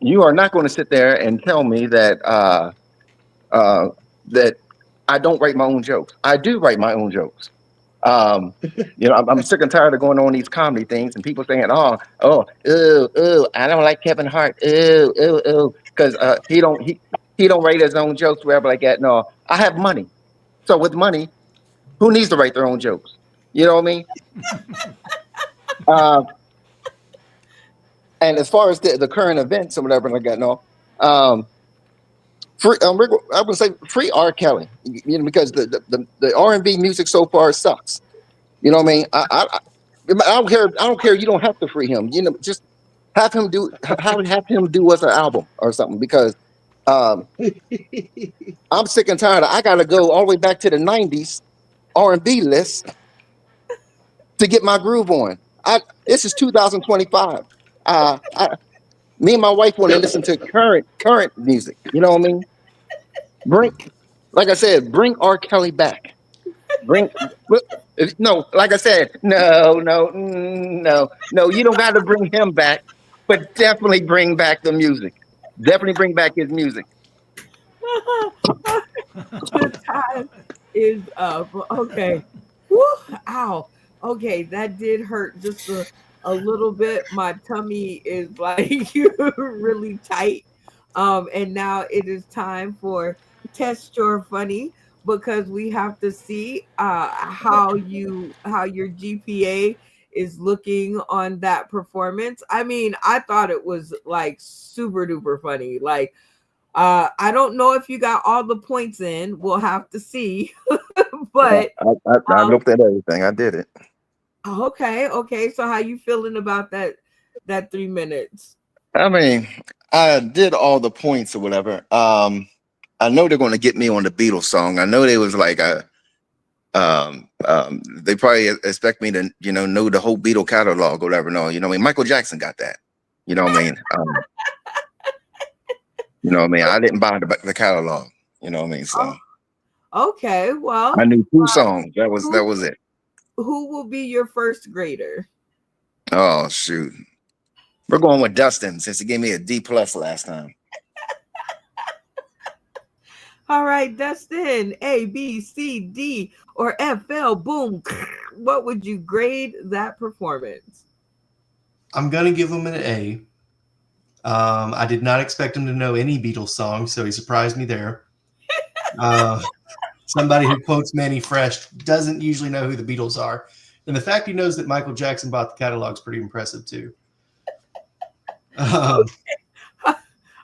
Speaker 16: you are not going to sit there and tell me that that I don't write my own jokes. I do write my own jokes. I'm sick and tired of going on these comedy things and people saying, I don't like Kevin Hart, because he don't write his own jokes, wherever like that. No, I have money, so with money, who needs to write their own jokes? You know what I mean? And as far as the current events or whatever like that, no. I would say free R. Kelly, because the R&B music so far sucks. You know what I mean? I don't care. I don't care. You don't have to free him. Just have him do us an album or something, because I'm sick and tired. I gotta go all the way back to the '90s R&B list to get my groove on. This is 2025. Me and my wife want to listen to current music. You know what I mean? Like I said, bring R. Kelly back. Like I said, no. You don't got to bring him back, but definitely bring back the music. Definitely bring back his music.
Speaker 2: The time is up. Okay. Woo, ow. Okay, that did hurt just a little bit. My tummy is like really tight. And now it is time for Test Your Funny, because we have to see how your GPA is looking on that performance. I mean, I thought it was like super duper funny. Like, I don't know if you got all the points in. We'll have to see. But
Speaker 16: I looked at everything. I did it.
Speaker 2: okay. So how you feeling about that 3 minutes?
Speaker 16: I mean, I did all the points or whatever. I know they're going to get me on the Beatles song. I know they was like they probably expect me to, know the whole Beatle catalog or whatever. No, Michael Jackson got that. You know what I mean? I didn't buy the catalog. You know what I mean? So
Speaker 2: Okay, well,
Speaker 16: I knew 2 songs. That was it.
Speaker 2: who will be your first grader?
Speaker 16: Oh shoot, we're going with Dustin since he gave me a D+ last time.
Speaker 2: All right, Dustin, A, B, C, D, or FL, boom. What would you grade that performance?
Speaker 3: I'm gonna give him an A. I did not expect him to know any Beatles songs, so he surprised me there. Somebody who quotes Manny Fresh doesn't usually know who the Beatles are, and the fact he knows that Michael Jackson bought the catalog is pretty impressive too.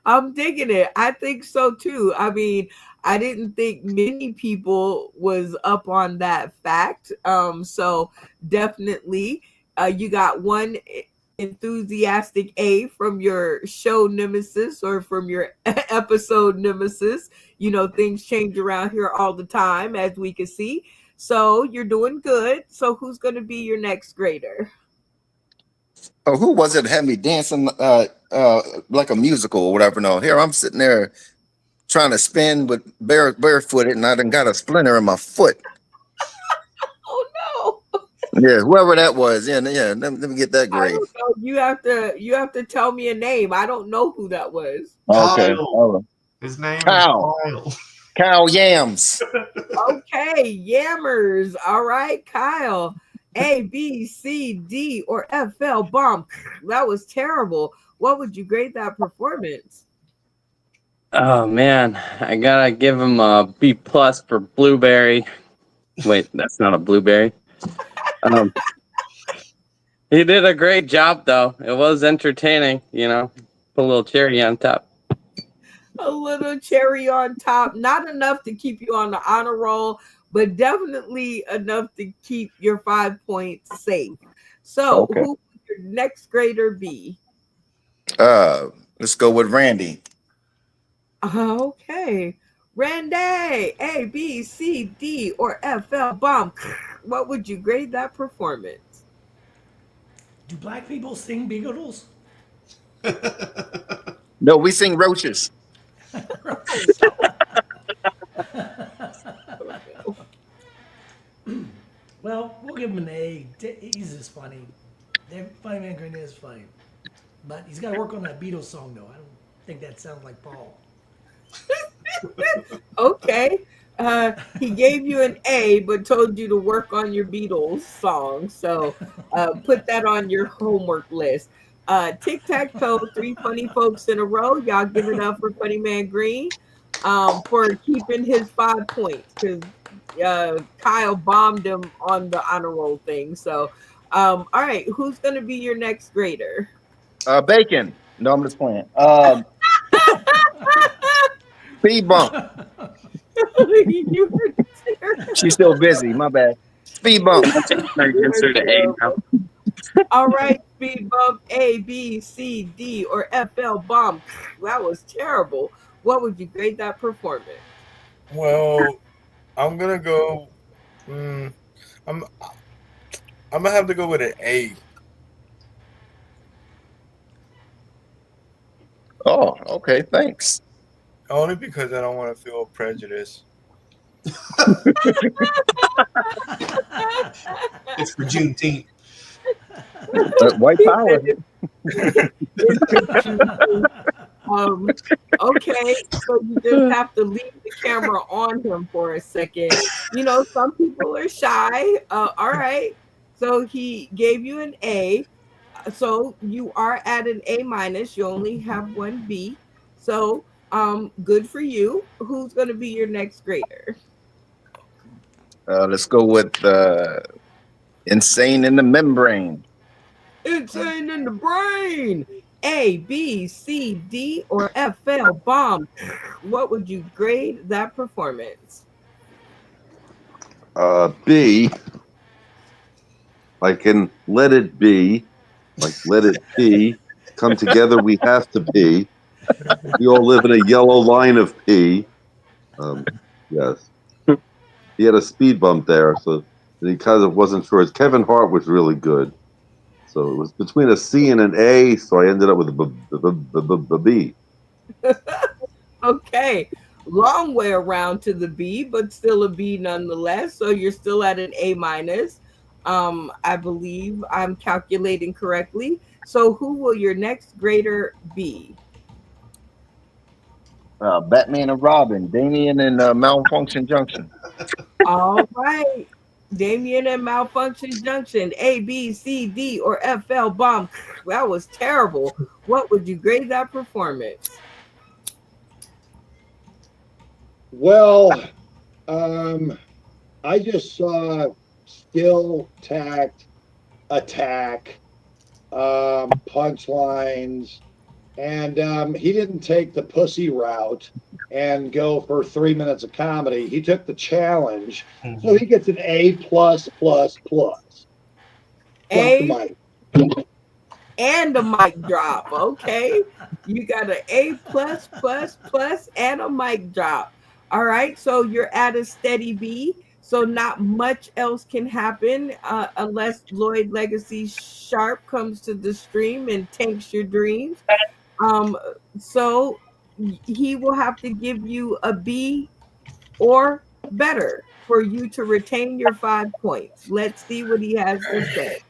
Speaker 2: I'm digging it. I think so too. I mean, I didn't think many people was up on that fact. So definitely, you got one enthusiastic A from your show nemesis or from your episode nemesis. Things change around here all the time, as we can see. So you're doing good. So who's going to be your next grader?
Speaker 16: Oh, who was it that had me dancing like a musical or whatever? No, here I'm sitting there trying to spin with barefooted, and I done got a splinter in my foot.
Speaker 2: Oh no!
Speaker 16: Yeah, whoever that was. Yeah. Let me get that grade.
Speaker 2: I don't know. You have to tell me a name. I don't know who that was.
Speaker 16: Okay.
Speaker 3: His name
Speaker 16: Kyle.
Speaker 3: is
Speaker 16: Kyle Yams.
Speaker 2: Okay, Yammers. All right, Kyle. A, B, C, D, or FL, bomb. That was terrible. What would you grade that performance?
Speaker 10: Oh man, I gotta give him a B+ for Blueberry. Wait, that's not a blueberry. He did a great job though. It was entertaining, put a little cherry on top.
Speaker 2: A little cherry on top. Not enough to keep you on the honor roll, but definitely enough to keep your 5 points safe. So
Speaker 16: Okay.
Speaker 2: who would your next grader be?
Speaker 16: Let's go with Randy.
Speaker 2: Okay. Randy, A, B, C, D, or FL, bomb. What would you grade that performance?
Speaker 7: Do black people sing Beatles?
Speaker 16: No, we sing Roaches.
Speaker 7: Well, we'll give him an A. He's just funny. Funny Man Green is funny. But he's got to work on that Beatles song, though. I don't think that sounds like Paul.
Speaker 2: Okay. He gave you an A, but told you to work on your Beatles song. So put that on your homework list. Tic-tac-toe, 3 funny folks in a row. Y'all give it up for Funny Man Green for keeping his 5 points, because Kyle bombed him on the honor roll thing. So, all right, who's going to be your next grader?
Speaker 16: Bacon. No, I'm just playing. Speed bump. She's still busy. My bad. Speed bump.
Speaker 2: All right, speed bump, A, B, C, D, or FL, bomb. That was terrible. What would you grade that performance?
Speaker 6: Well, I'm gonna go. I'm gonna have to go with an A.
Speaker 16: Oh, okay. Thanks.
Speaker 6: Only because I don't want to feel prejudice.
Speaker 3: It's for Juneteenth.
Speaker 16: White power.
Speaker 2: Okay, so you just have to leave the camera on him for a second. You know, some people are shy. All right. So he gave you an A. So you are at an A minus. You only have one B. So good for you. Who's gonna be your next grader?
Speaker 16: Let's go with Insane in the Membrane.
Speaker 2: Insane in the brain. A, B, C, D, or FL bomb. What would you grade that performance?
Speaker 9: B. Like in Let It Be, like Let It Be. Come together, we have to be. We all live in a yellow line of pee. Yes. He had a speed bump there, so he kind of wasn't sure. Kevin Hart was really good. So it was between a C and an A, so I ended up with a B.
Speaker 2: Okay, long way around to the B, but still a B nonetheless. So you're still at an A minus. I believe I'm calculating correctly. So who will your next grader be?
Speaker 16: Batman and Robin, Damien and Malfunction Junction.
Speaker 2: All right. Damien and Malfunction Junction, A, B, C, D, or FL bomb. That was terrible. What would you grade that performance?
Speaker 17: Well, I just saw skill, tact, attack, punchlines, and he didn't take the pussy route and go for 3 minutes of comedy. He took the challenge, so he gets an A plus plus plus.
Speaker 2: A and a mic drop. Okay, you got an A plus plus plus and a mic drop. All right, so you're at a steady B. So not much else can happen unless Lloyd Legacy Sharp comes to the stream and tanks your dreams. So he will have to give you a B or better for you to retain your 5 points. Let's see what he has to say.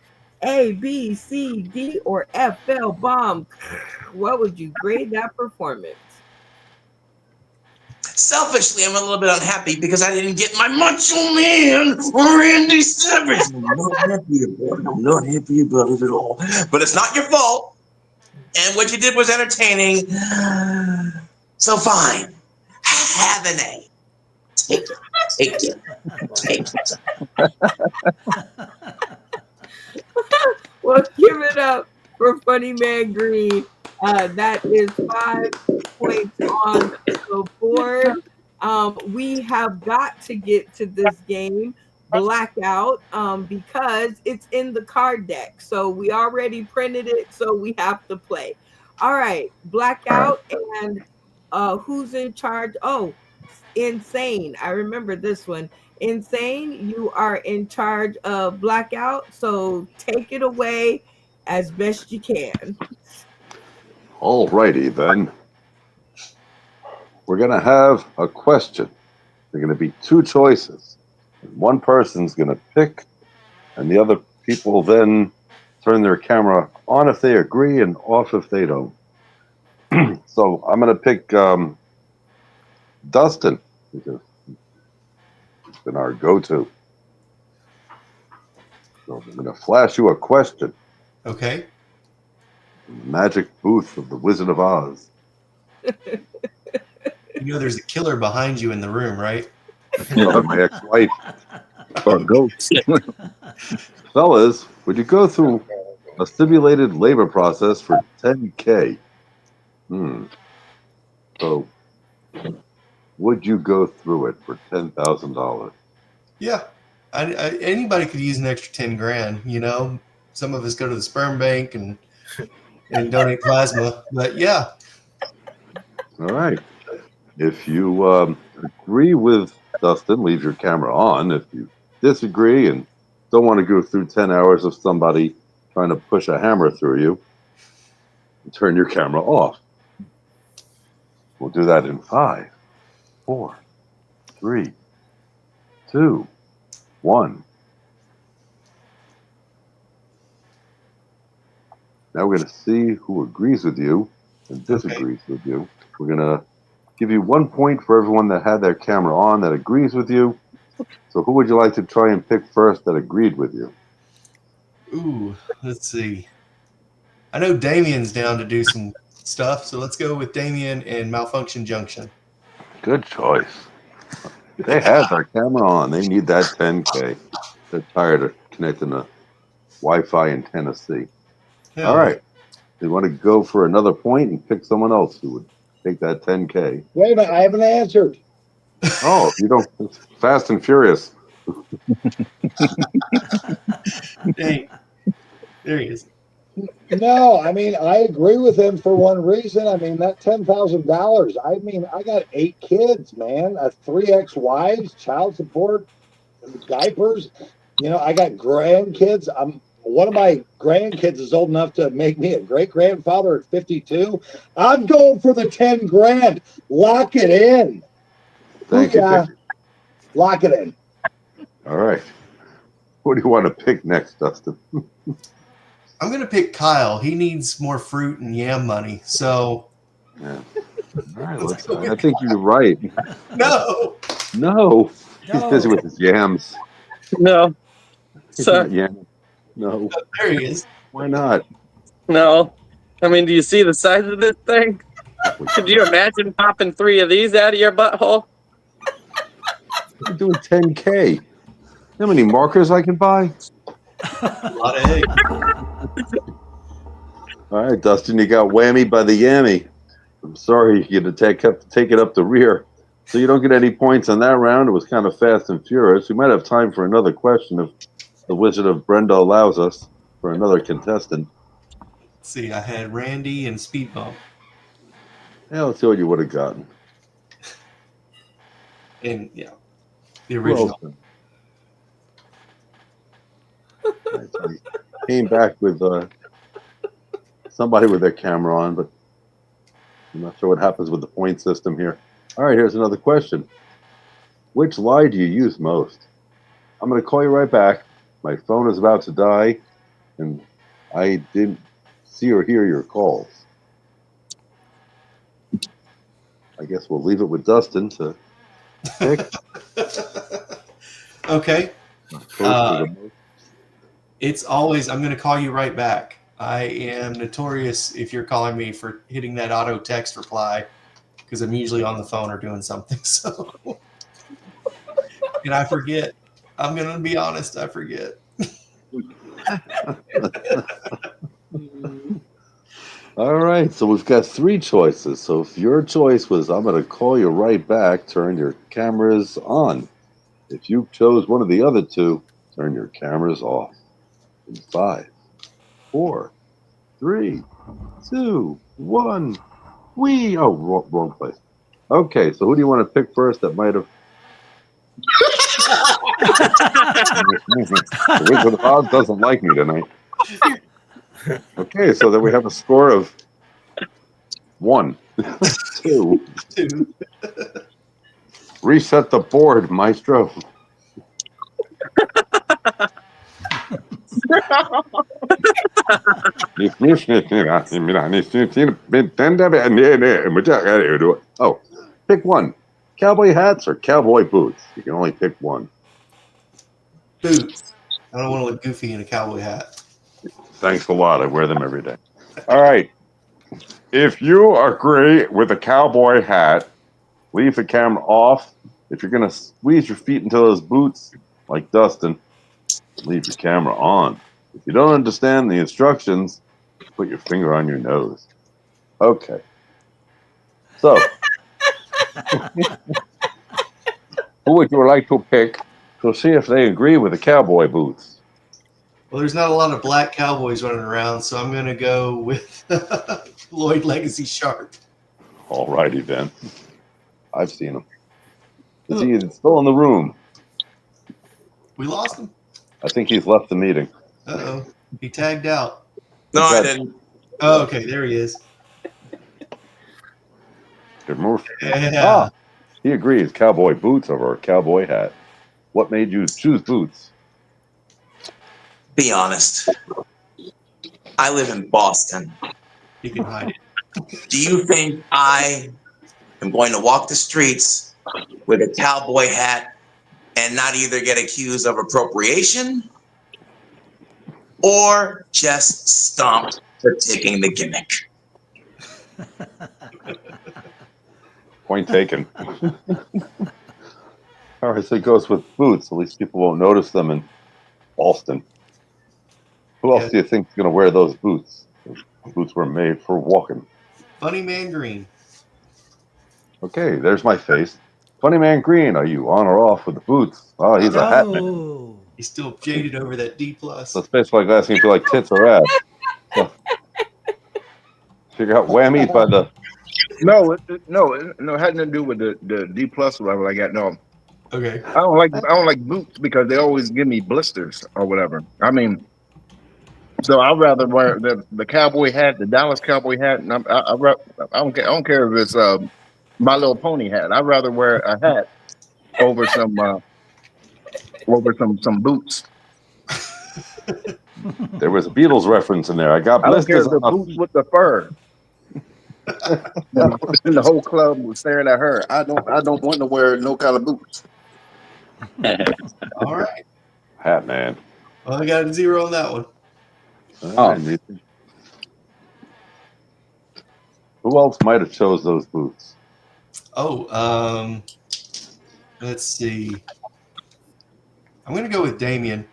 Speaker 2: A, B, C, D, or FL bomb. What would you grade that performance?
Speaker 15: Selfishly, I'm a little bit unhappy because I didn't get my Macho Man or Randy Savage. I'm not happy about it at all. But it's not your fault. And what you did was entertaining. So fine. Have an A. Take it.
Speaker 2: Well, give it up for Funny Man Green. That is 5 points on the board. We have got to get to this game, Blackout, because it's in the card deck. So we already printed it, so we have to play. All right, Blackout, and who's in charge? Oh, Insane. I remember this one. Insane, you are in charge of Blackout, so take it away as best you can.
Speaker 9: All righty then. We're going to have a question. There are going to be 2 choices. One person's going to pick, and the other people then turn their camera on if they agree and off if they don't. So I'm going to pick Dustin, because he's been our go-to. So I'm going to flash you a question.
Speaker 3: Okay.
Speaker 9: From the magic booth of the Wizard of Oz.
Speaker 3: You know there's a killer behind you in the room, right?
Speaker 9: My ex-wife. Or ghosts. Fellas, would you go through a simulated labor process for $10K? So, would you go through it for $10,000?
Speaker 3: Yeah. Anybody could use an extra 10 grand, you know. Some of us go to the sperm bank and donate plasma, but yeah.
Speaker 9: All right. If you agree with Dustin, leave your camera on. If you disagree and don't want to go through 10 hours of somebody trying to push a hammer through you, turn your camera off. We'll do that in 5, 4, 3, 2, 1. Now we're going to see who agrees with you and disagrees with you. We're gonna give you 1 point for everyone that had their camera on that agrees with you. So who would you like to try and pick first that agreed with you?
Speaker 3: Ooh, let's see. I know Damien's down to do some stuff, so let's go with Damien and Malfunction Junction.
Speaker 9: Good choice. They have their camera on. They need that 10K. They're tired of connecting to Wi-Fi in Tennessee.
Speaker 3: Hell
Speaker 9: All right. You want to go for another point and pick someone else who would take that 10K.
Speaker 17: Wait a minute, I haven't answered.
Speaker 9: Oh, you don't. It's Fast and Furious.
Speaker 3: Dang. There he is.
Speaker 17: No, I mean, I agree with him for one reason. I mean, that $10,000, I mean, I got 8 kids, man. 3 ex-wives, child support, diapers. You know, I got grandkids. One of my grandkids is old enough to make me a great-grandfather at 52. I'm going for the 10 grand. Lock it in.
Speaker 9: Thank you.
Speaker 17: Yeah. Lock it in.
Speaker 9: All right. What do you want to pick next, Dustin?
Speaker 3: I'm going to pick Kyle. He needs more fruit and yam money. So,
Speaker 9: yeah. All right, I think you're right.
Speaker 3: No.
Speaker 9: No. He's busy with his yams.
Speaker 10: No.
Speaker 9: He's
Speaker 10: Sir.
Speaker 9: not yamming. No.
Speaker 3: There he is.
Speaker 9: Why not?
Speaker 10: No. I mean, do you see the size of this thing? Could you imagine popping 3 of these out of your butthole?
Speaker 9: I'm doing 10K. How many markers I can buy?
Speaker 3: A lot of eggs.
Speaker 9: All right, Dustin, you got whammy by the yammy. I'm sorry you had to take it up the rear. So you don't get any points on that round. It was kind of fast and furious. We might have time for another question if the Wizard of Brenda allows us for another contestant.
Speaker 3: Let's see, I had Randy and Speed Bump.
Speaker 9: Yeah, let's see what you would have gotten.
Speaker 3: And, yeah, the original.
Speaker 9: Right, so he came back with somebody with their camera on, but I'm not sure what happens with the point system here. All right, here's another question. Which lie do you use most? I'm going to call you right back. My phone is about to die, and I didn't see or hear your calls. I guess we'll leave it with Dustin to pick.
Speaker 3: Okay. It's always, I'm going to call you right back. I am notorious if you're calling me for hitting that auto text reply because I'm usually on the phone or doing something. So, and I forget. I'm going to be honest, I forget.
Speaker 9: All right, so we've got 3 choices. So if your choice was, I'm going to call you right back, turn your cameras on. If you chose one of the other 2, turn your cameras off. In 5, 4, 3, 2, 1. Wrong place. Okay, so who do you want to pick first that might have? The Wizard of Oz doesn't like me tonight. Okay, so then we have a score of 1, 2. Reset the board, Maestro. Oh, pick one. Cowboy hats or cowboy boots? You can only pick one.
Speaker 3: Boots. I don't want to look goofy in a cowboy hat.
Speaker 9: Thanks a lot. I wear them every day. All right. If you agree with a cowboy hat, leave the camera off. If you're going to squeeze your feet into those boots, like Dustin, leave your camera on. If you don't understand the instructions, put your finger on your nose. Okay. So, who would you like to pick to see if they agree with the cowboy boots?
Speaker 3: Well, there's not a lot of black cowboys running around, so I'm going to go with Lloyd Legacy Sharp.
Speaker 9: All righty then. I've seen him. Is he still in the room?
Speaker 3: We lost him?
Speaker 9: I think he's left the meeting.
Speaker 3: Uh-oh. He tagged out.
Speaker 15: No, I didn't.
Speaker 3: Oh, okay. There he is.
Speaker 9: Good move.
Speaker 3: Yeah.
Speaker 9: Ah, he agrees. Cowboy boots over a cowboy hat. What made you choose boots?
Speaker 15: Be honest. I live in Boston.
Speaker 3: You can hide it.
Speaker 15: Do you think I am going to walk the streets with a cowboy hat and not either get accused of appropriation or just stomped for taking the gimmick?
Speaker 9: Point taken. All right, so it goes with boots. At least people won't notice them in Boston. Who else do you think is going to wear those boots? Those boots were made for walking.
Speaker 3: Funny Man Green.
Speaker 9: Okay, there's my face. Funny Man Green, are you on or off with the boots? Oh, he's a hat man.
Speaker 3: He's still jaded over that D+.
Speaker 9: That's basically like asking if you like tits or ass. She got whammied by the...
Speaker 18: No, it had nothing to do with the D plus level I got. No.
Speaker 3: Okay.
Speaker 18: I don't like boots because they always give me blisters or whatever. I mean, so I'd rather wear the cowboy hat, the Dallas cowboy hat, and I don't care if it's My Little Pony hat. I'd rather wear a hat over some boots.
Speaker 9: There was a Beatles reference in there. I got
Speaker 18: I don't care
Speaker 9: blisters
Speaker 18: if the
Speaker 9: on
Speaker 18: boots with the fur. And the whole club was staring at her. I don't want to wear no kind of boots.
Speaker 3: All right.
Speaker 9: hat man.
Speaker 3: Well, I got a 0 on that one.
Speaker 9: Oh. Who else might have chose those boots?
Speaker 3: Oh, let's see. I'm going to go with Damien.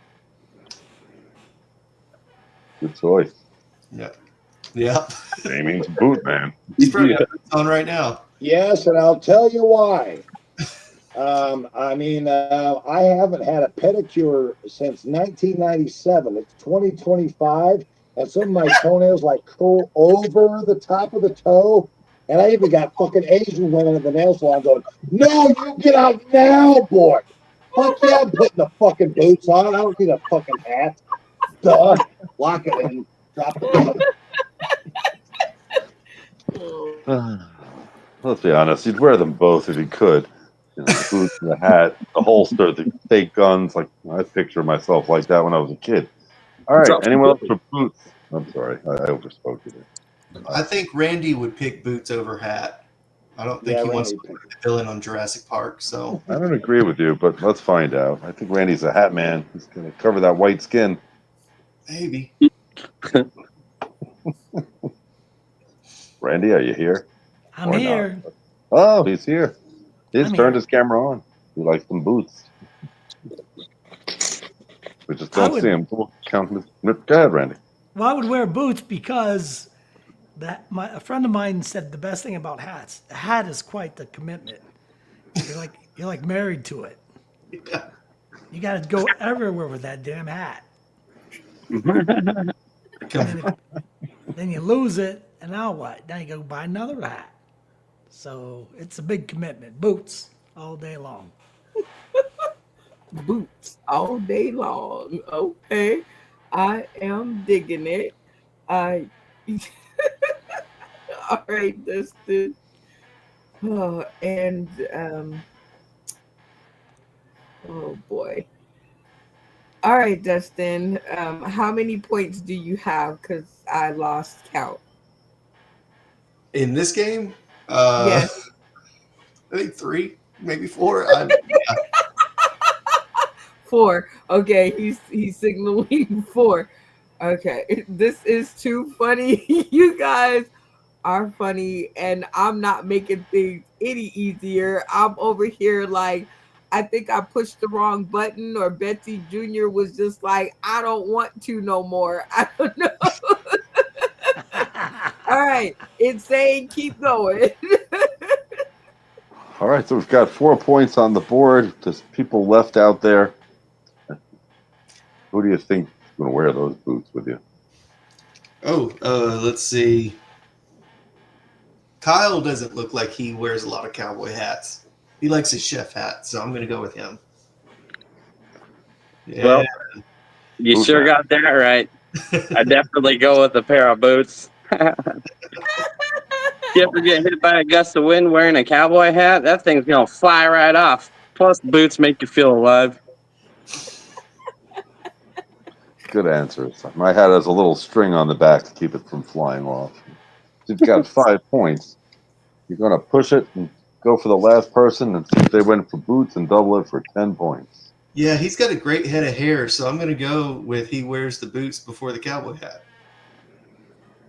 Speaker 9: Good choice.
Speaker 3: Yeah. Yep.
Speaker 9: Damien's a boot man.
Speaker 3: He's probably got boots on right now.
Speaker 17: Yes, and I'll tell you why. I haven't had a pedicure since 1997. It's 2025, and some of my toenails like curl over the top of the toe. And I even got fucking Asian women at the nail salon going, "No, you get out now, boy." Fuck yeah, I'm putting the fucking boots on. I don't need a fucking hat. Duh. Lock it in. Drop it.
Speaker 9: Let's be honest, you'd wear them both if you could. You know, the boots and the hat, the holster, the fake guns. Like I picture myself like that when I was a kid. All right, anyone else for boots? I'm sorry, I overspoke you there.
Speaker 3: I think Randy would pick boots over hat. I don't think he wants to be the villain on Jurassic Park. So
Speaker 9: I don't agree with you, but let's find out. I think Randy's a hat man. He's going to cover that white skin.
Speaker 3: maybe.
Speaker 9: Randy, are you here?
Speaker 7: I'm
Speaker 9: Or not?
Speaker 7: here.
Speaker 9: Oh, he's here. He's
Speaker 7: I'm
Speaker 9: turned
Speaker 7: here.
Speaker 9: his camera on. He likes some boots. We just
Speaker 7: I
Speaker 9: don't
Speaker 7: would-
Speaker 9: see him. We'll count his. Go ahead, Randy.
Speaker 7: Well, I would wear boots because a friend of mine said the best thing about hats. A hat is quite the commitment. You're like married to it. You got to go everywhere with that damn hat. And then you lose it, and now what? Now you go buy another hat. So it's a big commitment. Boots all day long.
Speaker 2: Boots all day long. Okay. I am digging it. All right, Dustin. Oh, oh boy. All right, Dustin. How many points do you have? Because I lost count.
Speaker 3: In this game,
Speaker 2: Yes.
Speaker 3: I think 3, maybe 4.
Speaker 2: 4. Okay, he's signaling 4. Okay, this is too funny. You guys are funny, and I'm not making things any easier. I'm over here like, I think I pushed the wrong button, or Betsy Jr. was just like, I don't want to no more. I don't know. All right, it's saying keep going.
Speaker 9: All right, so we've got 4 points on the board. There's people left out there. Who do you think is going to wear those boots with you?
Speaker 3: Oh, let's see. Kyle doesn't look like he wears a lot of cowboy hats. He likes his chef hat, so I'm going to go with him. Yeah.
Speaker 10: Well, you sure got that right. I definitely go with a pair of boots. You ever get hit by a gust of wind wearing a cowboy hat? That thing's gonna fly right off. Plus, boots make you feel alive.
Speaker 9: Good answers. My hat has a little string on the back to keep it from flying off. you've got 5 points, you're going to push it and go for the last person and see if they went for boots and double it for 10 points.
Speaker 3: Yeah, he's got a great head of hair, so I'm going to go with he wears the boots before the cowboy hat.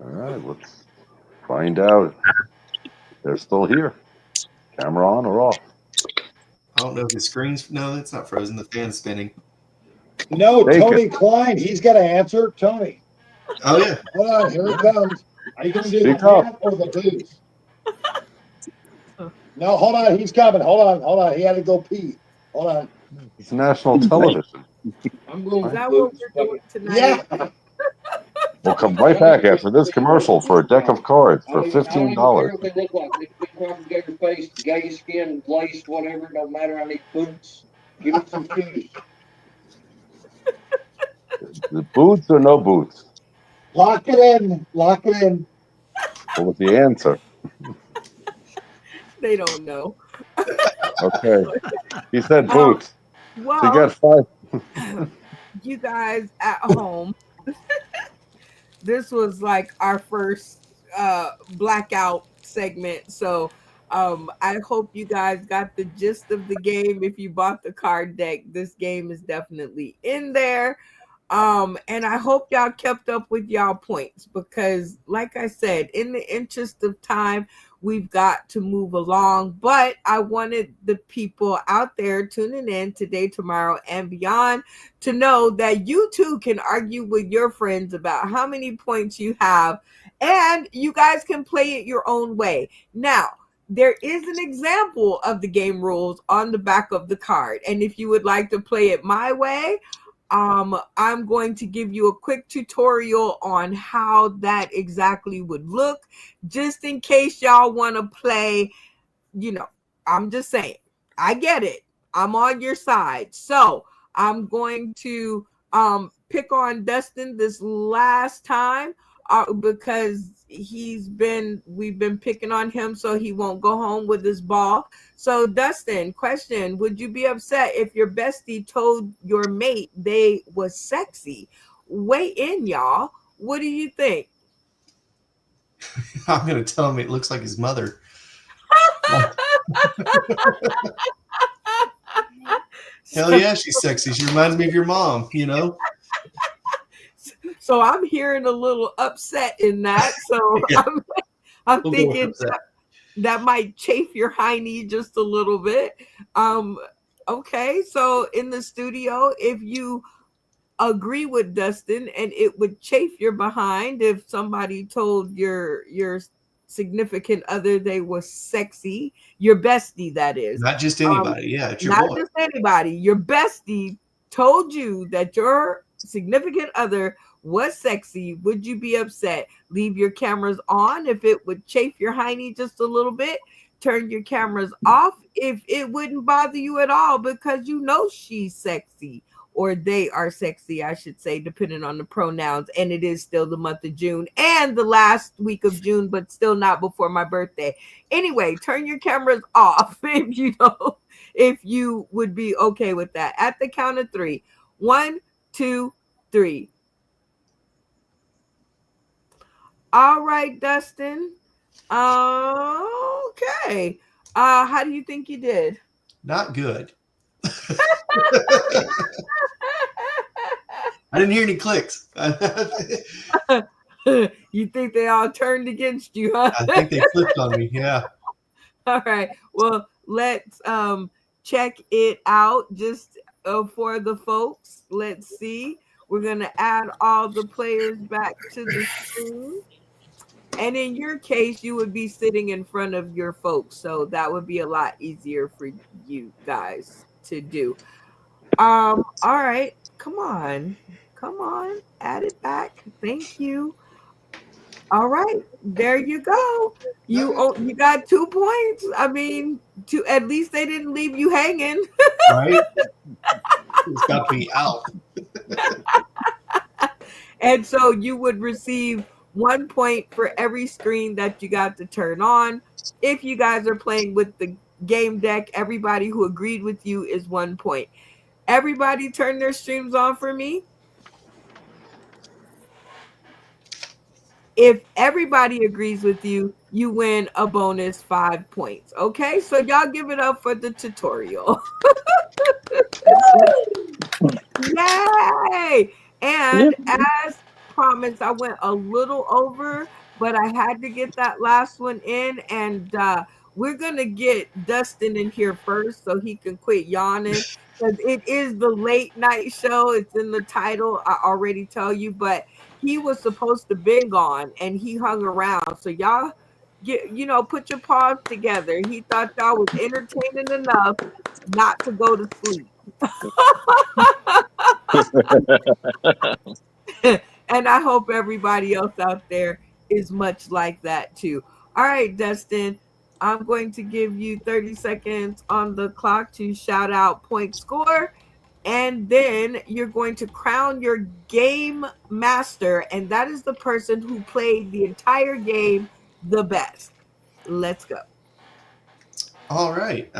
Speaker 9: All right, let's find out. They're still here. Camera on or off?
Speaker 3: I don't know if the screen's... No, it's not frozen. The fan's spinning.
Speaker 17: No,
Speaker 9: Take
Speaker 17: Tony
Speaker 9: it.
Speaker 17: Klein. He's got to answer. Tony.
Speaker 3: Oh, yeah.
Speaker 17: Hold on. Here it comes. Are you going to do
Speaker 9: Speak
Speaker 17: the
Speaker 9: up.
Speaker 17: hat or the boots? No, hold on. He's coming. Hold on. He had to go pee. Hold on.
Speaker 9: It's national television.
Speaker 17: I'm going
Speaker 2: Is
Speaker 17: with
Speaker 2: that what
Speaker 17: boots.
Speaker 2: we're doing tonight?
Speaker 17: Yeah.
Speaker 9: We'll come right back after this commercial for a deck of cards for
Speaker 11: I don't even care
Speaker 9: $15.
Speaker 11: what they look like. They can be propagator face, gay skin, laced, whatever. Don't matter. I need boots. Give me some shoes.
Speaker 9: The boots or no boots?
Speaker 17: Lock it in. Lock it in.
Speaker 9: What was the answer?
Speaker 2: They don't know.
Speaker 9: Okay. He said boots. So you
Speaker 2: Well,
Speaker 9: got 5.
Speaker 2: you guys at home, this was like our first blackout segment. So I hope you guys got the gist of the game. If you bought the card deck, this game is definitely in there. And I hope y'all kept up with y'all points because, like I said, in the interest of time, we've got to move along. But I wanted the people out there tuning in today, tomorrow, and beyond to know that you too can argue with your friends about how many points you have, and you guys can play it your own way. Now, there is an example of the game rules on the back of the card. And if you would like to play it my way, I'm going to give you a quick tutorial on how that exactly would look, just in case y'all want to play. I'm just saying, I get it. I'm on your side. So I'm going to pick on Dustin this last time because we've been picking on him so he won't go home with his ball. So Dustin, question, would you be upset if your bestie told your mate they was sexy? Weigh in, y'all. What do you think?
Speaker 3: I'm going to tell him it looks like his mother. Hell yeah, she's sexy. She reminds me of your mom, you know?
Speaker 2: So I'm hearing a little upset in that. So
Speaker 3: Yeah.
Speaker 2: I'm
Speaker 3: We'll go
Speaker 2: thinking
Speaker 3: with that.
Speaker 2: that might chafe your hiney just a little bit. Okay, so in the studio, if you agree with Dustin and it would chafe your behind if somebody told your significant other they were sexy, your bestie, that is.
Speaker 3: Not just anybody. Yeah, it's your
Speaker 2: Not
Speaker 3: boy.
Speaker 2: just anybody. Your bestie told you that your significant other was sexy. Would you be upset? Leave your cameras on if it would chafe your hiney just a little bit. Turn your cameras off if it wouldn't bother you at all because you know she's sexy, or they are sexy, I should say, depending on the pronouns. And it is still the month of June and the last week of June, but still not before my birthday. Anyway, turn your cameras off if you would be okay with that. At the count of 3. 1, 2, 3. All right, Dustin. Okay. How do you think you did?
Speaker 3: Not good. I didn't hear any clicks.
Speaker 2: You think they all turned against you, huh?
Speaker 3: I think they flipped on me. Yeah.
Speaker 2: All right. Well, let's check it out just for the folks. Let's see. We're going to add all the players back to the screen. And in your case, you would be sitting in front of your folks. So that would be a lot easier for you guys to do. All right. Come on. Add it back. Thank you. All right. There you go. You got 2 points. I mean, at least they didn't leave you hanging.
Speaker 3: Right? It's got to be out.
Speaker 2: And so you would receive 1 point for every screen that you got to turn on. If you guys are playing with the game deck, everybody who agreed with you is 1 point. Everybody turn their streams on for me. If everybody agrees with you, you win a bonus 5 points. Okay, so y'all give it up for the tutorial. Yay! And as promised, I went a little over, but I had to get that last one in. And we're going to get Dustin in here first so he can quit yawning. Because it is the late night show. It's in the title, I already tell you. But he was supposed to be gone, and he hung around. So y'all, put your paws together. He thought y'all was entertaining enough not to go to sleep. And I hope everybody else out there is much like that too. All right, Dustin, I'm going to give you 30 seconds on the clock to shout out point score, and then you're going to crown your game master, and that is the person who played the entire game the best. Let's go.
Speaker 3: All right.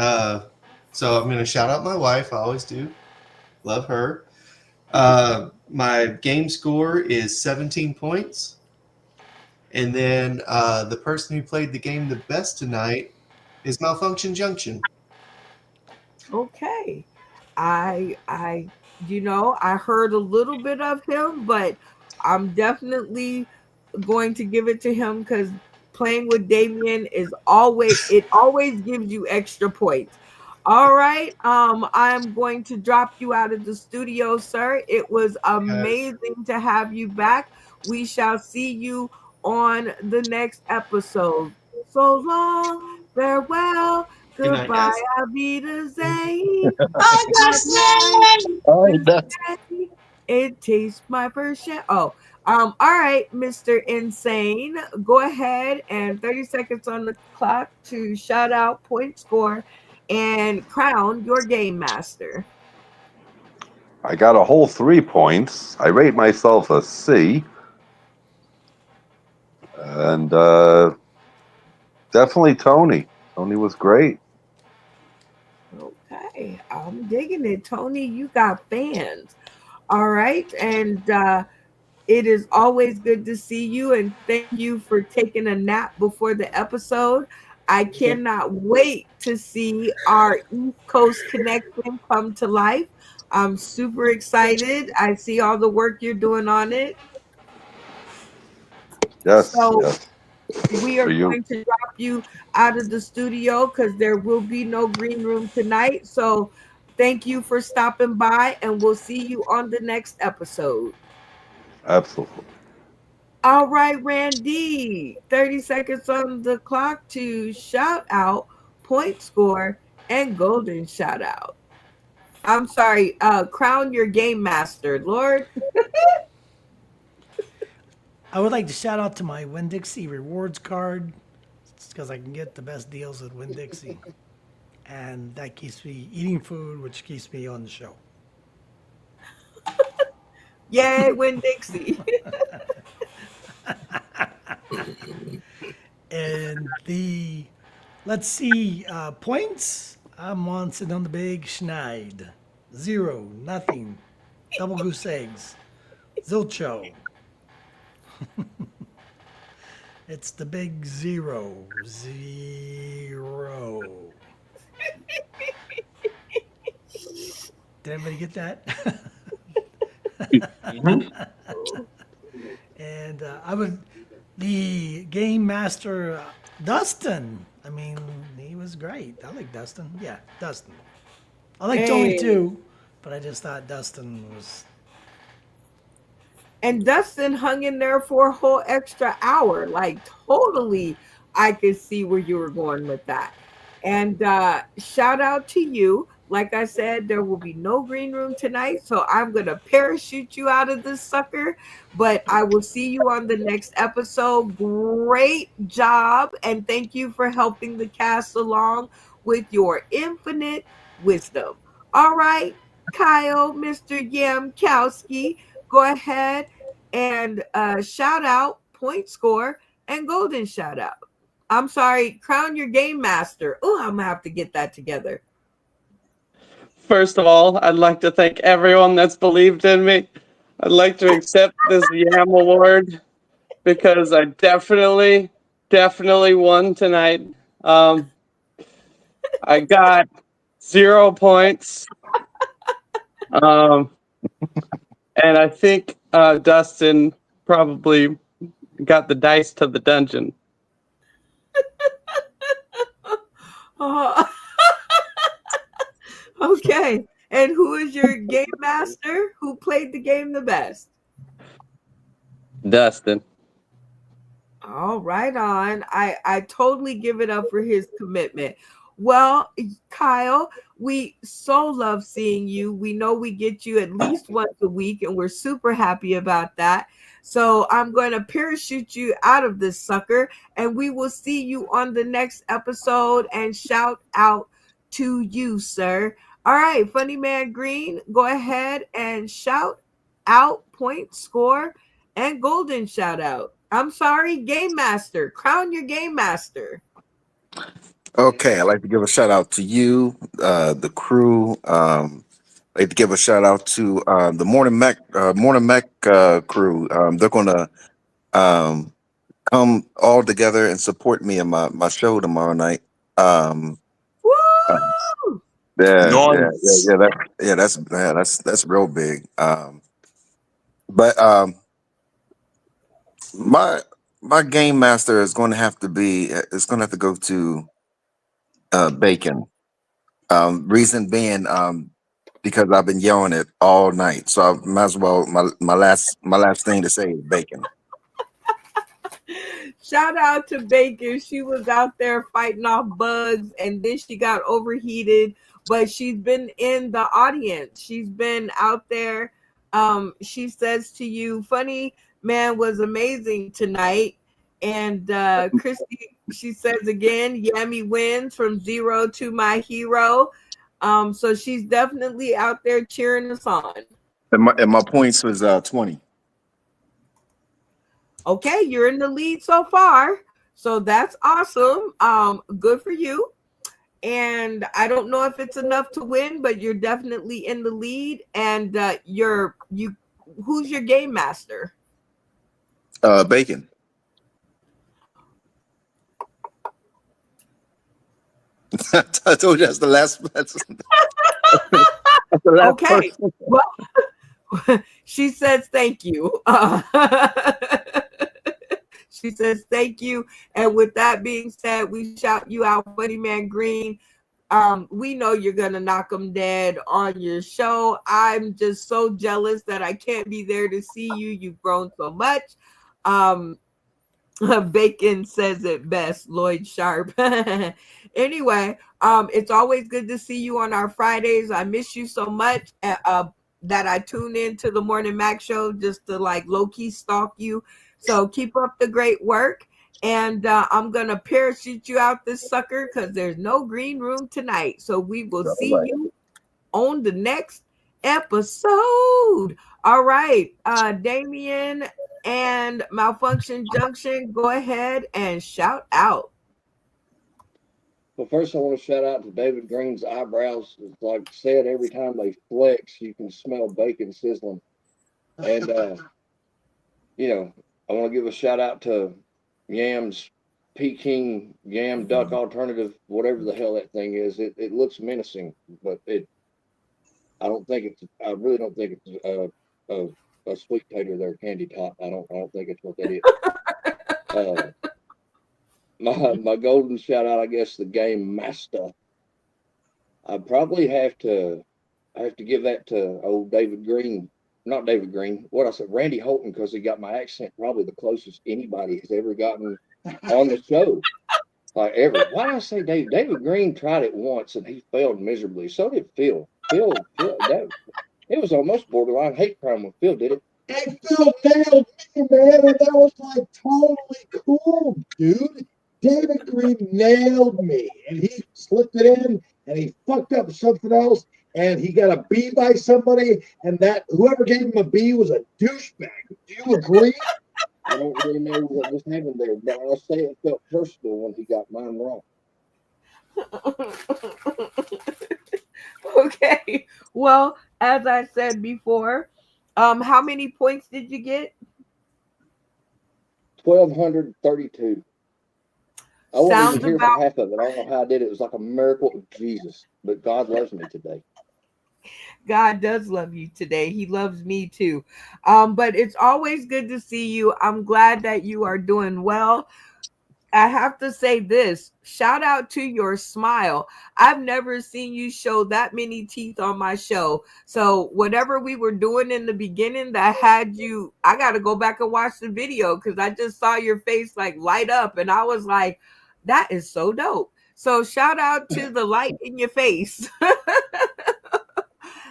Speaker 3: So I'm going to shout out my wife. I always do. Love her. My game score is 17 points. And then the person who played the game the best tonight is Malfunction Junction.
Speaker 2: Okay. I heard a little bit of him, but I'm definitely going to give it to him because playing with Damien always gives you extra points. All right. I'm going to drop you out of the studio, sir. It was amazing to have you back. We shall see you on the next episode. So long, farewell,
Speaker 3: Good night,
Speaker 2: goodbye,
Speaker 3: guys.
Speaker 2: Auf Wiedersehen.
Speaker 9: All right,
Speaker 2: It tastes my first share. Oh, all right, Mr. Insane. Go ahead and 30 seconds on the clock to shout out, point score, and crown your game master.
Speaker 9: I got a whole 3 points. I rate myself a C. And definitely Tony. Tony was great.
Speaker 2: Okay, I'm digging it. Tony, you got fans. All right, and it is always good to see you, and thank you for taking a nap before the episode. I cannot wait to see our East Coast connection come to life. I'm super excited. I see all the work you're doing on it.
Speaker 9: Yes,
Speaker 2: So
Speaker 9: yes.
Speaker 2: we are
Speaker 9: For you.
Speaker 2: going to drop you out of the studio because there will be no green room tonight. So thank you for stopping by, and we'll see you on the next episode.
Speaker 9: Absolutely.
Speaker 2: All right, Randy, 30 seconds on the clock to shout out, point score, and golden shout out. I'm sorry, crown your game master, Lord.
Speaker 7: I would like to shout out to my Winn-Dixie rewards card. It's because I can get the best deals at Winn-Dixie. And that keeps me eating food, which keeps me on the show.
Speaker 2: Yay, Winn-Dixie.
Speaker 7: And let's see, points. I'm on sitting on the big schneid. 0, nothing. Double goose eggs. Zilcho. It's the big 0. 0. Did everybody get that? And the game master, Dustin. I mean, he was great. I like Dustin. Yeah, Dustin. I like Tony too, but I just thought Dustin was.
Speaker 2: And Dustin hung in there for a whole extra hour. Like, totally, I could see where you were going with that. And shout out to you. Like I said, there will be no green room tonight, so I'm going to parachute you out of this sucker. But I will see you on the next episode. Great job, and thank you for helping the cast along with your infinite wisdom. All right, Kyle, Mr. Yamkowski, go ahead and shout out, point score, and golden shout out. I'm sorry, crown your game master. Oh, I'm going to have to get that together.
Speaker 10: First of all, I'd like to thank everyone that's believed in me. I'd like to accept this Yam Award. because I definitely won tonight. I got 0 points. And I think Dustin probably got the dice to the dungeon.
Speaker 2: Okay. And who is your game master? Who played the game the best?
Speaker 10: Dustin.
Speaker 2: All right on. I totally give it up for his commitment. Well, Kyle, we so love seeing you. We know we get you at least once a week, and we're super happy about that. So I'm going to parachute you out of this sucker, and we will see you on the next episode. And shout out to you, sir. All right, Funny Man Green, go ahead and shout out, point, score, and golden shout out. I'm sorry, Game Master. Crown your Game Master.
Speaker 16: Okay, I'd like to give a shout out to you, the crew. I'd like to give a shout out to the Morning Mac crew. They're gonna come all together and support me in my show tomorrow night.
Speaker 2: Woo!
Speaker 16: That's real big. But my game master is going to have to go to Bacon. Reason being, because I've been yelling it all night, so I might as well. My last thing to say is Bacon.
Speaker 2: Shout out to Bacon. She was out there fighting off bugs, and then she got overheated, but she's been in the audience. She's been out there. She says to you, Funny Man was amazing tonight. And Christy, she says again, Yami wins from 0 to my hero. So she's definitely out there cheering us on.
Speaker 16: And my points was 20.
Speaker 2: Okay, you're in the lead so far. So that's awesome. Good for you. And I don't know if it's enough to win, but you're definitely in the lead. And who's your game master?
Speaker 16: Bacon. I told you that's the last. That's the last
Speaker 2: Okay.
Speaker 16: person.
Speaker 2: Well, she says thank you. She says thank you. And with that being said, we shout you out, Funny Man Green. We know you're going to knock them dead on your show. I'm just so jealous that I can't be there to see you. You've grown so much. Bacon says it best, Lloyd Sharp. Anyway, it's always good to see you on our Fridays. I miss you so much that I tune into the Morning Mac show just to like low-key stalk you. So keep up the great work. And I'm going to parachute you out this sucker because there's no green room tonight. So we will see you on the next episode. All right, Damien and Malfunction Junction, go ahead and shout out.
Speaker 11: Well, first I want to shout out to David Green's eyebrows. It's like I said, every time they flex, you can smell bacon sizzling. And, I want to give a shout out to Yam's Peking Yam Duck Alternative, whatever the hell that thing is. It looks menacing, but I really don't think it's a sweet potato there, candy top. I don't think it's what that is. My golden shout out, I guess, the game master. I probably have to give that to old David Green. Not David Green. What I said, Randy Holton, because he got my accent probably the closest anybody has ever gotten on the show. Like ever. Why did I say David? David Green tried it once and he failed miserably. So did Phil. Phil, it was almost borderline hate crime when Phil did it.
Speaker 17: And Phil nailed me, man, and that was like totally cool, dude. David Green nailed me, and he slipped it in, and he fucked up something else, and he got a B by somebody, and that whoever gave him a B was a douchebag. Do you agree?
Speaker 11: I don't really know what was happening there, but I'll say it felt personal when he got mine wrong.
Speaker 2: Okay. Well, as I said before, how many points did you get?
Speaker 19: 1,232. I wasn't
Speaker 2: Sounds
Speaker 19: even here
Speaker 2: about
Speaker 19: for half of it. I don't know how I did it. It was like a miracle of Jesus. But God loves me today.
Speaker 2: God does love you today. He loves me too. But it's always good to see you. I'm glad that you are doing well. I have to say this, shout out to your smile. I've never seen you show that many teeth on my show. So whatever we were doing in the beginning that had you, I got to go back and watch the video because I just saw your face like light up and I was like, that is so dope. So shout out to the light in your face.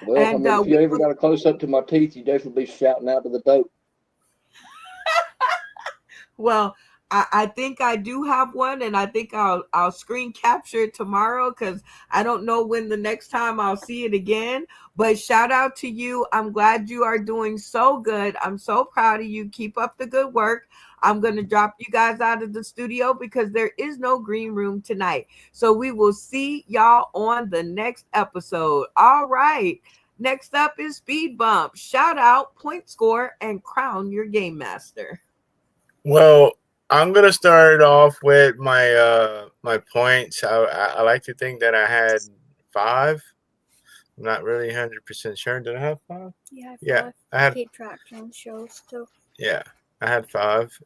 Speaker 19: Well,
Speaker 2: And
Speaker 19: if you ever got a close up to my teeth, you definitely be shouting out to the dope.
Speaker 2: Well, I think I do have one, and I think I'll screen capture it tomorrow because I don't know when the next time I'll see it again. But shout out to you. I'm glad you are doing so good. I'm so proud of you. Keep up the good work. I'm going to drop you guys out of the studio because there is no green room tonight. So we will see y'all on the next episode. All right. Next up is Speed Bump. Shout out, point score, and crown your game master.
Speaker 6: Well, I'm gonna start off with my my points. I like to think that I had 5. I'm not really 100% sure. Did I have 5?
Speaker 14: Yeah,
Speaker 6: I had.
Speaker 14: keep track on shows too.
Speaker 6: Yeah, I had 5.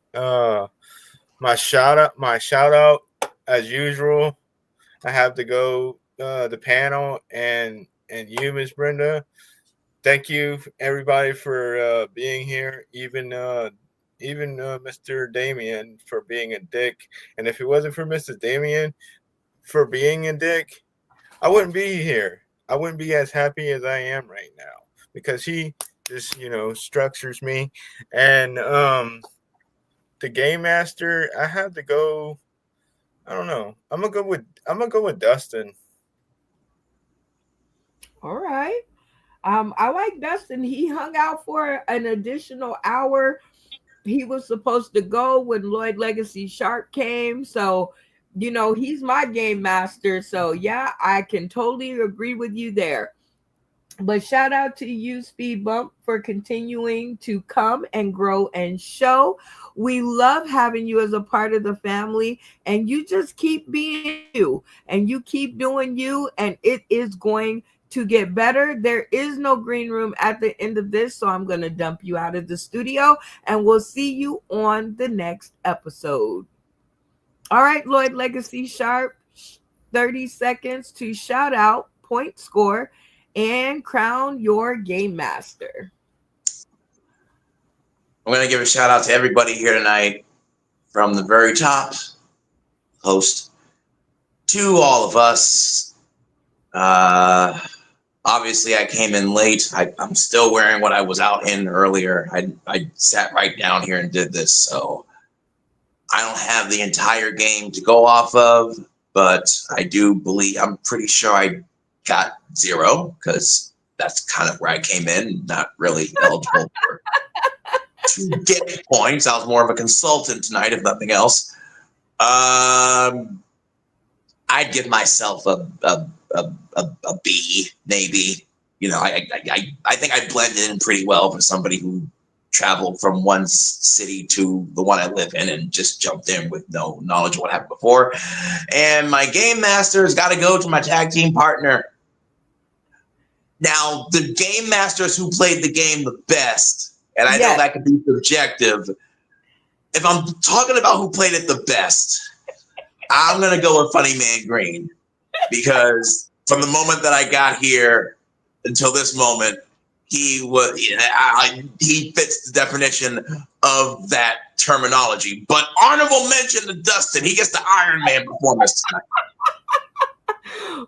Speaker 6: My shout out, as usual. I have to go the panel and you, Miss Brenda. Thank you everybody for being here. Even Mr. Damien for being a dick. And if it wasn't for Mr. Damien for being a dick, I wouldn't be here. I wouldn't be as happy as I am right now because he just, structures me. And the game master, I have to go. I don't know. I'm gonna go with Dustin.
Speaker 2: All right. I like Dustin. He hung out for an additional hour. He was supposed to go when Lloyd Legacy Sharp came. So, he's my game master. So, yeah, I can totally agree with you there. But shout out to you, Speed Bump, for continuing to come and grow and show. We love having you as a part of the family, and you just keep being you, and you keep doing you, and it is going to get better. There is no green room at the end of this, so I'm going to dump you out of the studio, and we'll see you on the next episode. All right, Lloyd Legacy Sharp, 30 seconds to shout out, point score, and crown your game master.
Speaker 15: I'm going to give a shout out to everybody here tonight, from the very top host to all of us. Obviously, I came in late. I'm still wearing what I was out in earlier. I sat right down here and did this, so I don't have the entire game to go off of, but I'm pretty sure I got 0 because that's kind of where I came in, not really eligible to get points. I was more of a consultant tonight, if nothing else. I'd give myself a B, maybe. I think I blended in pretty well for somebody who traveled from one city to the one I live in and just jumped in with no knowledge of what happened before. And my game master's got to go to my tag team partner. Now, the game masters who played the game the best, and I know that can be subjective. If I'm talking about who played it the best, I'm going to go with Funny Man Green, because from the moment that I got here until this moment, he fits the definition of that terminology. But honorable mention to Dustin. He gets the Iron Man performance tonight.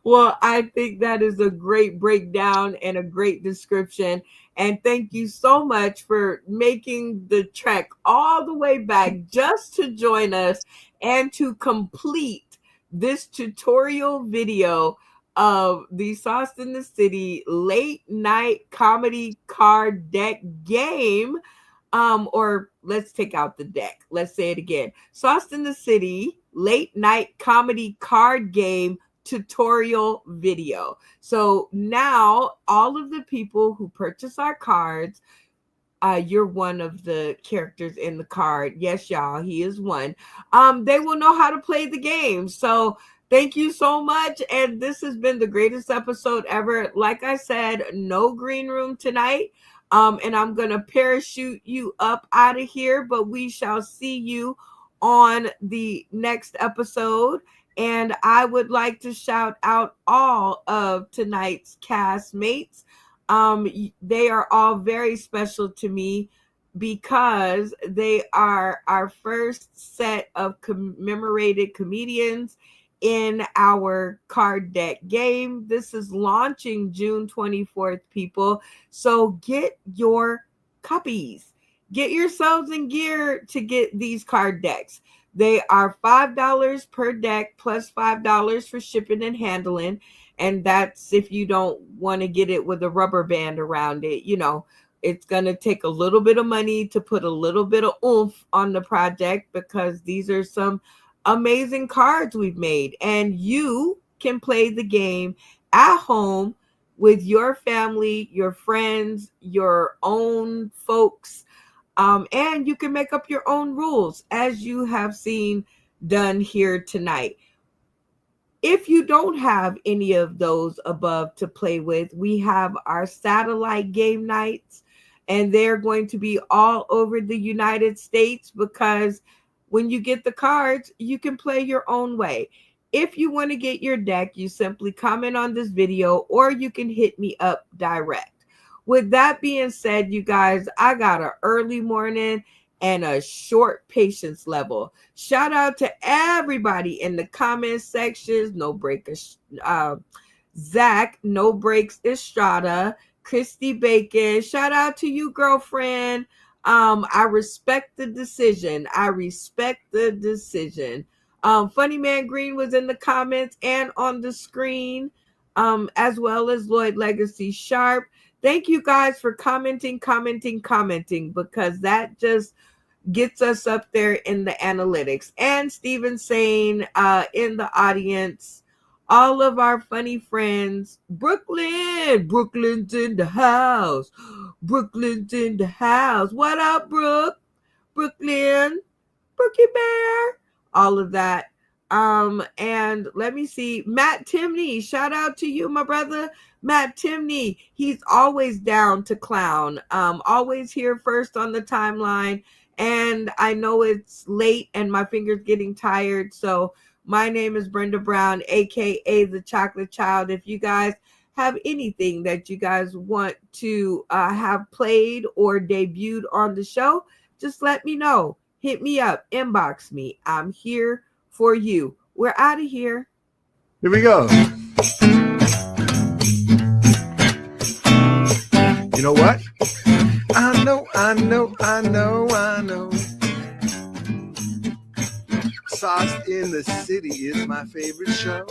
Speaker 2: Well, I think that is a great breakdown and a great description. And thank you so much for making the trek all the way back just to join us and to complete this tutorial video of the Sauce in the City late night comedy card deck game. Or let's take out the deck. Let's say it again. Sauce in the City late night comedy card game tutorial video. So now all of the people who purchase our cards, you're one of the characters in the card. Yes, y'all, he is one. They will know how to play the game. So thank you so much. And this has been the greatest episode ever. Like I said, no green room tonight. And I'm going to parachute you up out of here, but we shall see you on the next episode. And I would like to shout out all of tonight's castmates. They are all very special to me because they are our first set of commemorated comedians in our card deck game. This is launching June 24th, people. So get your copies. Get yourselves in gear to get these card decks. They are $5 per deck plus $5 for shipping and handling. And that's if you don't want to get it with a rubber band around it. You know, it's going to take a little bit of money to put a little bit of oomph on the project because these are some amazing cards we've made. And you can play the game at home with your family, your friends, your own folks. And you can make up your own rules as you have seen done here tonight. If you don't have any of those above to play with, we have our satellite game nights, and they're going to be all over the United States because when you get the cards, you can play your own way. If you want to get your deck, you simply comment on this video or you can hit me up direct. With that being said, you guys, I got an early morning and a short patience level. Shout out to everybody in the comment sections. No Break, Zach, No Breaks Estrada, Christy Bacon. Shout out to you, girlfriend. I respect the decision. Funny Man Green was in the comments and on the screen, as well as Lloyd Legacy Sharp. Thank you guys for commenting, because that just gets us up there in the analytics. And Steven saying in the audience, all of our funny friends, Brooklyn's in the house. What up, Brooklyn, Brookie Bear, all of that. And let me see, Matt Timney, shout out to you, my brother. Matt Timney, he's always down to clown, always here first on the timeline. And I know it's late and my finger's getting tired. So my name is Brenda Brown, aka the Chocolate Child. If you guys have anything that you guys want to have played or debuted on the show, just let me know. Hit me up, inbox me. I'm here for you. We're out of here.
Speaker 1: Here we go. You know what? I know. Sauce in the City is my favorite show.